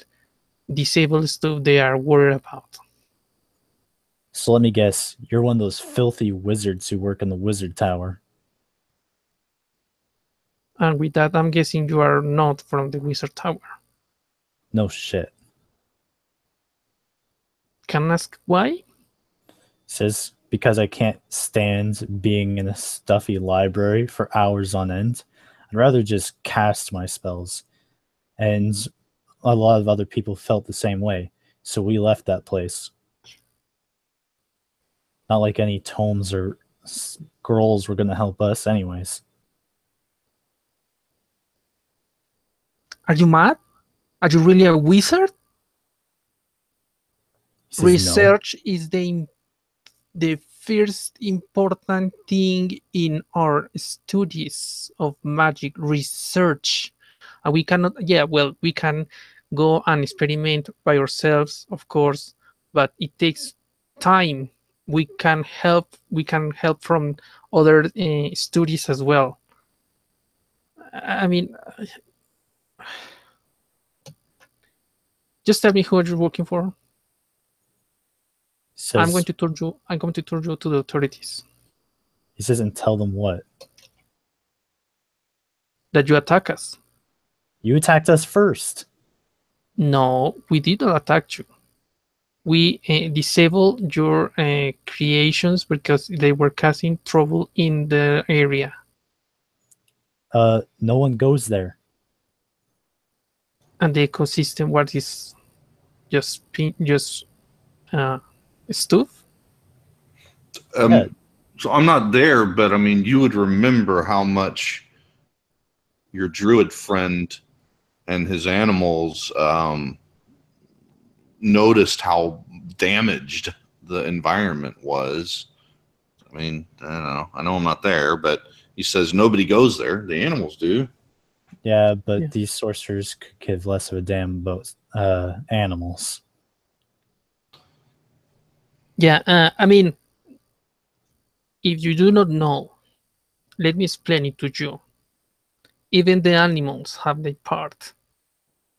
disable stuff they are worried about. So let me guess, you're one of those filthy wizards who work in the wizard tower. And with that, I'm guessing you are not from the Wizard Tower. No shit. Can I ask why? He says, because I can't stand being in a stuffy library for hours on end. I'd rather just cast my spells. And a lot of other people felt the same way, so we left that place. Not like any tomes or scrolls were going to help us anyways. Are you mad? Are you really a wizard? He says, no. Research is the first important thing in our studies of magic. Research. And we cannot, we can go and experiment by ourselves, of course, but it takes time. We can help from other studies as well. I mean, just tell me who you're working for. Says, I'm going to turn you to the authorities. He says, and tell them what? That you attack us. You attacked us first. No, we did not attack you. We disabled your creations because they were causing trouble in the area. No one goes there. And the ecosystem, what is just stuff? Yeah. So I'm not there, but I mean, you would remember how much your druid friend and his animals noticed how damaged the environment was. I mean, I know I'm not there, but he says nobody goes there. The animals do. Yeah, but these sorcerers could give less of a damn about animals. Yeah, I mean, if you do not know, let me explain it to you. Even the animals have their part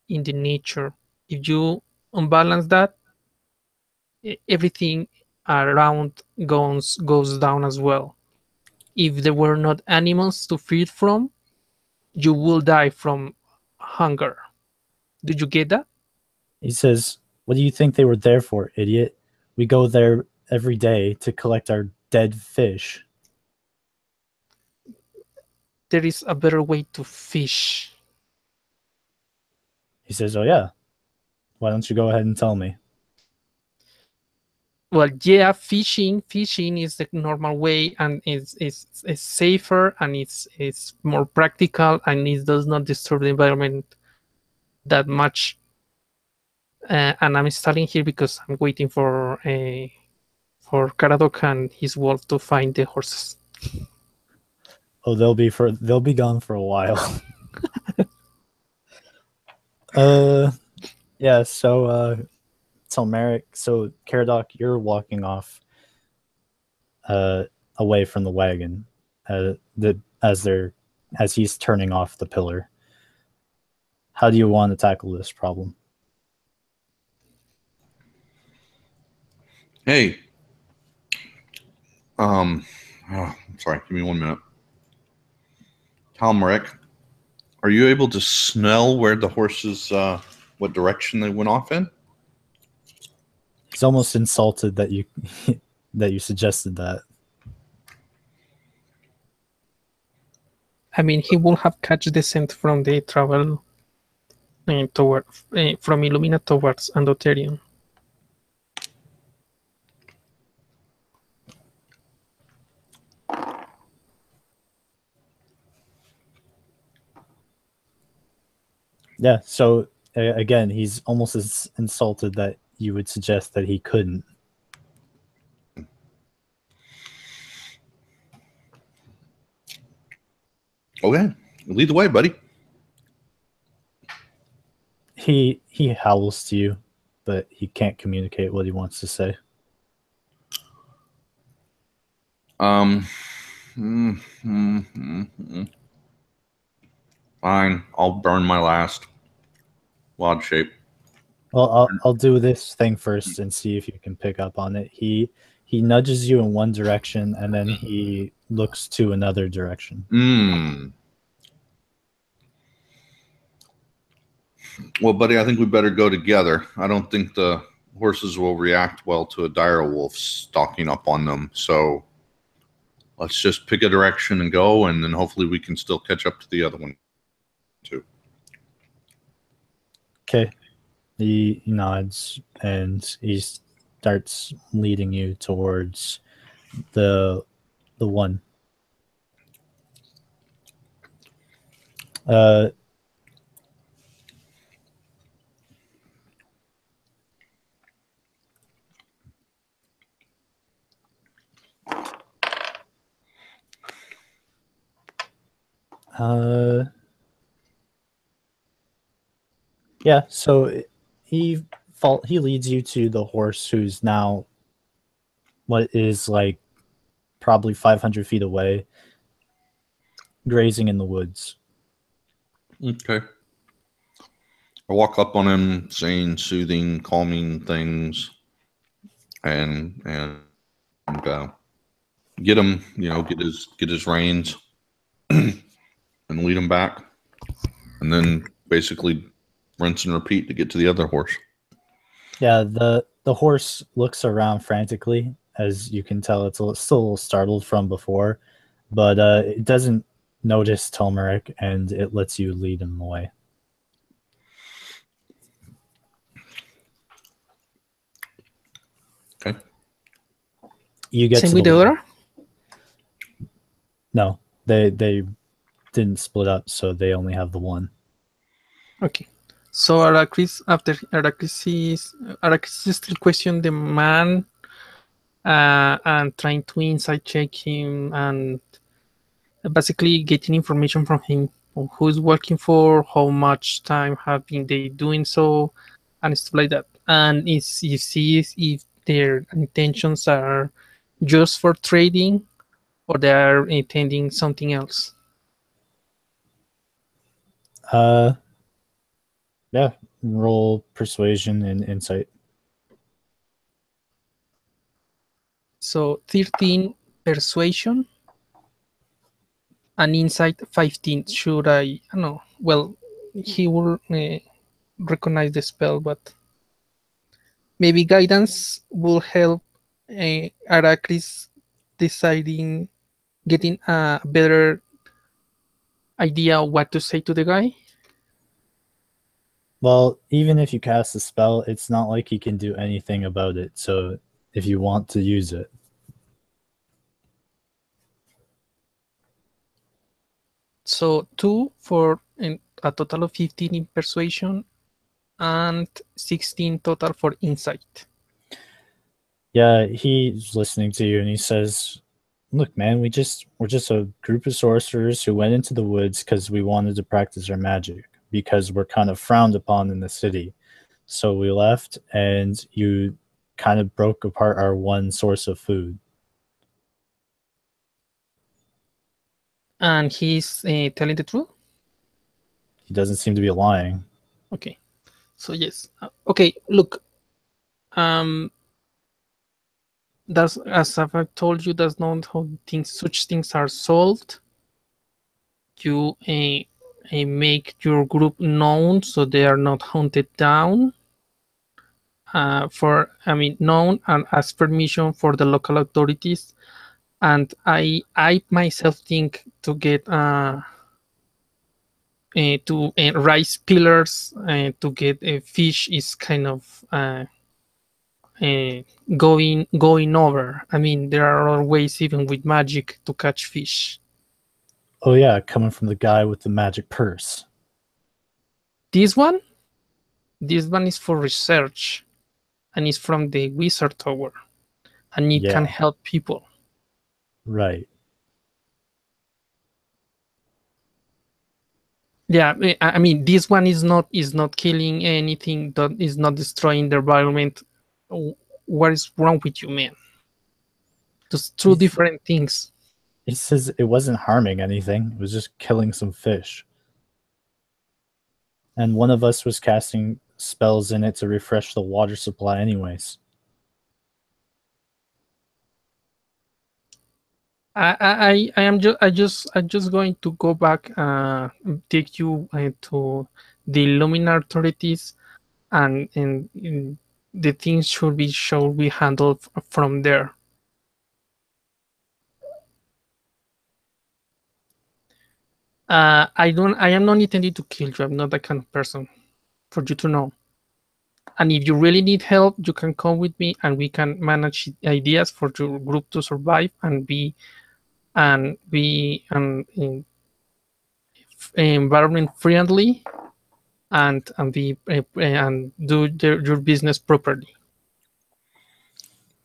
in the nature. If you unbalance that, everything around goes down as well. If there were not animals to feed from, you will die from hunger. Did you get that? He says, what do you think they were there for, idiot? We go there every day to collect our dead fish. There is a better way to fish. He says, oh yeah. Why don't you go ahead and tell me? Well, yeah, fishing is the normal way, and it's safer, and it's more practical, and it does not disturb the environment that much. And I'm stalling here because I'm waiting for Karadok and his wolf to find the horses. Oh, they'll be gone for a while. Yeah, so tell Merrick, so Karadok, you're walking off away from the wagon as he's turning off the pillar. How do you want to tackle this problem? Hey. Sorry, give me 1 minute. Talmeric, are you able to smell where the horses, what direction they went off in? He's almost insulted that you that you suggested that. I mean, he will have catch the scent from the travel toward from Illumina towards Andoterium. Yeah, so again, he's almost as insulted that you would suggest that he couldn't. Okay, lead the way, buddy. He howls to you, but he can't communicate what he wants to say. Fine, I'll burn my last wad shape. Well, I'll do this thing first and see if you can pick up on it. He nudges you in one direction and then he looks to another direction. Well, buddy, I think we better go together. I don't think the horses will react well to a dire wolf stalking up on them. So let's just pick a direction and go, and then hopefully we can still catch up to the other one too. Okay. He nods and he starts leading you towards the one. Uh, yeah. So he leads you to the horse, who's now what is like probably 500 feet away, grazing in the woods. Okay. I walk up on him, saying soothing, calming things, and get him, get his reins, and lead him back, and then basically rinse and repeat to get to the other horse. Yeah, the horse looks around frantically, as you can tell. It's still a little startled from before, but it doesn't notice Telmeric, and it lets you lead him away. Okay. You get Same to with the the one. other? No, they didn't split up, so they only have the one. Okay. So Aracris, after Aracris still question the man and trying to insight check him and basically getting information from him on who's working for, how much time have been they doing so, and stuff like that. And if their intentions are just for trading or they are intending something else. Yeah, roll persuasion and insight. So 13 persuasion and insight 15. Should I don't know. Well, he will recognize the spell, but maybe guidance will help Aracris deciding, getting a better idea of what to say to the guy. Well, even if you cast a spell, it's not like he can do anything about it. So if you want to use it. So 2 for a total of 15 in persuasion and 16 total for insight. Yeah, he's listening to you and he says, "Look, man, we're just a group of sorcerers who went into the woods because we wanted to practice our magic because we're kind of frowned upon in the city. So we left, and you kind of broke apart our one source of food." And he's telling the truth? He doesn't seem to be lying. Okay. So yes. Okay, look. That's, as I've told you, that's not how such things are solved. You make your group known so they are not hunted down. Known and ask permission for the local authorities. And I myself think to get to rice pillars to get a fish is kind of going over. I mean, there are other ways even with magic to catch fish. Oh yeah, coming from the guy with the magic purse. This one is for research, and it's from the wizard tower, and it can Yeah, help people. right. Yeah, I mean, this one is not killing anything. That is not destroying the environment. What is wrong with you, man? Just two different things. He says it wasn't harming anything. It was just killing some fish. And one of us was casting spells in it to refresh the water supply anyways. I'm just going to go back, take you to the Illumina authorities, and the things should be handled from there. I am not intending to kill you. I'm not that kind of person. for you to know. And if you really need help, you can come with me, and we can manage ideas for your group to survive and be environment friendly, and be and do your business properly.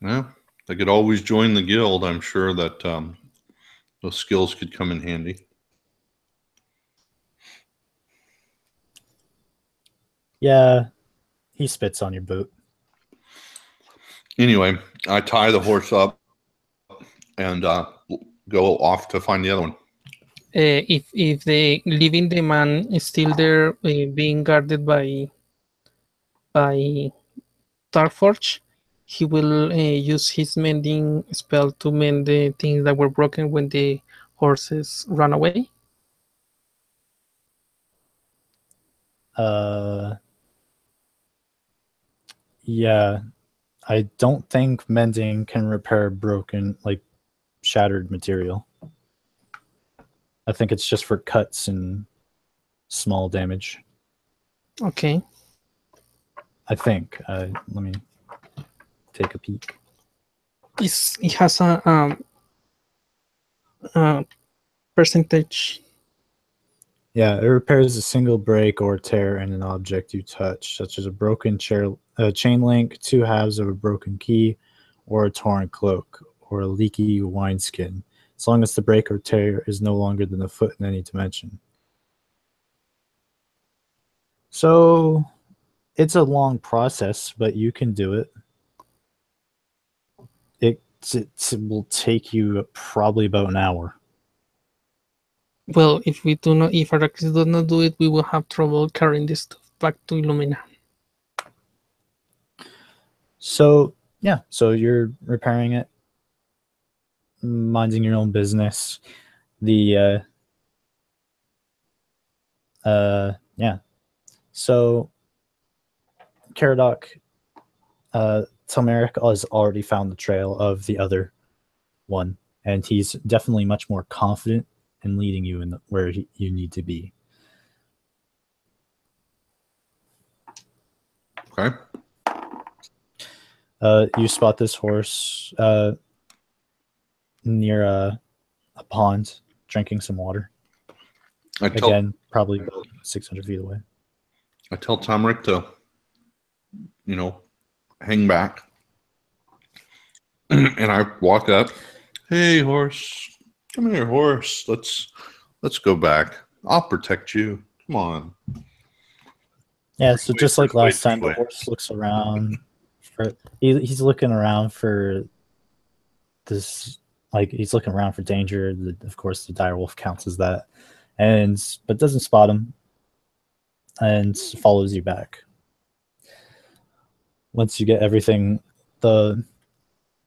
Yeah, they could always join the guild. I'm sure that those skills could come in handy. Yeah, he spits on your boot. Anyway, I tie the horse up and go off to find the other one. If the living the man is still there, being guarded by Darkforge, he will use his mending spell to mend the things that were broken when the horses ran away. Yeah, I don't think mending can repair broken, like shattered material. I think it's just for cuts and small damage. Okay. I think. Let me take a peek. It has a percentage. Yeah, it repairs a single break or tear in an object you touch, such as a broken chain link, 2 halves of a broken key, or a torn cloak, or a leaky wineskin, as long as the break or tear is no longer than a foot in any dimension. So it's a long process, but you can do it. It will take you probably about an hour. Well, if Arrakis does not do it, we will have trouble carrying this stuff back to Illumina. So yeah, so you're repairing it, minding your own business. Yeah. So Caradoc, Telmeric has already found the trail of the other one, and he's definitely much more confident in leading you in where you need to be. Okay. You spot this horse near a pond, drinking some water. Again, probably about 600 feet away. I tell Tomric to, hang back. And I walk up. Hey, horse. Come here, horse. Let's go back. I'll protect you. Come on. Yeah, so just like last time, the horse looks around. He's looking around for this, like he's looking around for danger. Of course, the direwolf counts as that, but doesn't spot him, and follows you back. Once you get everything, by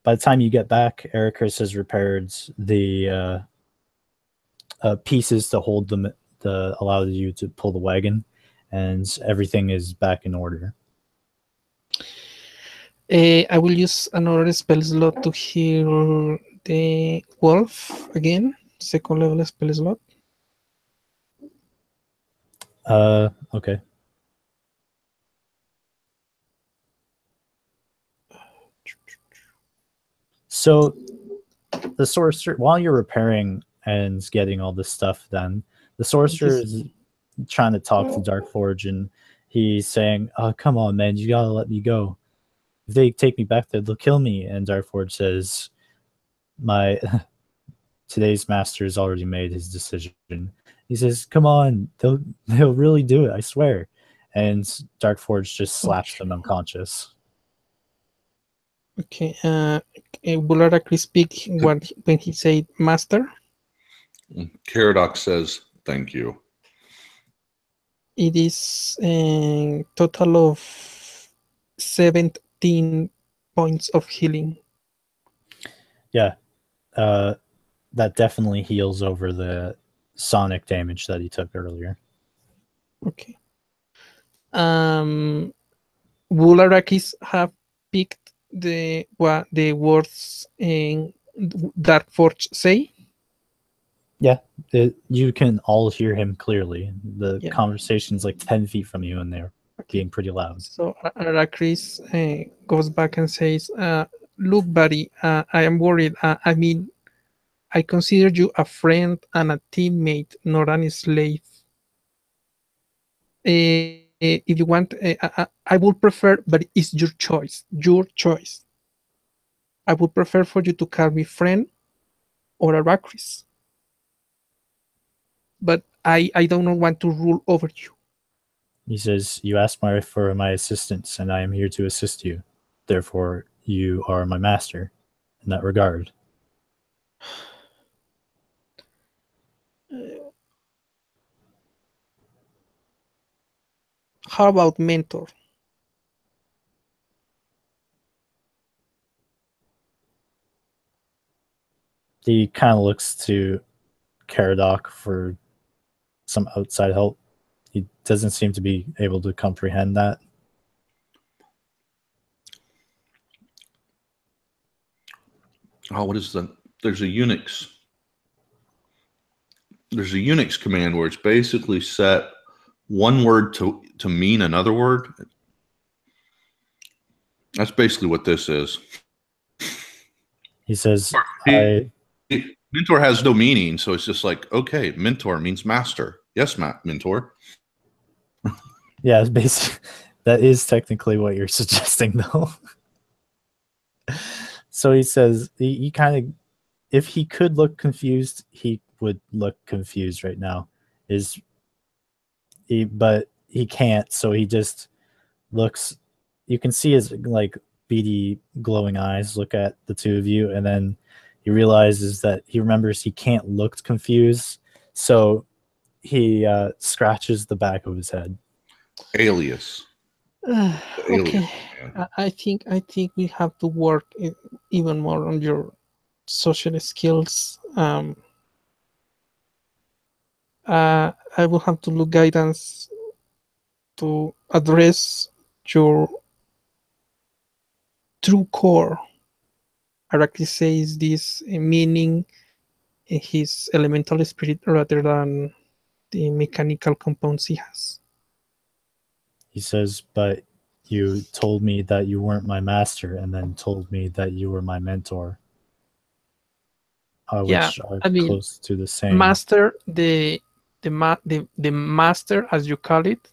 the time you get back, Ericus has repaired the pieces to hold them, allow you to pull the wagon, and everything is back in order. I will use another spell slot to heal the wolf again. 2nd level spell slot. Okay. So the sorcerer, while you're repairing and getting all this stuff done, the sorcerer is trying to talk to Darkforge, and he's saying, "Oh, come on, man, you gotta let me go. If they take me back there, they'll kill me." And Darkforge says, today's master has already made his decision. He says, "Come on, they'll really do it, I swear." And Darkforge just slaps them unconscious. Okay. Will Arrakis speak when he said master? Caradoc says, "Thank you." It is a total of 17 points of healing. Yeah. That definitely heals over the sonic damage that he took earlier. Okay. Will Arrakis have picked the words in Darkforge say? Yeah, you can all hear him clearly. The conversation's like 10 feet from you in there. being pretty loud. So Aracris goes back and says, "Look, buddy, I am worried. I mean, I consider you a friend and a teammate, not a slave. If you want, I would prefer, but it's your choice. Your choice. I would prefer for you to call me friend or Aracris. But I don't want to rule over you." He says, "You asked for my assistance, and I am here to assist you. Therefore, you are my master in that regard." How about mentor? He kind of looks to Caradoc for some outside help. He doesn't seem to be able to comprehend that. Oh, what is the? There's a Unix. There's a Unix command where it's basically set one word to mean another word. That's basically what this is. He says, Mentor has no meaning, so it's just like, okay, mentor means master. Yes, mentor. yeah, it's basically, that is technically what you're suggesting, though. So he says, he kind of, if he could look confused, he would look confused right now. But he can't, so he just looks. You can see his like beady, glowing eyes look at the two of you, and then he realizes that he remembers he can't look confused, so he scratches the back of his head. Alias. Okay, I think we have to work even more on your social skills. I will have to look guidance to address your true core. Araclis says this meaning his elemental spirit rather than the mechanical compounds he has. He says, "But you told me that you weren't my master, and then told me that you were my mentor." Which are close to the same. Master, the master, as you call it,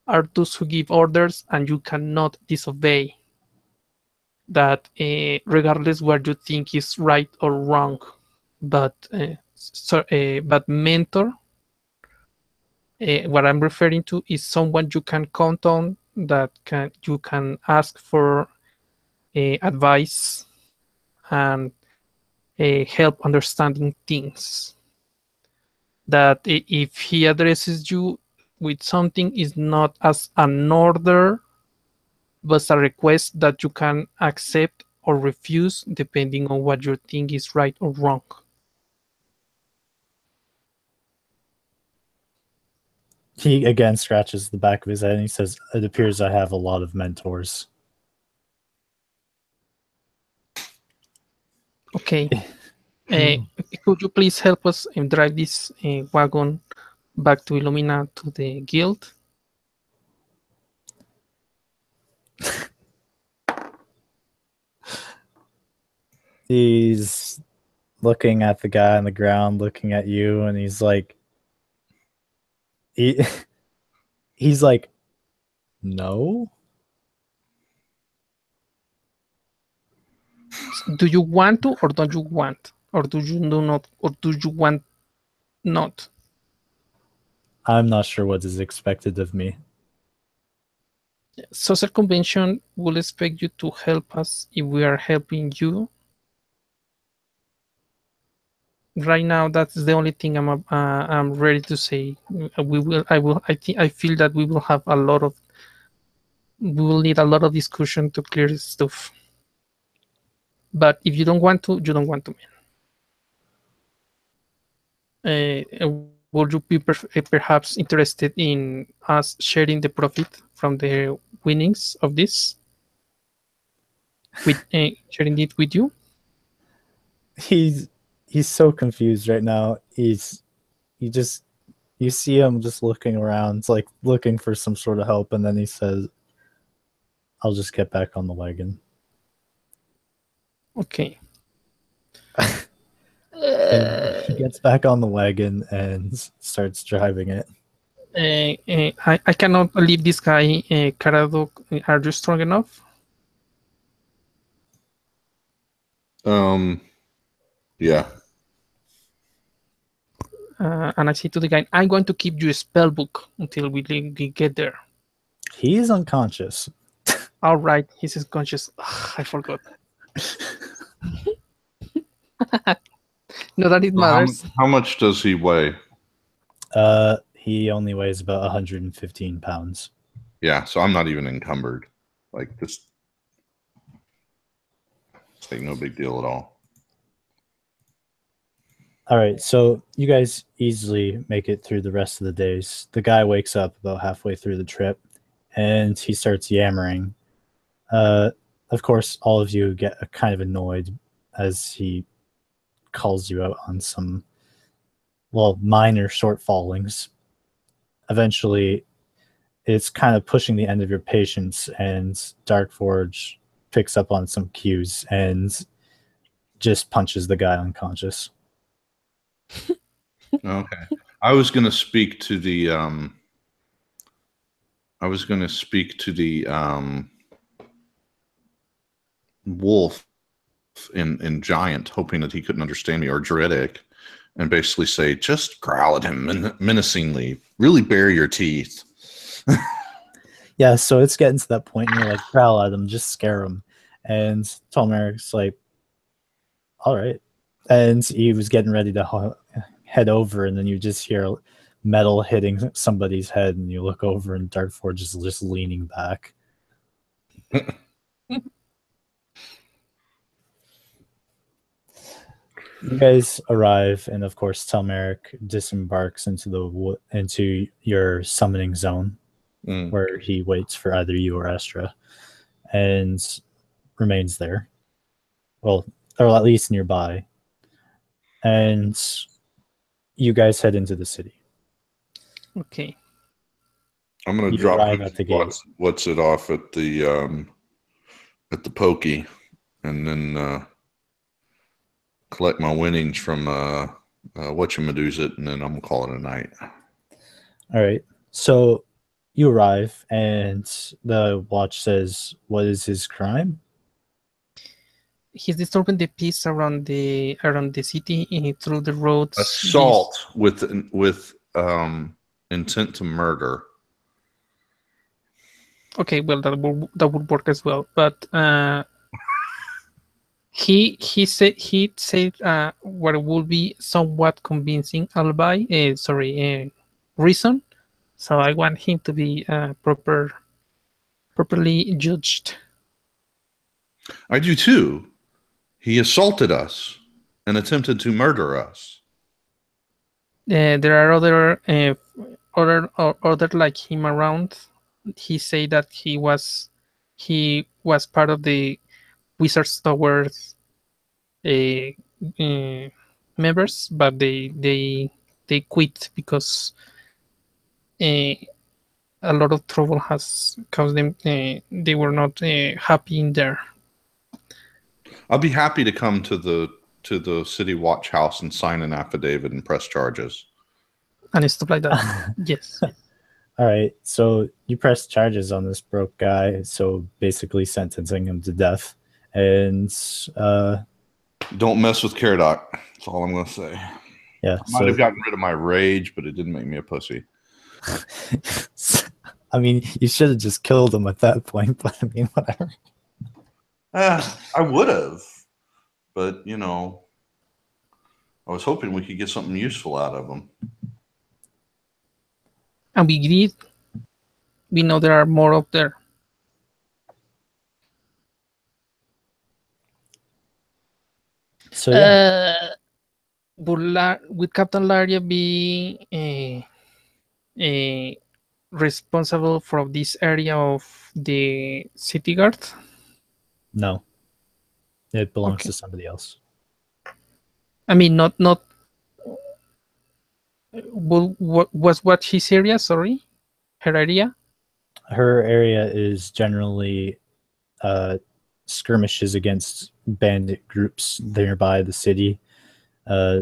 are those who give orders and you cannot disobey. That regardless what you think is right or wrong, but mentor, what I'm referring to is someone you can count on, that you can ask for advice and help understanding things. That if he addresses you with something, is not as an order, but a request that you can accept or refuse depending on what you think is right or wrong. He again scratches the back of his head and he says, "It appears I have a lot of mentors." Okay. Could you please help us drive this wagon back to Illumina, to the guild? He's looking at the guy on the ground, looking at you, and he's like, he's like, "No." Do you want to, or don't you want, or do you not, or do you want not? I'm not sure what is expected of me. Social convention will expect you to help us if we are helping you. Right now, that's the only thing I'm ready to say. I feel that we will have we will need a lot of discussion to clear this stuff. But if you don't want to, you don't want to. Would you be perhaps interested in us sharing the profit from the winnings of this? With sharing it with you? He's so confused right now. He You see him just looking around, like looking for some sort of help, and then he says, "I'll just get back on the wagon." Okay. And he gets back on the wagon and starts driving it. I cannot leave this guy, Karadok. Are you strong enough? Yeah. And I say to the guy, I'm going to keep you a spell book until we get there. He's unconscious. All right, he's unconscious. Ugh, I forgot. No, that it matters. How much does he weigh? He only weighs about 115 pounds. Yeah, so I'm not even encumbered. Like this, it's like no big deal at all. All right, so you guys easily make it through the rest of the days. The guy wakes up about halfway through the trip, and he starts yammering. Of course, all of you get kind of annoyed as he calls you out on some, well, minor shortfallings. Eventually, it's kind of pushing the end of your patience, and Darkforge picks up on some cues and just punches the guy unconscious. Okay. I was going to speak to the wolf in giant, hoping that he couldn't understand me, or druidic, and basically say, just growl at him menacingly, really bare your teeth. Yeah, so it's getting to that point, and you're like, growl at him, just scare him. And Tolmeric's like, all right. And he was getting ready to head over, and then you just hear metal hitting somebody's head, and you look over, and Darkforge is just leaning back. You guys arrive, and of course, Telmeric disembarks into your summoning zone, where he waits for either you or Estra, and remains there. Well, or at least nearby. And you guys head into the city. Okay. I'm going to You drop arrive at the gate. what's it off at the pokey, and then collect my winnings from whatchamadoozit, and then I'm gonna call it a night. All right. So you arrive, and the watch says, "What is his crime?" He's disturbing the peace around the city through the roads. Assault with intent to murder. Okay, well that would work as well, but he said what would be somewhat convincing alibi. Reason. So I want him to be properly judged. I do too. He assaulted us and attempted to murder us. There are other like him around. He said that he was part of the Wizards Towers members, but they quit because a lot of trouble has caused them. They were not happy in there. I'll be happy to come to the city watch house and sign an affidavit and press charges. And stuff like that. Yes. All right. So you press charges on this broke guy. So basically sentencing him to death. And don't mess with Caradoc. That's all I'm going to say. Yeah. I might have gotten rid of my rage, but it didn't make me a pussy. I mean, you should have just killed him at that point, but I mean, whatever. I would have, but you know, I was hoping we could get something useful out of him. And we did. We know there are more up there. So yeah. Would Captain Laria be responsible for this area of the city guard? No. It belongs to somebody else. I mean, not What his area? Sorry, her area. Her area is generally skirmishes against bandit groups nearby the city,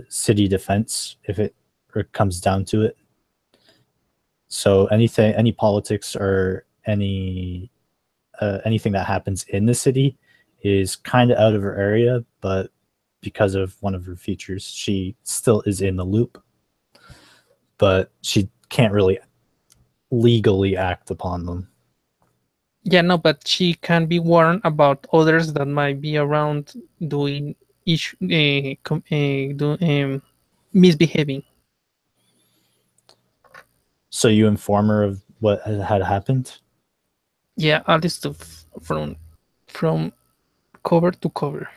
city defense, if it comes down to it. So any politics or anything that happens in the city is kind of out of her area, but because of one of her features, she still is in the loop, but she can't really legally act upon them. Yeah, no, but she can be warned about others that might be around doing misbehaving. So you inform her of what had happened? Yeah, all this stuff from cover to cover.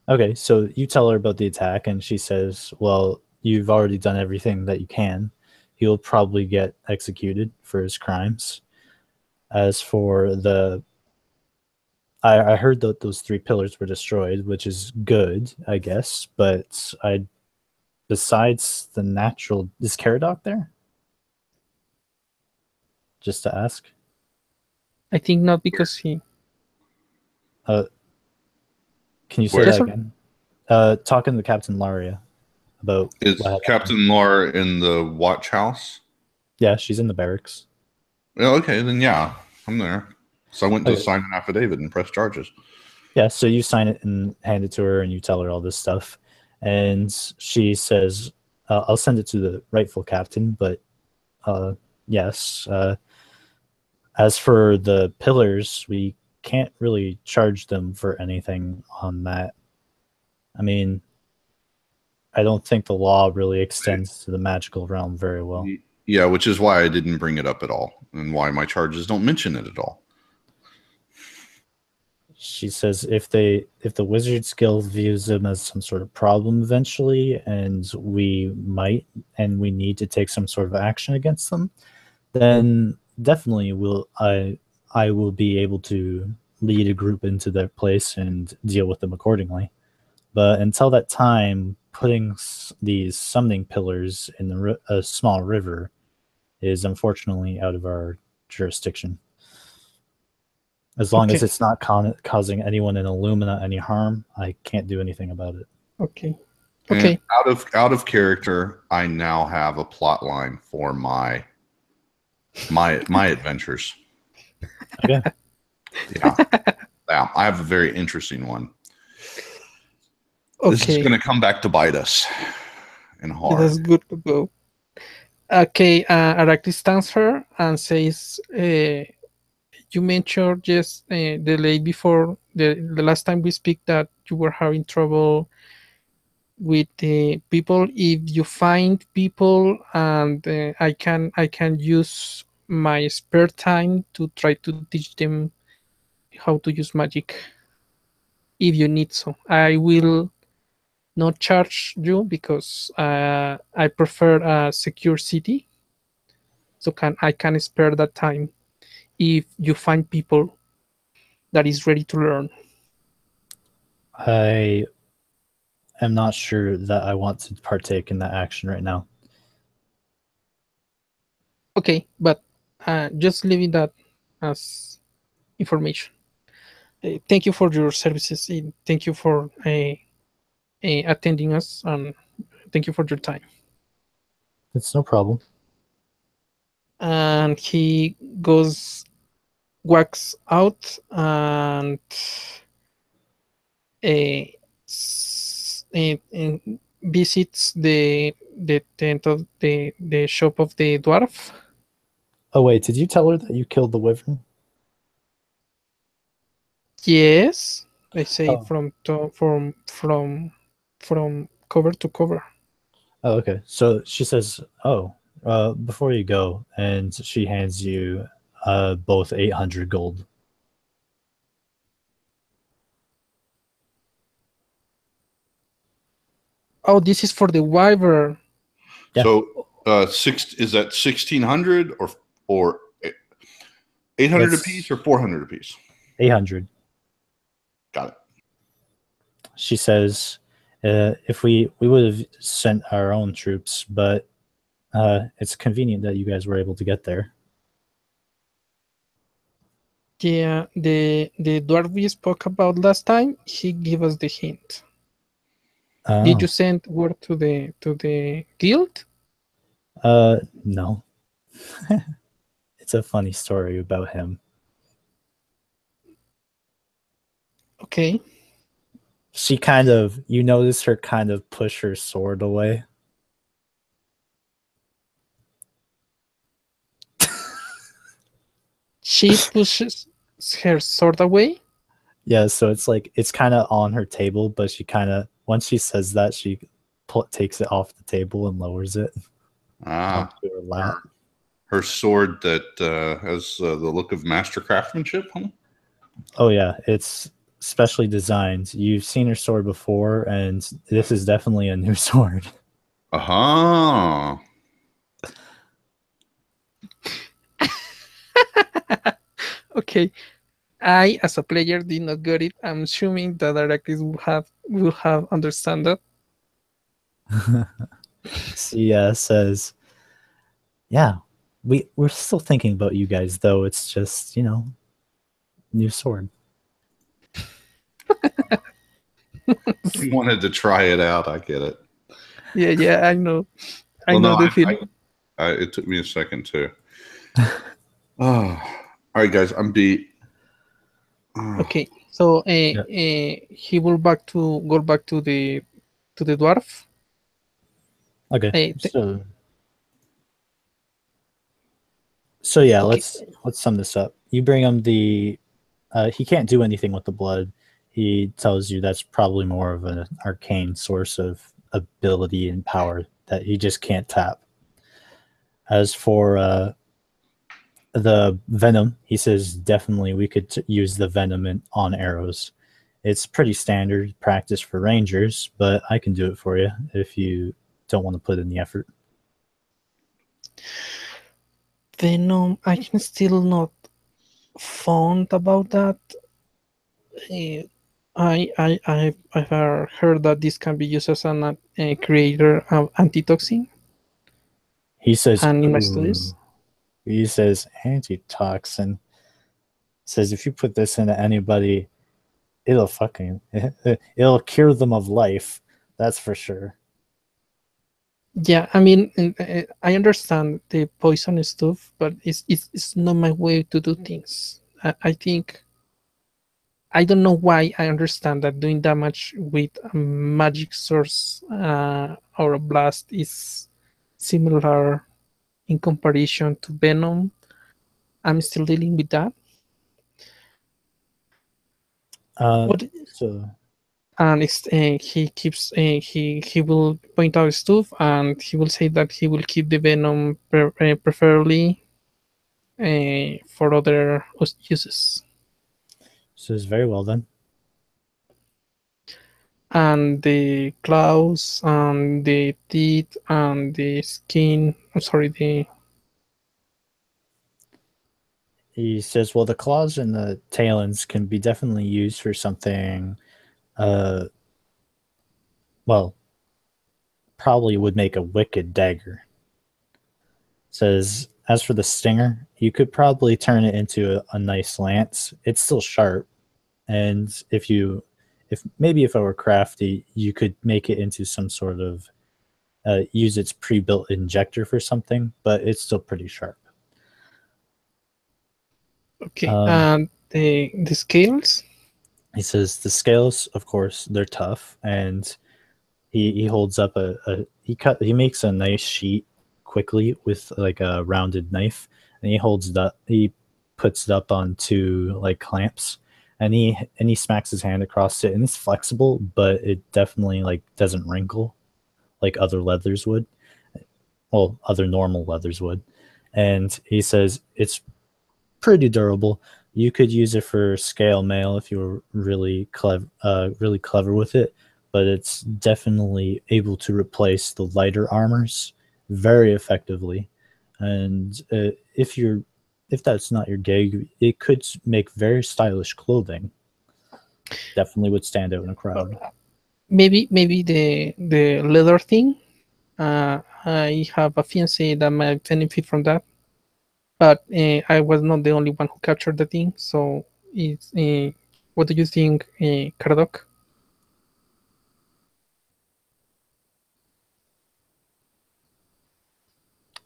Okay, so you tell her about the attack, and she says, well, you've already done everything that you can. He'll probably get executed for his crimes. As for I heard that those 3 pillars were destroyed, which is good, I guess, but besides the natural... Is Caradoc there? Just to ask. I think not, because he... Can you say that again? Talking to Captain Laria about... Is Captain Lar in the watch house? Yeah, she's in the barracks. Well, okay, then yeah, I'm there. So I went to sign an affidavit and press charges. Yeah, so you sign it and hand it to her, and you tell her all this stuff. And she says, I'll send it to the rightful captain, but yes. As for the pillars, we can't really charge them for anything on that. I mean, I don't think the law really extends to the magical realm very well. Yeah, which is why I didn't bring it up at all, and why my charges don't mention it at all. She says if the Wizards Guild views them as some sort of problem eventually, and we need to take some sort of action against them, then definitely I will be able to lead a group into their place and deal with them accordingly. But until that time, putting these summoning pillars in a small river is unfortunately out of our jurisdiction. As long as it's not causing anyone in Illumina any harm, I can't do anything about it. Okay. And out of character, I now have a plot line for my adventures. Okay. Yeah. I have a very interesting one. Okay. This is going to come back to bite us and hard. That's good to go. Okay, Araclis stands her and says, you mentioned just the day before the last time we speak that you were having trouble with the people. If you find people, and I can use my spare time to try to teach them how to use magic. If you need so, I will not charge you, because I prefer a secure city. So I can spare that time if you find people that is ready to learn. I am not sure that I want to partake in that action right now. Okay, but just leaving that as information. Thank you for your services. Thank you for attending us, and thank you for your time. It's no problem. And he walks out and visits the tent of the shop of the dwarf. Oh wait, did you tell her that you killed the wyvern? Yes, I say from cover to cover. Oh, okay. So she says, "Oh, before you go," and she hands you both 800 gold. Oh, this is for the wyvern. Yeah. So, is that 1,600 or 800 apiece or 400 apiece? 800. Got it. She says, if we would have sent our own troops, but It's convenient that you guys were able to get there. Yeah, the dwarf we spoke about last time, he gave us the hint. Did you send word to the guild? No. It's a funny story about him. Okay. She kind of, you notice her kind of push her sword away. She pushes her sword away. Yeah, so it's like it's kind of on her table, but she kind of, once she says that, she takes it off the table and lowers it onto her lap. Her sword that has the look of master craftsmanship, huh? Oh yeah, it's specially designed. You've seen her sword before, and this is definitely a new sword. Uh-huh. Okay. I, as a player, did not get it. I'm assuming that Arrakis will have understand that. Sia says, "Yeah, we're still thinking about you guys, though. It's just, you know, new sword." You wanted to try it out. I get it. Yeah, I know. I know the feeling. It took me a second too. All right, guys, I'm beat. Okay, so he will go back to the dwarf. Okay, so yeah, okay. let's sum this up. You bring him the he can't do anything with the blood. He tells you that's probably more of an arcane source of ability and power that he just can't tap. As for the venom, he says definitely we could use the venom on arrows. It's pretty standard practice for rangers, but I can do it for you if you don't want to put in the effort. Venom, I can still not fond about that. I've heard that this can be used as an creator of antitoxin. He says, and in my studies, he says antitoxin. Says if you put this into anybody, it'll cure them of life. That's for sure. Yeah, I mean, I understand the poison stuff, but it's not my way to do things. I think I don't know why I understand that doing damage with a magic source or a blast is similar in comparison to Venom. I'm still dealing with that. And he keeps he will point out stuff, and he will say that he will keep the Venom preferably for other uses. So it's very well done. And the claws and the teeth and the skin. I'm sorry, He says, well, the claws and the talons can be definitely used for something, well, probably would make a wicked dagger. Says, as for the stinger, you could probably turn it into a nice lance. It's still sharp. And if I were crafty, you could make it into some sort of, use its pre-built injector for something, but it's still pretty sharp. Okay, and the scales? He says the scales, of course, they're tough, and he holds up he makes a nice sheet quickly with like a rounded knife, and he puts it up on two like clamps, and he smacks his hand across it, and it's flexible, but it definitely like doesn't wrinkle like other leathers would. Well, other normal leathers would. And he says it's pretty durable. You could use it for scale mail if you were really clever with it, but it's definitely able to replace the lighter armors very effectively. And if that's not your gig, it could make very stylish clothing. Definitely would stand out in a crowd. Maybe the leather thing. I have a fiancé that might benefit from that, but I was not the only one who captured the thing. So, it's what do you think, Caradoc?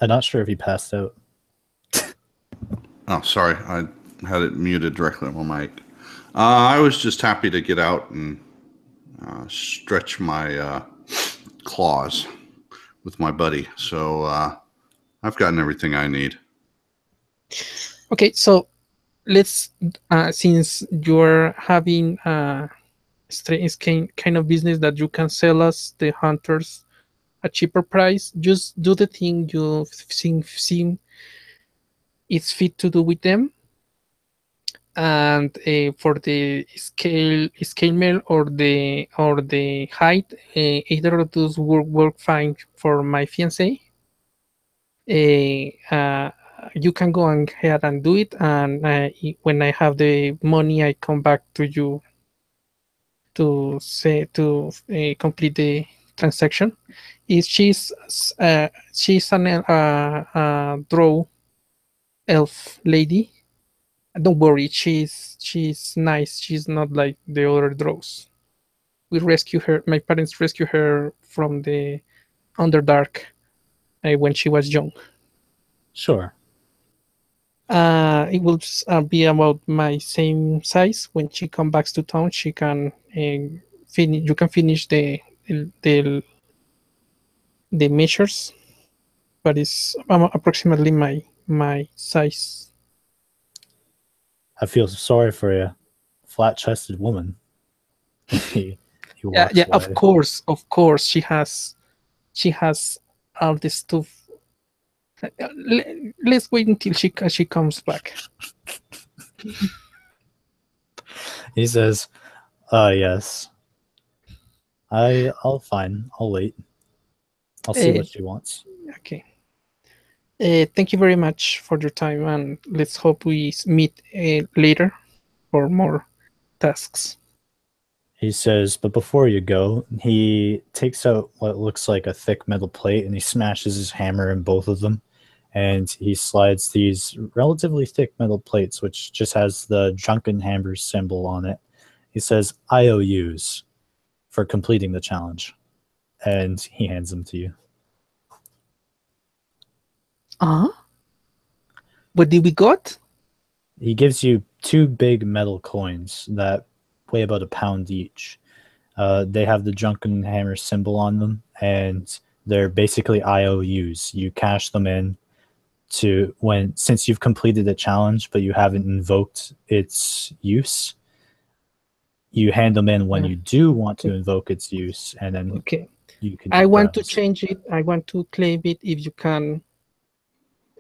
I'm not sure if he passed out. Oh, sorry. I had it muted directly on my mic. I was just happy to get out and stretch my claws with my buddy. So I've gotten everything I need. Okay, so let's since you're having strange kind of business that you can sell us the hunters a cheaper price, just do the thing you seem it's fit to do with them, and for the scale mail or the height, either of those work fine for my fiance. You can go ahead and do it, and when I have the money, I come back to you to say to complete the transaction. Is she's an draw elf lady. Don't worry, she's nice. She's not like the other draws. We rescue her. My parents rescue her from the Underdark when she was young. Sure. It will be about my same size. When she comes back to town, she can finish. You can finish the the measures, but it's approximately my size. I feel sorry for you, flat-chested woman. he walks Yeah. away. Of course. She has all this stuff. Let's wait until she comes back. He says, yes. I'll fine. I'll wait. I'll see what she wants. Okay. Thank you very much for your time, and let's hope we meet later for more tasks. He says, but before you go, he takes out what looks like a thick metal plate and he smashes his hammer in both of them. And he slides these relatively thick metal plates, which just has the Drunken Hammer symbol on it. He says, IOUs for completing the challenge. And he hands them to you. What did we got? He gives you 2 big metal coins that weigh about a pound each. They have the Drunken Hammer symbol on them, and they're basically IOUs. You cash them in to since you've completed the challenge, but you haven't invoked its use. You hand them in when you do want to invoke its use, and then you can. I want to change it. I want to claim it. If you can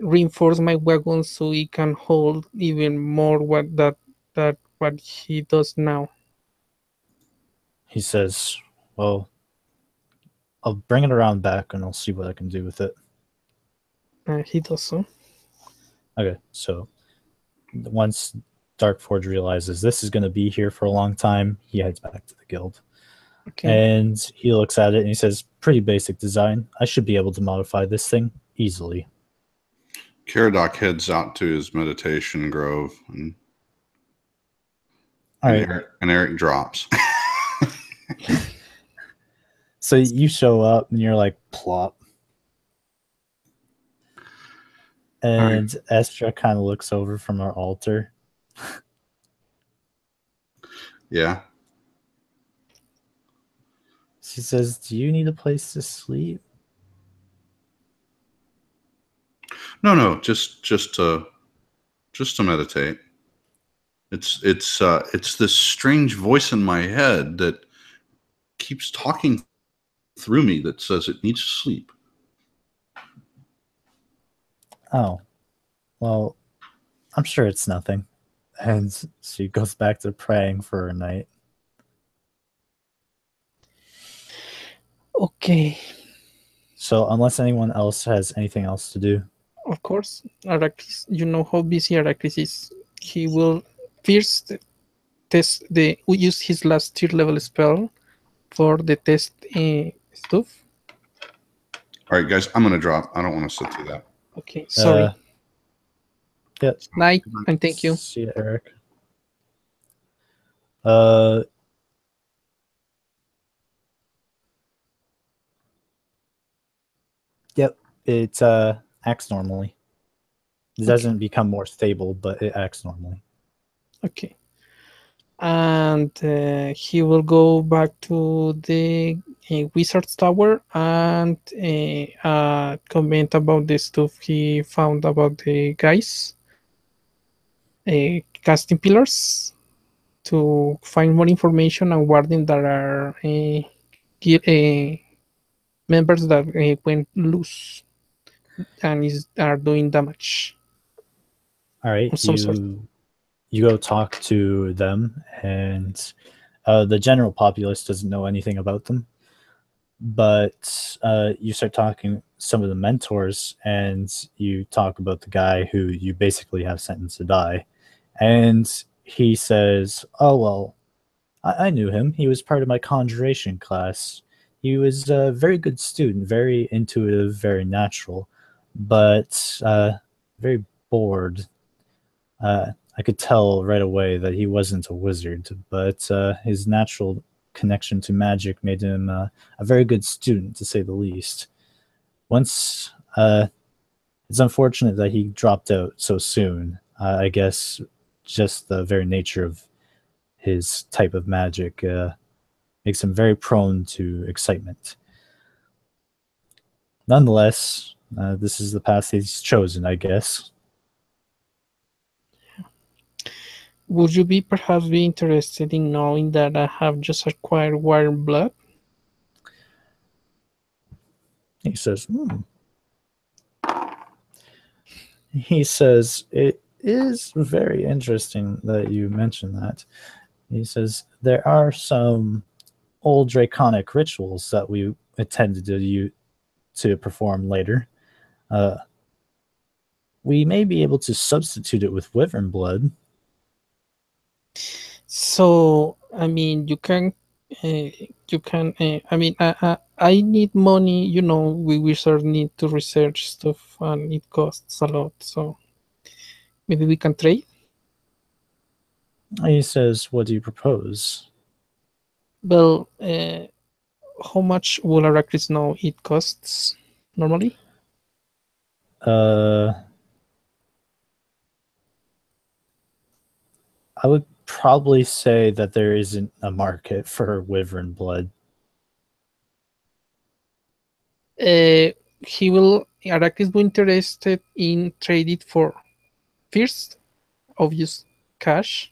reinforce my wagon so it can hold even more what he does now. He says, well, I'll bring it around back and I'll see what I can do with it. He does so. Okay, so once Darkforge realizes this is going to be here for a long time, he heads back to the guild. Okay. And he looks at it and he says, pretty basic design. I should be able to modify this thing easily. Caradoc heads out to his meditation grove, and Eric drops. So you show up and you're like, plop. And Estra kind of looks over from our altar. Yeah. She says, do you need a place to sleep? No, just to meditate. It's this strange voice in my head that keeps talking through me that says it needs to sleep. Oh, well, I'm sure it's nothing. And she goes back to praying for a night. Okay. So unless anyone else has anything else to do. Of course, Arrakis, you know how busy Arrakis is. He will first use his last tier level spell for the test stuff. All right, guys, I'm gonna drop. I don't want to sit through that. Okay, sorry. Yeah. Night, and thank you. See you, Eric. Uh, yep. It acts normally. It doesn't become more stable, but it acts normally. Okay. And he will go back to the wizard's tower and comment about the stuff he found about the guys casting pillars to find more information and warning that are members that went loose and are doing damage. All right. Of some sort. You go talk to them, and the general populace doesn't know anything about them. But you start talking some of the mentors, and you talk about the guy who you basically have sentenced to die. And he says, "Oh well, I knew him. He was part of my conjuration class. He was a very good student, very intuitive, very natural, but very bored. I could tell right away that he wasn't a wizard, but his natural connection to magic made him a very good student, to say the least. Once, it's unfortunate that he dropped out so soon. I guess just the very nature of his type of magic makes him very prone to excitement. Nonetheless, this is the path he's chosen, I guess. Would you perhaps be interested in knowing that I have just acquired warm blood? He says, He says, it is very interesting that you mention that. He says, there are some old draconic rituals that we intended to perform later. We may be able to substitute it with wyvern blood. So, I mean, I need money. We wizards need to research stuff, and it costs a lot. So maybe we can trade. He says, what do you propose? Well, how much will Arrakis know it costs normally? I would probably say that there isn't a market for wyvern blood. Arrakis will interested in trade it for first, obvious cash.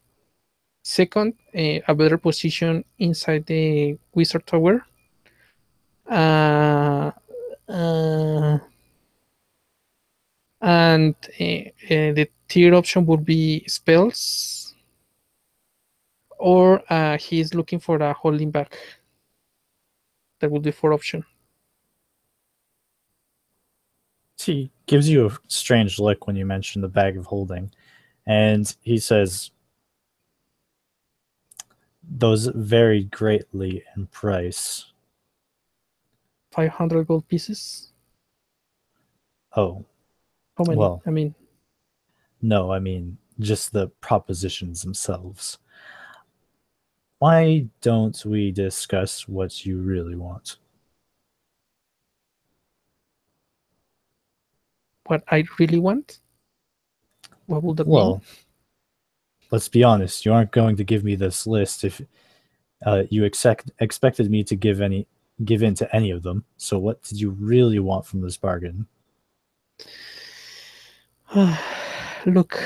Second, a better position inside the wizard tower. And the third option would be spells, or he's looking for a holding back. That would be fourth option. He gives you a strange look when you mention the bag of holding, and he says, those vary greatly in price. 500 gold pieces. Oh, How many? well, I mean, no, I mean just the propositions themselves. Why don't we discuss what you really want? what I really want. What would that mean? Well, let's be honest. You aren't going to give me this list if you expected me to give in to any of them. So, what did you really want from this bargain? Look,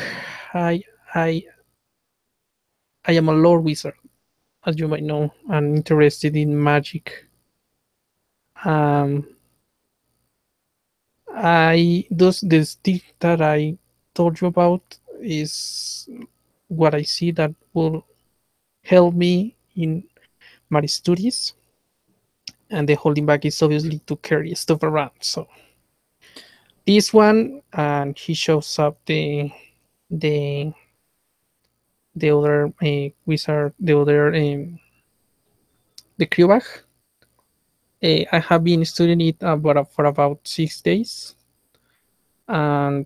I I I am a lore wizard, as you might know, and interested in magic. Um, this thing that I told you about is what I see that will help me in my studies, and the holding back is obviously to carry stuff around. So this one, and he shows up the the other wizard, the other the crew bag. I have been studying it for about 6 days, and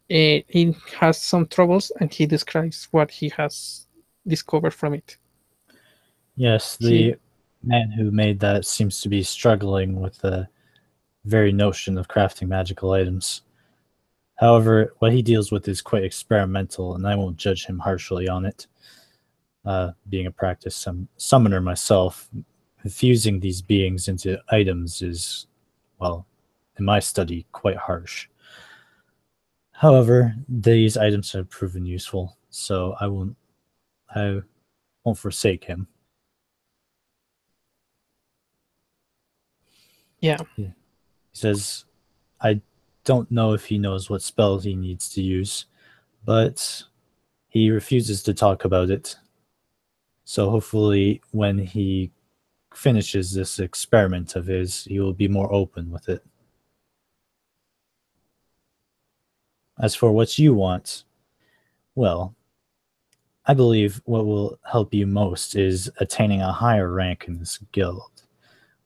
it has some troubles, and he describes what he has discovered from it. Yes, He the man who made that seems to be struggling with the very notion of crafting magical items. However, what he deals with is quite experimental, and I won't judge him harshly on it. Being a practiced summoner myself, fusing these beings into items is, well, in my study, quite harsh. However, these items have proven useful, so I won't forsake him. Yeah. He says, I don't know if he knows what spell he needs to use, but he refuses to talk about it. So hopefully when he finishes this experiment of his, he will be more open with it. As for what you want, well, I believe what will help you most is attaining a higher rank in this guild,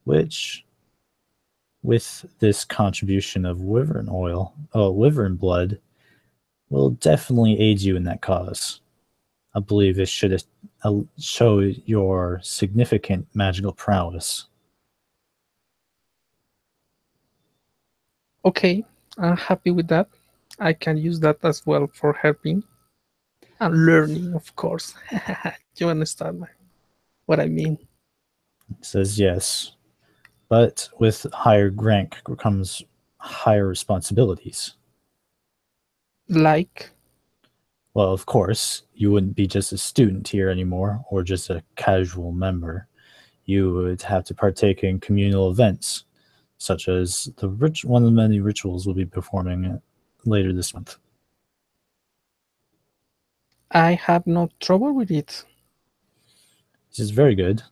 which, with this contribution of wyvern blood, will definitely aid you in that cause. I believe it should show your significant magical prowess. Okay, I'm happy with that. I can use that as well for helping and learning, of course. You understand what I mean? He says yes, but with higher rank comes higher responsibilities. Like, Well, of course, you wouldn't be just a student here anymore or just a casual member. You would have to partake in communal events, such as one of the many rituals we'll be performing later this month. I have no trouble with it. This is very good.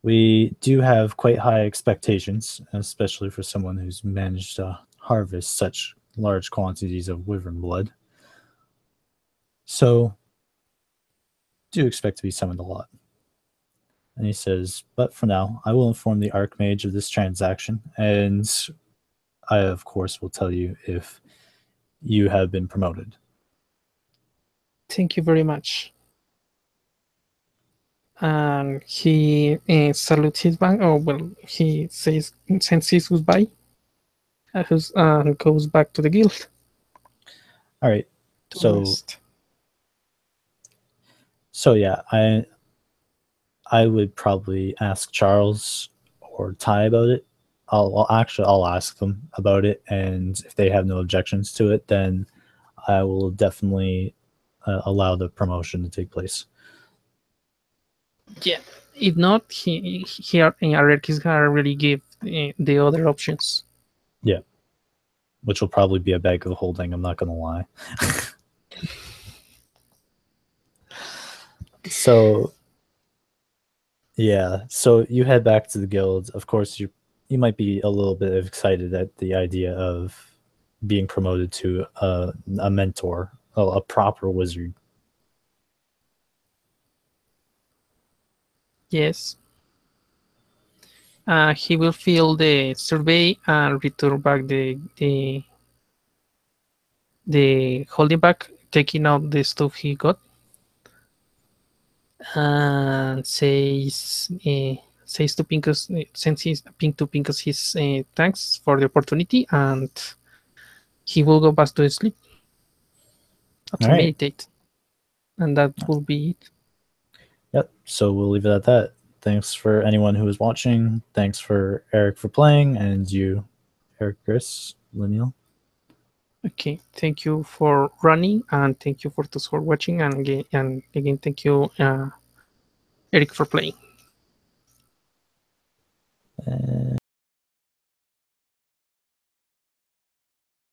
We do have quite high expectations, especially for someone who's managed to harvest such large quantities of wyvern blood. So, do expect to be summoned a lot. And he says, but for now, I will inform the Archmage of this transaction, and I, of course, will tell you if you have been promoted. Thank you very much. And he salutes his bank. Oh, well, he sends his goodbye and goes back to the guild. All right. To rest. So yeah, I would probably ask Charles or Ty about it. I'll ask them about it, and if they have no objections to it, then I will definitely allow the promotion to take place. Yeah. If not, he Arek is gonna really give the other options. Yeah. Which will probably be a bag of holding, I'm not gonna lie. So yeah, so you head back to the guild. Of course, you might be a little bit excited at the idea of being promoted to a mentor, a proper wizard. Yes. He will fill the survey and return back the holding back, taking out the stuff he got, and says to Pincus, sends his Pink to Pincus his thanks for the opportunity, and he will go back to sleep to meditate, and that will be it. Yep. So we'll leave it at that. Thanks for anyone who was watching. Thanks for Eric for playing, and you, Eric, Chris, Lineal. Okay, thank you for running, and thank you for those for watching, and again thank you, Eric, for playing.